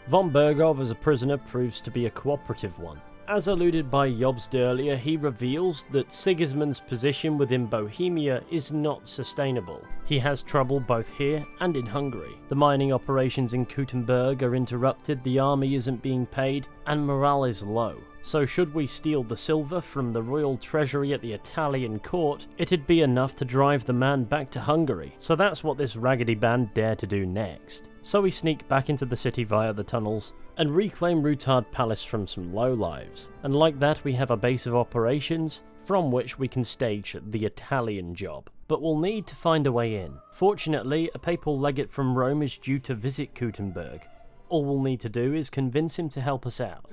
Von Bergov as a prisoner proves to be a cooperative one. As alluded by Jobst earlier, he reveals that Sigismund's position within Bohemia is not sustainable. He has trouble both here and in Hungary. The mining operations in Cutenberg are interrupted, the army isn't being paid, and morale is low. So should we steal the silver from the royal treasury at the Italian court, it'd be enough to drive the man back to Hungary. So that's what this raggedy band dare to do next. So we sneak back into the city via the tunnels, and reclaim Rutard Palace from some lowlives. And like that we have a base of operations from which we can stage the Italian job. But we'll need to find a way in. Fortunately, a papal legate from Rome is due to visit Cutenberg. All we'll need to do is convince him to help us out.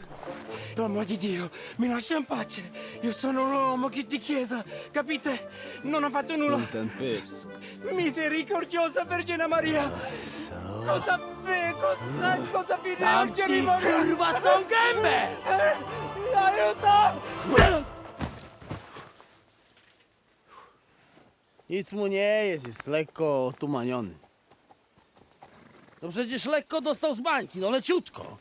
L'uomo di Dio, mi lascia in pace. Io sono un uomo di chiesa, capite? Non ho fatto nulla. Misericordiosa Vergine Maria. Cosa vi Vergine Maria? Kurwa, tą gębę! Aiuto! Nic mu nie jest lekko otumaniony. No przecież lekko dostał z bańki, no leciutko.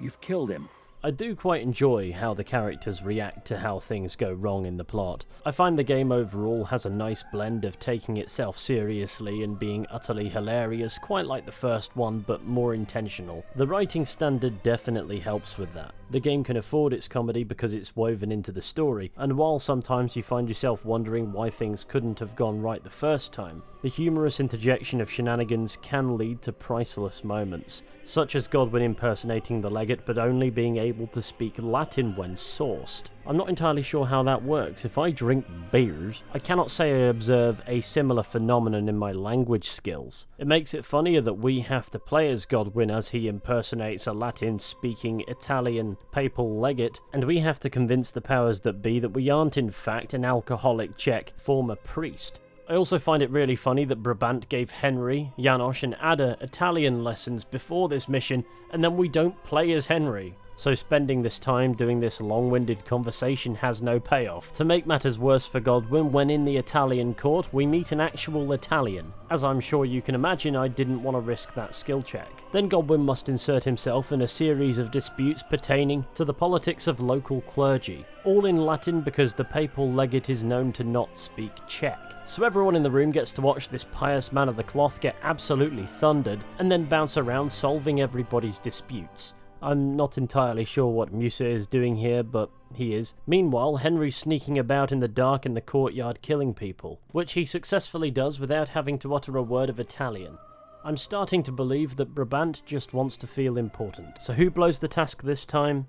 You've killed him. I do quite enjoy how the characters react to how things go wrong in the plot. I find the game overall has a nice blend of taking itself seriously and being utterly hilarious, quite like the first one, but more intentional. The writing standard definitely helps with that. The game can afford its comedy because it's woven into the story, and while sometimes you find yourself wondering why things couldn't have gone right the first time, the humorous interjection of shenanigans can lead to priceless moments, such as Godwin impersonating the legate but only being able to speak Latin when sourced. I'm not entirely sure how that works. If I drink beers, I cannot say I observe a similar phenomenon in my language skills. It makes it funnier that we have to play as Godwin as he impersonates a Latin-speaking Italian papal legate, and we have to convince the powers that be that we aren't in fact an alcoholic Czech former priest. I also find it really funny that Brabant gave Henry, Janos and Ada Italian lessons before this mission, and then we don't play as Henry. So spending this time doing this long-winded conversation has no payoff. To make matters worse for Godwin, when in the Italian court, we meet an actual Italian. As I'm sure you can imagine, I didn't want to risk that skill check. Then Godwin must insert himself in a series of disputes pertaining to the politics of local clergy, all in Latin because the papal legate is known to not speak Czech. So everyone in the room gets to watch this pious man of the cloth get absolutely thundered, and then bounce around solving everybody's disputes. I'm not entirely sure what Musa is doing here, but he is. Meanwhile, Henry's sneaking about in the dark in the courtyard killing people, which he successfully does without having to utter a word of Italian. I'm starting to believe that Brabant just wants to feel important. So who blows the task this time?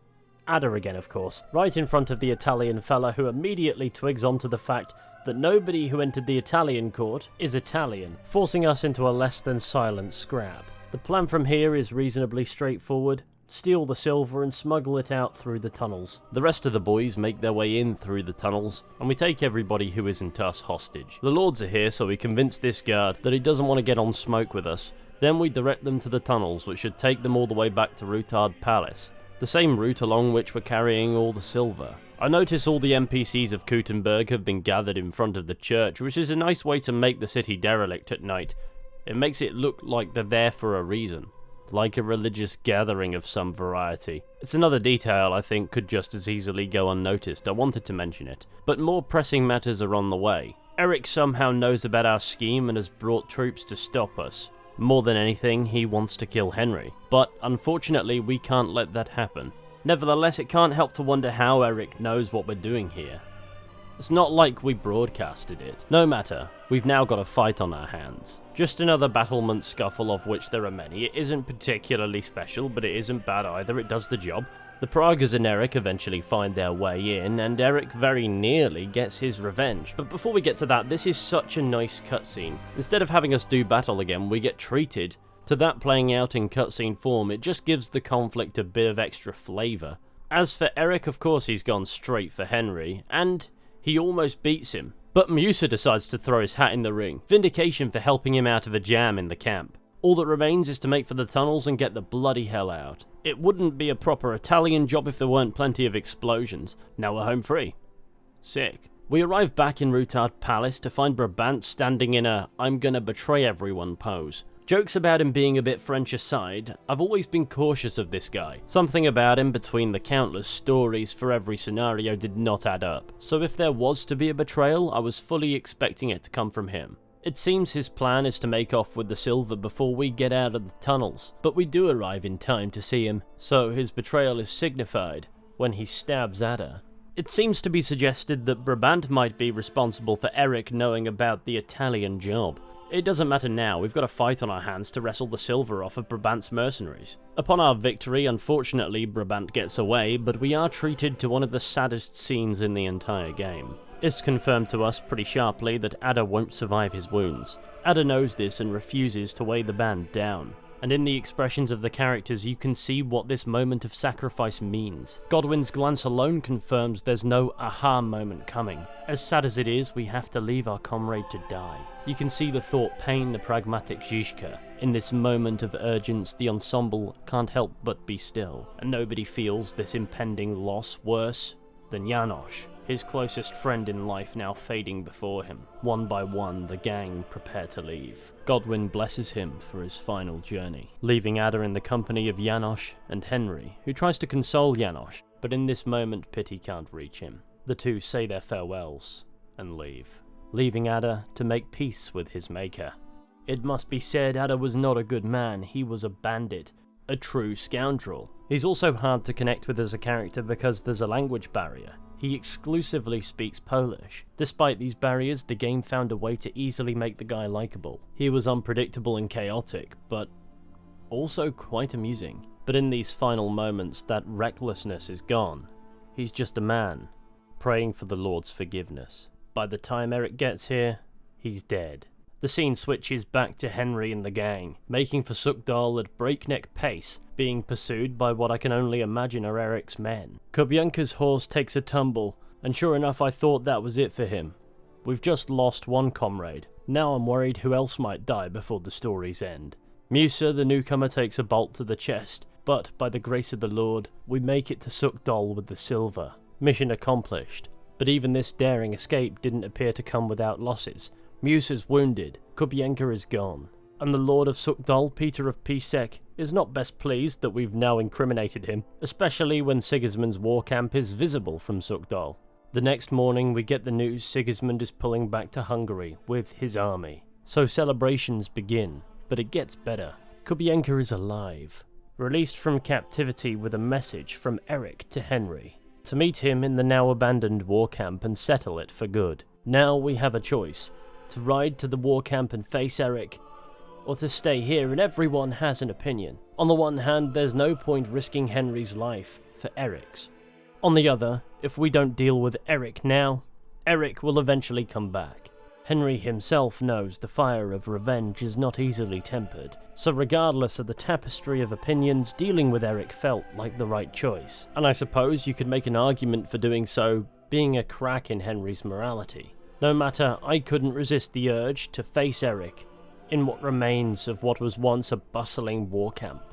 Ada again, of course, right in front of the Italian fella who immediately twigs onto the fact that nobody who entered the Italian court is Italian, forcing us into a less than silent scrap. The plan from here is reasonably straightforward. Steal the silver and smuggle it out through the tunnels. The rest of the boys make their way in through the tunnels, and we take everybody who isn't us hostage. The lords are here, so we convince this guard that he doesn't want to get on smoke with us. Then we direct them to the tunnels, which should take them all the way back to Rutard Palace, the same route along which we're carrying all the silver. I notice all the NPCs of Cutenberg have been gathered in front of the church, which is a nice way to make the city derelict at night. It makes it look like they're there for a reason, like a religious gathering of some variety. It's another detail I think could just as easily go unnoticed. I wanted to mention it. But more pressing matters are on the way. Eric somehow knows about our scheme and has brought troops to stop us. More than anything, he wants to kill Henry. But unfortunately, we can't let that happen. Nevertheless, it can't help to wonder how Eric knows what we're doing here. It's not like we broadcasted it. No matter, we've now got a fight on our hands. Just another battlement scuffle, of which there are many. It isn't particularly special, but it isn't bad either, it does the job. The Pragas and Eric eventually find their way in, and Eric very nearly gets his revenge. But before we get to that, this is such a nice cutscene. Instead of having us do battle again, we get treated to that playing out in cutscene form. It just gives the conflict a bit of extra flavour. As for Eric, of course he's gone straight for Henry, and he almost beats him. But Musa decides to throw his hat in the ring. Vindication for helping him out of a jam in the camp. All that remains is to make for the tunnels and get the bloody hell out. It wouldn't be a proper Italian job if there weren't plenty of explosions. Now we're home free. Sick. We arrive back in Rutard Palace to find Brabant standing in a "I'm gonna betray everyone" pose. Jokes about him being a bit French aside, I've always been cautious of this guy. Something about him between the countless stories for every scenario did not add up, so if there was to be a betrayal, I was fully expecting it to come from him. It seems his plan is to make off with the silver before we get out of the tunnels, but we do arrive in time to see him, so his betrayal is signified when he stabs Ada. It seems to be suggested that Brabant might be responsible for Eric knowing about the Italian job. It doesn't matter now, we've got a fight on our hands to wrestle the silver off of Brabant's mercenaries. Upon our victory, unfortunately, Brabant gets away, but we are treated to one of the saddest scenes in the entire game. It's confirmed to us pretty sharply that Ada won't survive his wounds. Ada knows this and refuses to weigh the band down. And in the expressions of the characters you can see what this moment of sacrifice means. Godwin's glance alone confirms there's no aha moment coming. As sad as it is, we have to leave our comrade to die. You can see the thought pain the pragmatic Zizka. In this moment of urgence, the ensemble can't help but be still, and nobody feels this impending loss worse than Janosch, his closest friend in life now fading before him. One by one, the gang prepare to leave. Godwin blesses him for his final journey, leaving Ada in the company of Janosch and Henry, who tries to console Janosch, but in this moment pity can't reach him. The two say their farewells and leave, leaving Ada to make peace with his maker. It must be said Ada was not a good man, he was a bandit, a true scoundrel. He's also hard to connect with as a character because there's a language barrier. He exclusively speaks Polish. Despite these barriers, the game found a way to easily make the guy likable. He was unpredictable and chaotic, but also quite amusing. But in these final moments, that recklessness is gone. He's just a man, praying for the Lord's forgiveness. By the time Eric gets here, he's dead. The scene switches back to Henry and the gang, making for Sukd Doll at breakneck pace, being pursued by what I can only imagine are Eric's men. Kubienka's horse takes a tumble, and sure enough I thought that was it for him. We've just lost one comrade. Now I'm worried who else might die before the story's end. Musa, the newcomer, takes a bolt to the chest, but by the grace of the Lord, we make it to Sukd Doll with the silver. Mission accomplished. But even this daring escape didn't appear to come without losses. Musa's wounded, Kubienka is gone, and the Lord of Sukd Doll, Peter of Pisek, is not best pleased that we've now incriminated him, especially when Sigismund's war camp is visible from Sukd Doll. The next morning we get the news Sigismund is pulling back to Hungary with his army. So celebrations begin, but it gets better. Kubienka is alive, released from captivity with a message from Eric to Henry, to meet him in the now abandoned war camp and settle it for good. Now we have a choice. To ride to the war camp and face Eric, or to stay here and everyone has an opinion. On the one hand, there's no point risking Henry's life for Eric's. On the other, if we don't deal with Eric now, Eric will eventually come back. Henry himself knows the fire of revenge is not easily tempered, so regardless of the tapestry of opinions, dealing with Eric felt like the right choice. And I suppose you could make an argument for doing so being a crack in Henry's morality. No matter, I couldn't resist the urge to face Eric in what remains of what was once a bustling war camp.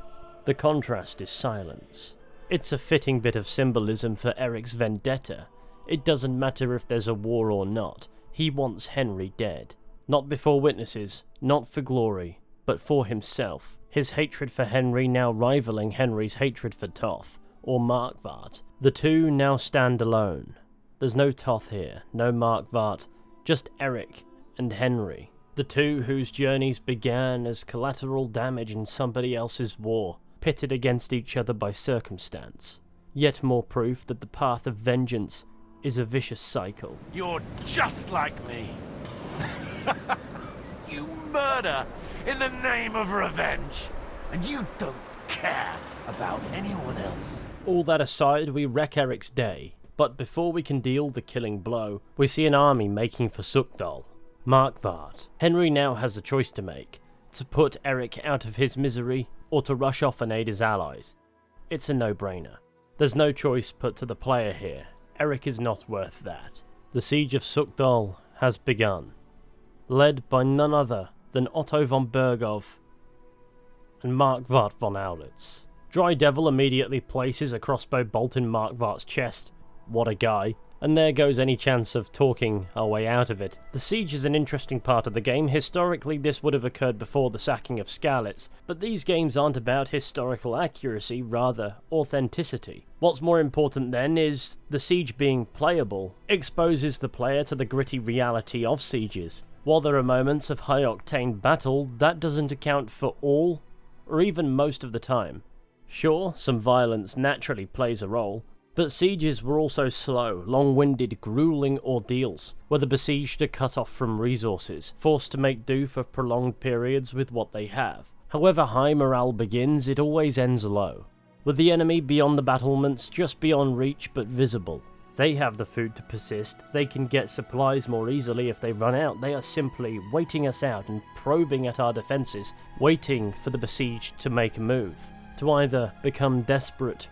The contrast is silence. It's a fitting bit of symbolism for Eric's vendetta. It doesn't matter if there's a war or not, he wants Henry dead. Not before witnesses, not for glory, but for himself. His hatred for Henry now rivaling Henry's hatred for Toth, or Markvart. The two now stand alone. There's no Toth here, no Markvart, just Eric and Henry, the two whose journeys began as collateral damage in somebody else's war, pitted against each other by circumstance. Yet more proof that the path of vengeance is a vicious cycle. You're just like me. You murder in the name of revenge, and you don't care about anyone else. All that aside, we wreck Eric's day. But before we can deal the killing blow, we see an army making for Sukd Doll, Markvart. Henry now has a choice to make, to put Eric out of his misery, or to rush off and aid his allies. It's a no-brainer. There's no choice put to the player here. Eric is not worth that. The siege of Sukd Doll has begun, led by none other than Otto von Bergov and Markvart von Aulitz. Dry Devil immediately places a crossbow bolt in Markvart's chest. What a guy. and there goes any chance of talking our way out of it. The siege is an interesting part of the game. Historically, this would have occurred before the sacking of Skalitz, but these games aren't about historical accuracy, rather authenticity. What's more important then is the siege being playable exposes the player to the gritty reality of sieges. While there are moments of high-octane battle, that doesn't account for all, or even most of the time. Sure, some violence naturally plays a role, but sieges were also slow, long-winded, grueling ordeals, where the besieged are cut off from resources, forced to make do for prolonged periods with what they have. However high morale begins, it always ends low, with the enemy beyond the battlements, just beyond reach but visible. They have the food to persist, they can get supplies more easily if they run out. They are simply waiting us out and probing at our defences, waiting for the besieged to make a move, to either become desperate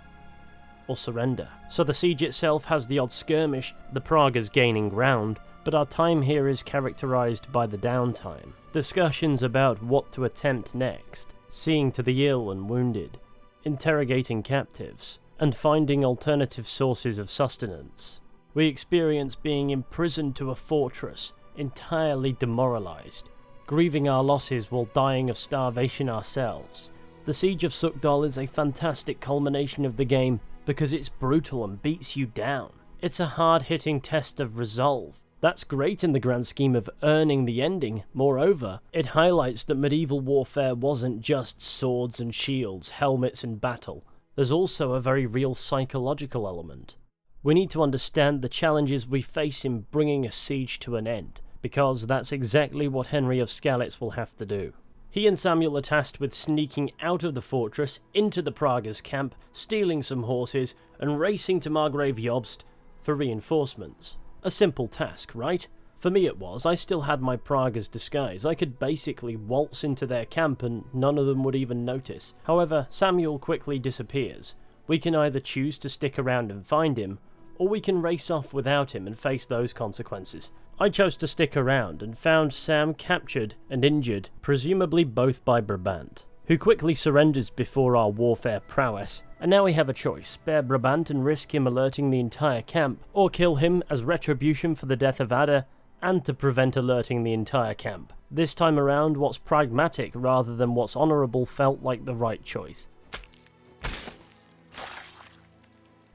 or surrender. So the siege itself has the odd skirmish, the Pragas gaining ground, but our time here is characterised by the downtime. Discussions about what to attempt next, seeing to the ill and wounded, interrogating captives, and finding alternative sources of sustenance. We experience being imprisoned to a fortress, entirely demoralised, grieving our losses while dying of starvation ourselves. The Siege of Sukd Doll is a fantastic culmination of the game because it's brutal and beats you down. It's a hard-hitting test of resolve. That's great in the grand scheme of earning the ending. Moreover, it highlights that medieval warfare wasn't just swords and shields, helmets and battle. There's also a very real psychological element. We need to understand the challenges we face in bringing a siege to an end, because that's exactly what Henry of Skalitz will have to do. He and Samuel are tasked with sneaking out of the fortress, into the Pragas' camp, stealing some horses, and racing to Margrave Jobst for reinforcements. A simple task, right? For me it was. I still had my Pragas disguise. I could basically waltz into their camp and none of them would even notice. However, Samuel quickly disappears. We can either choose to stick around and find him, or we can race off without him and face those consequences. I chose to stick around and found Sam captured and injured, presumably both by Brabant, who quickly surrenders before our warfare prowess. And now we have a choice: spare Brabant and risk him alerting the entire camp, or kill him as retribution for the death of Ada and to prevent alerting the entire camp. This time around, what's pragmatic rather than what's honourable felt like the right choice.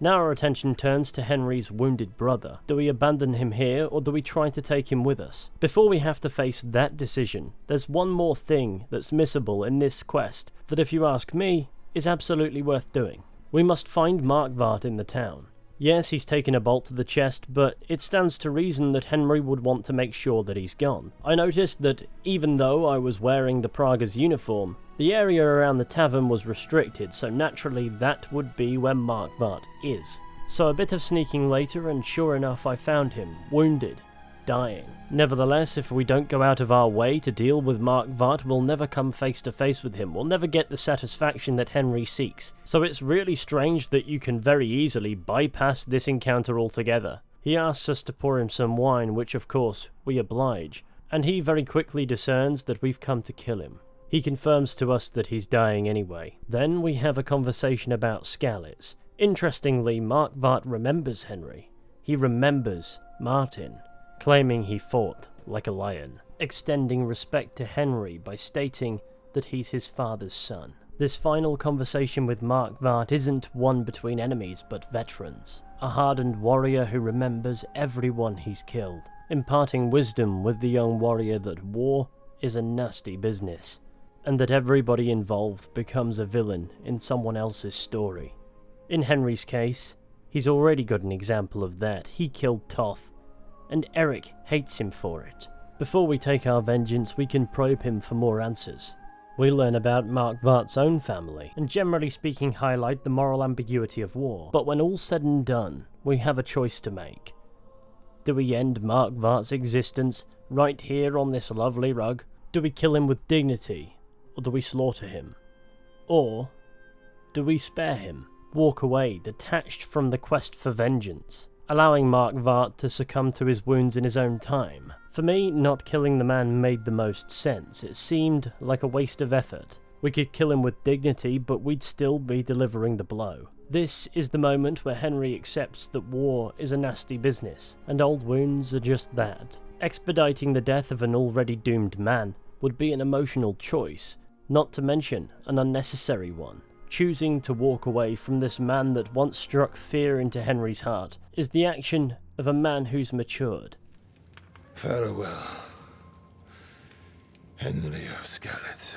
Now our attention turns to Henry's wounded brother. Do we abandon him here, or do we try to take him with us? Before we have to face that decision, there's one more thing that's missable in this quest that, if you ask me, is absolutely worth doing. We must find Markvart in the town. Yes, he's taken a bolt to the chest, but it stands to reason that Henry would want to make sure that he's gone. I noticed that even though I was wearing the Pragas uniform, the area around the tavern was restricted, so naturally that would be where Markvart is. So a bit of sneaking later, and sure enough I found him, wounded, dying. Nevertheless, if we don't go out of our way to deal with Markvart, we'll never come face to face with him. We'll never get the satisfaction that Henry seeks. So it's really strange that you can very easily bypass this encounter altogether. He asks us to pour him some wine, which of course we oblige, and he very quickly discerns that we've come to kill him. He confirms to us that he's dying anyway. Then we have a conversation about Skalitz. Interestingly, Markvart remembers Henry. He remembers Martin, claiming he fought like a lion, extending respect to Henry by stating that he's his father's son. This final conversation with Markvart isn't one between enemies but veterans, a hardened warrior who remembers everyone he's killed, imparting wisdom with the young warrior that war is a nasty business, and that everybody involved becomes a villain in someone else's story. In Henry's case, he's already got an example of that. He killed Toth, and Eric hates him for it. Before we take our vengeance, we can probe him for more answers. We learn about Markvart's own family, and generally speaking highlight the moral ambiguity of war. But when all's said and done, we have a choice to make. Do we end Markvart's existence right here on this lovely rug? Do we kill him with dignity, or do we slaughter him? Or do we spare him, walk away detached from the quest for vengeance, allowing Markvart to succumb to his wounds in his own time? For me, not killing the man made the most sense. It seemed like a waste of effort. We could kill him with dignity, but we'd still be delivering the blow. This is the moment where Henry accepts that war is a nasty business, and old wounds are just that. Expediting the death of an already doomed man would be an emotional choice, not to mention an unnecessary one. Choosing to walk away from this man that once struck fear into Henry's heart is the action of a man who's matured. Farewell, Henry of Skalitz.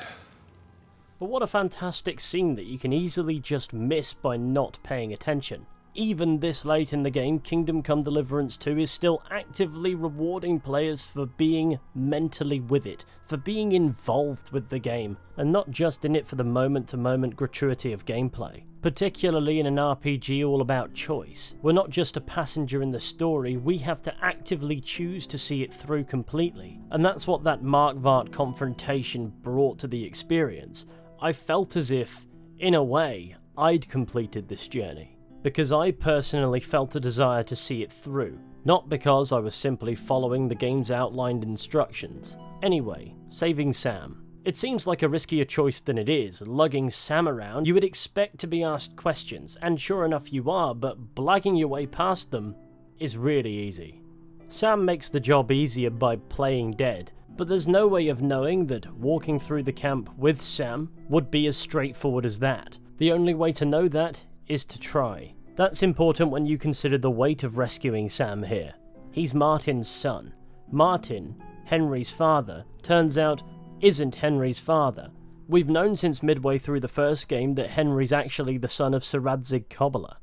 But what a fantastic scene that you can easily just miss by not paying attention. Even this late in the game, Kingdom Come Deliverance 2 is still actively rewarding players for being mentally with it, for being involved with the game, and not just in it for the moment-to-moment gratuity of gameplay. Particularly in an RPG all about choice. We're not just a passenger in the story, we have to actively choose to see it through completely. And that's what that Markvart confrontation brought to the experience. I felt as if, in a way, I'd completed this journey. Because I personally felt a desire to see it through, not because I was simply following the game's outlined instructions. Anyway, saving Sam. It seems like a riskier choice than it is. Lugging Sam around, you would expect to be asked questions, and sure enough you are, but blagging your way past them is really easy. Sam makes the job easier by playing dead, but there's no way of knowing that walking through the camp with Sam would be as straightforward as that. The only way to know that is to try. That's important when you consider the weight of rescuing Sam here. He's Martin's son. Martin, Henry's father, turns out isn't Henry's father. We've known since midway through the first game that Henry's actually the son of Siradzig Cobbler.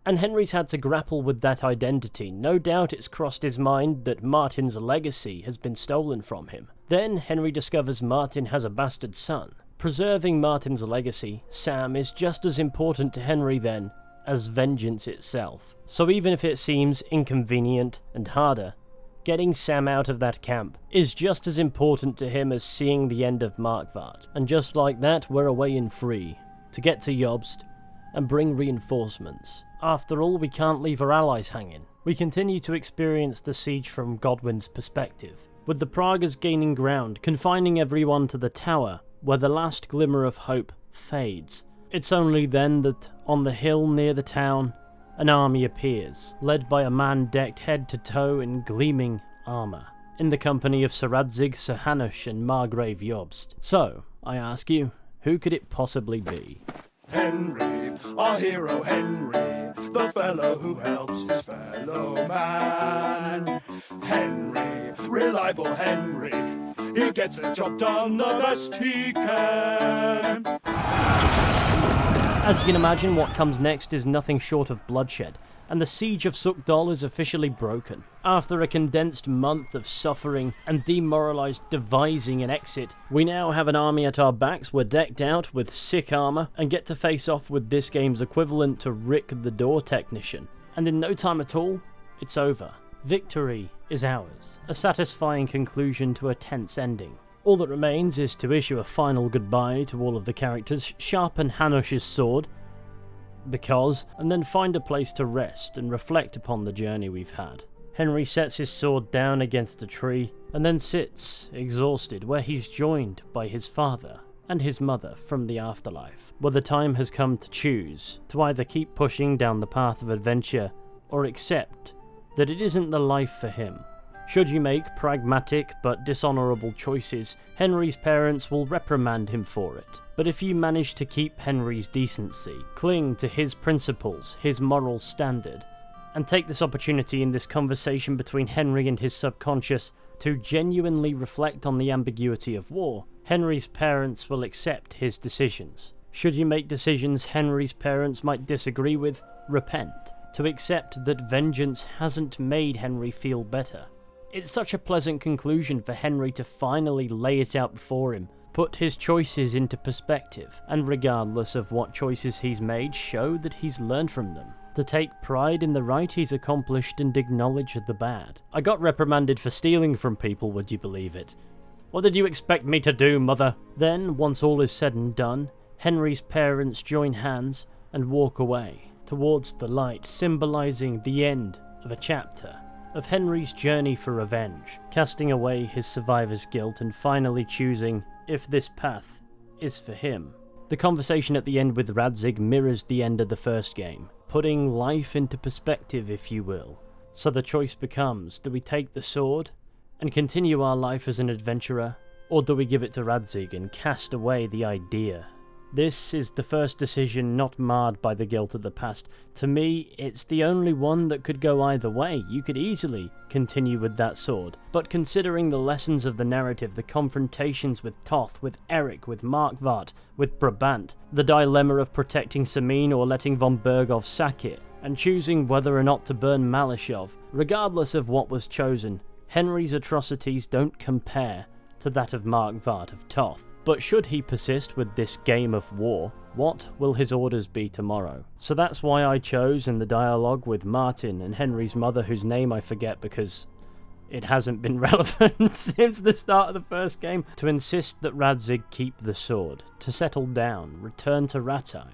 And Henry's had to grapple with that identity. No doubt it's crossed his mind that Martin's legacy has been stolen from him. Then Henry discovers Martin has a bastard son. Preserving Martin's legacy, Sam, is just as important to Henry then as vengeance itself. So even if it seems inconvenient and harder, getting Sam out of that camp is just as important to him as seeing the end of Markvart. And just like that, we're away and free to get to Jobst and bring reinforcements. After all, we can't leave our allies hanging. We continue to experience the siege from Godwin's perspective, with the Pragas gaining ground, confining everyone to the tower, where the last glimmer of hope fades. It's only then that, on the hill near the town, an army appears, led by a man decked head to toe in gleaming armour, in the company of Siradzig, Sir Hanush and Margrave Jobst. So, I ask you, who could it possibly be? Henry, our hero Henry, the fellow who helps his fellow man. Henry, reliable Henry, he gets the job done the best he can. As you can imagine, what comes next is nothing short of bloodshed, and the siege of Sukd Doll is officially broken. After a condensed month of suffering and demoralised devising an exit, we now have an army at our backs, we're decked out with sick armour, and get to face off with this game's equivalent to Rick the Door Technician. And in no time at all, it's over. Victory is ours. A satisfying conclusion to a tense ending. All that remains is to issue a final goodbye to all of the characters, sharpen Hanush's sword, and then find a place to rest and reflect upon the journey we've had. Henry sets his sword down against a tree, and then sits, exhausted, where he's joined by his father and his mother from the afterlife, where the time has come to choose, to either keep pushing down the path of adventure, or accept that it isn't the life for him. Should you make pragmatic but dishonourable choices, Henry's parents will reprimand him for it. But if you manage to keep Henry's decency, cling to his principles, his moral standard, and take this opportunity in this conversation between Henry and his subconscious to genuinely reflect on the ambiguity of war, Henry's parents will accept his decisions. Should you make decisions Henry's parents might disagree with, repent. To accept that vengeance hasn't made Henry feel better. It's such a pleasant conclusion for Henry to finally lay it out before him, put his choices into perspective, and regardless of what choices he's made, show that he's learned from them. To take pride in the right he's accomplished and acknowledge the bad. I got reprimanded for stealing from people, would you believe it? What did you expect me to do, mother? Then, once all is said and done, Henry's parents join hands and walk away towards the light, symbolising the end of a chapter of Henry's journey for revenge, casting away his survivor's guilt and finally choosing if this path is for him. The The conversation at the end with Radzig mirrors the end of the first game, putting life into perspective, if you will. So the choice becomes, do we take the sword and continue our life as an adventurer, or do we give it to Radzig and cast away the idea? This is the first decision not marred by the guilt of the past. To me, it's the only one that could go either way. You could easily continue with that sword, but considering the lessons of the narrative, the confrontations with Toth, with Eric, with Markvart, with Brabant, the dilemma of protecting Samin or letting von Bergov sack it, and choosing whether or not to burn Malishov, regardless of what was chosen, Henry's atrocities don't compare to that of Markvart of Toth. But should he persist with this game of war, what will his orders be tomorrow? So that's why I chose in the dialogue with Martin and Henry's mother, whose name I forget because it hasn't been relevant since the start of the first game, to insist that Radzig keep the sword, to settle down, return to Ratai,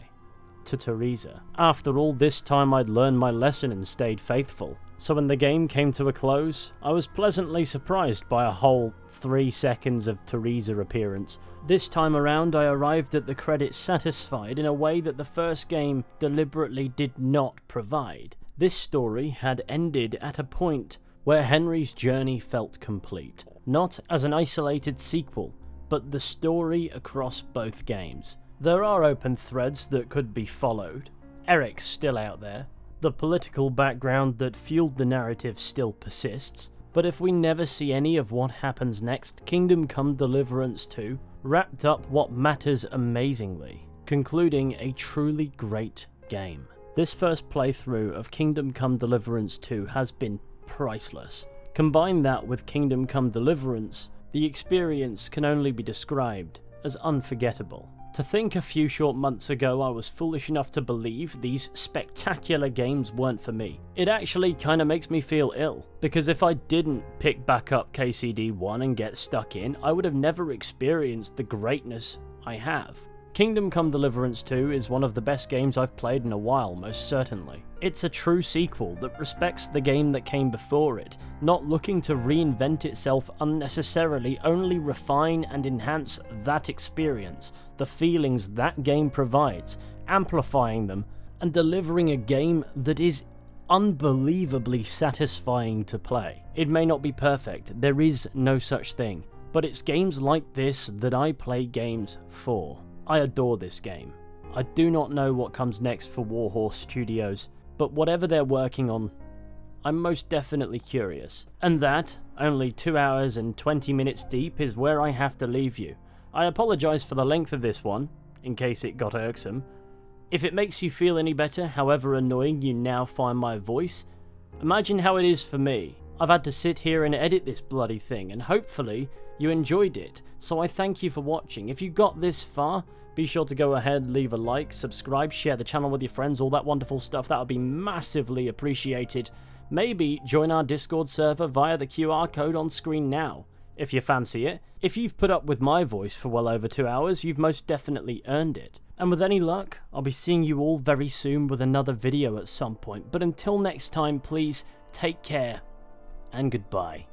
to Teresa. After all this time I'd learned my lesson and stayed faithful. So when the game came to a close, I was pleasantly surprised by a whole 3 seconds of Teresa appearance. This time around I arrived at the credits satisfied in a way that the first game deliberately did not provide. This story had ended at a point where Henry's journey felt complete, not as an isolated sequel, but the story across both games. There are open threads that could be followed. Eric's still out there. The political background that fueled the narrative still persists, but if we never see any of what happens next, Kingdom Come Deliverance 2 wrapped up what matters amazingly, concluding a truly great game. This first playthrough of Kingdom Come Deliverance 2 has been priceless. Combine that with Kingdom Come Deliverance, the experience can only be described as unforgettable. To think a few short months ago I was foolish enough to believe these spectacular games weren't for me. It actually kinda makes me feel ill, because if I didn't pick back up KCD 1 and get stuck in, I would have never experienced the greatness I have. Kingdom Come Deliverance 2 is one of the best games I've played in a while, most certainly. It's a true sequel that respects the game that came before it, not looking to reinvent itself unnecessarily, only refine and enhance that experience, the feelings that game provides, amplifying them, and delivering a game that is unbelievably satisfying to play. It may not be perfect, there is no such thing, but it's games like this that I play games for. I adore this game. I do not know what comes next for Warhorse Studios, but whatever they're working on, I'm most definitely curious. And that, only 2 hours and 20 minutes deep, is where I have to leave you. I apologise for the length of this one, in case it got irksome. If it makes you feel any better, however annoying you now find my voice, imagine how it is for me. I've had to sit here and edit this bloody thing, and hopefully you enjoyed it, so I thank you for watching. If you got this far, be sure to go ahead, leave a like, subscribe, share the channel with your friends, all that wonderful stuff. That would be massively appreciated. Maybe join our Discord server via the QR code on screen now, if you fancy it. If you've put up with my voice for well over 2 hours, you've most definitely earned it. And with any luck, I'll be seeing you all very soon with another video at some point. But until next time, please take care and goodbye.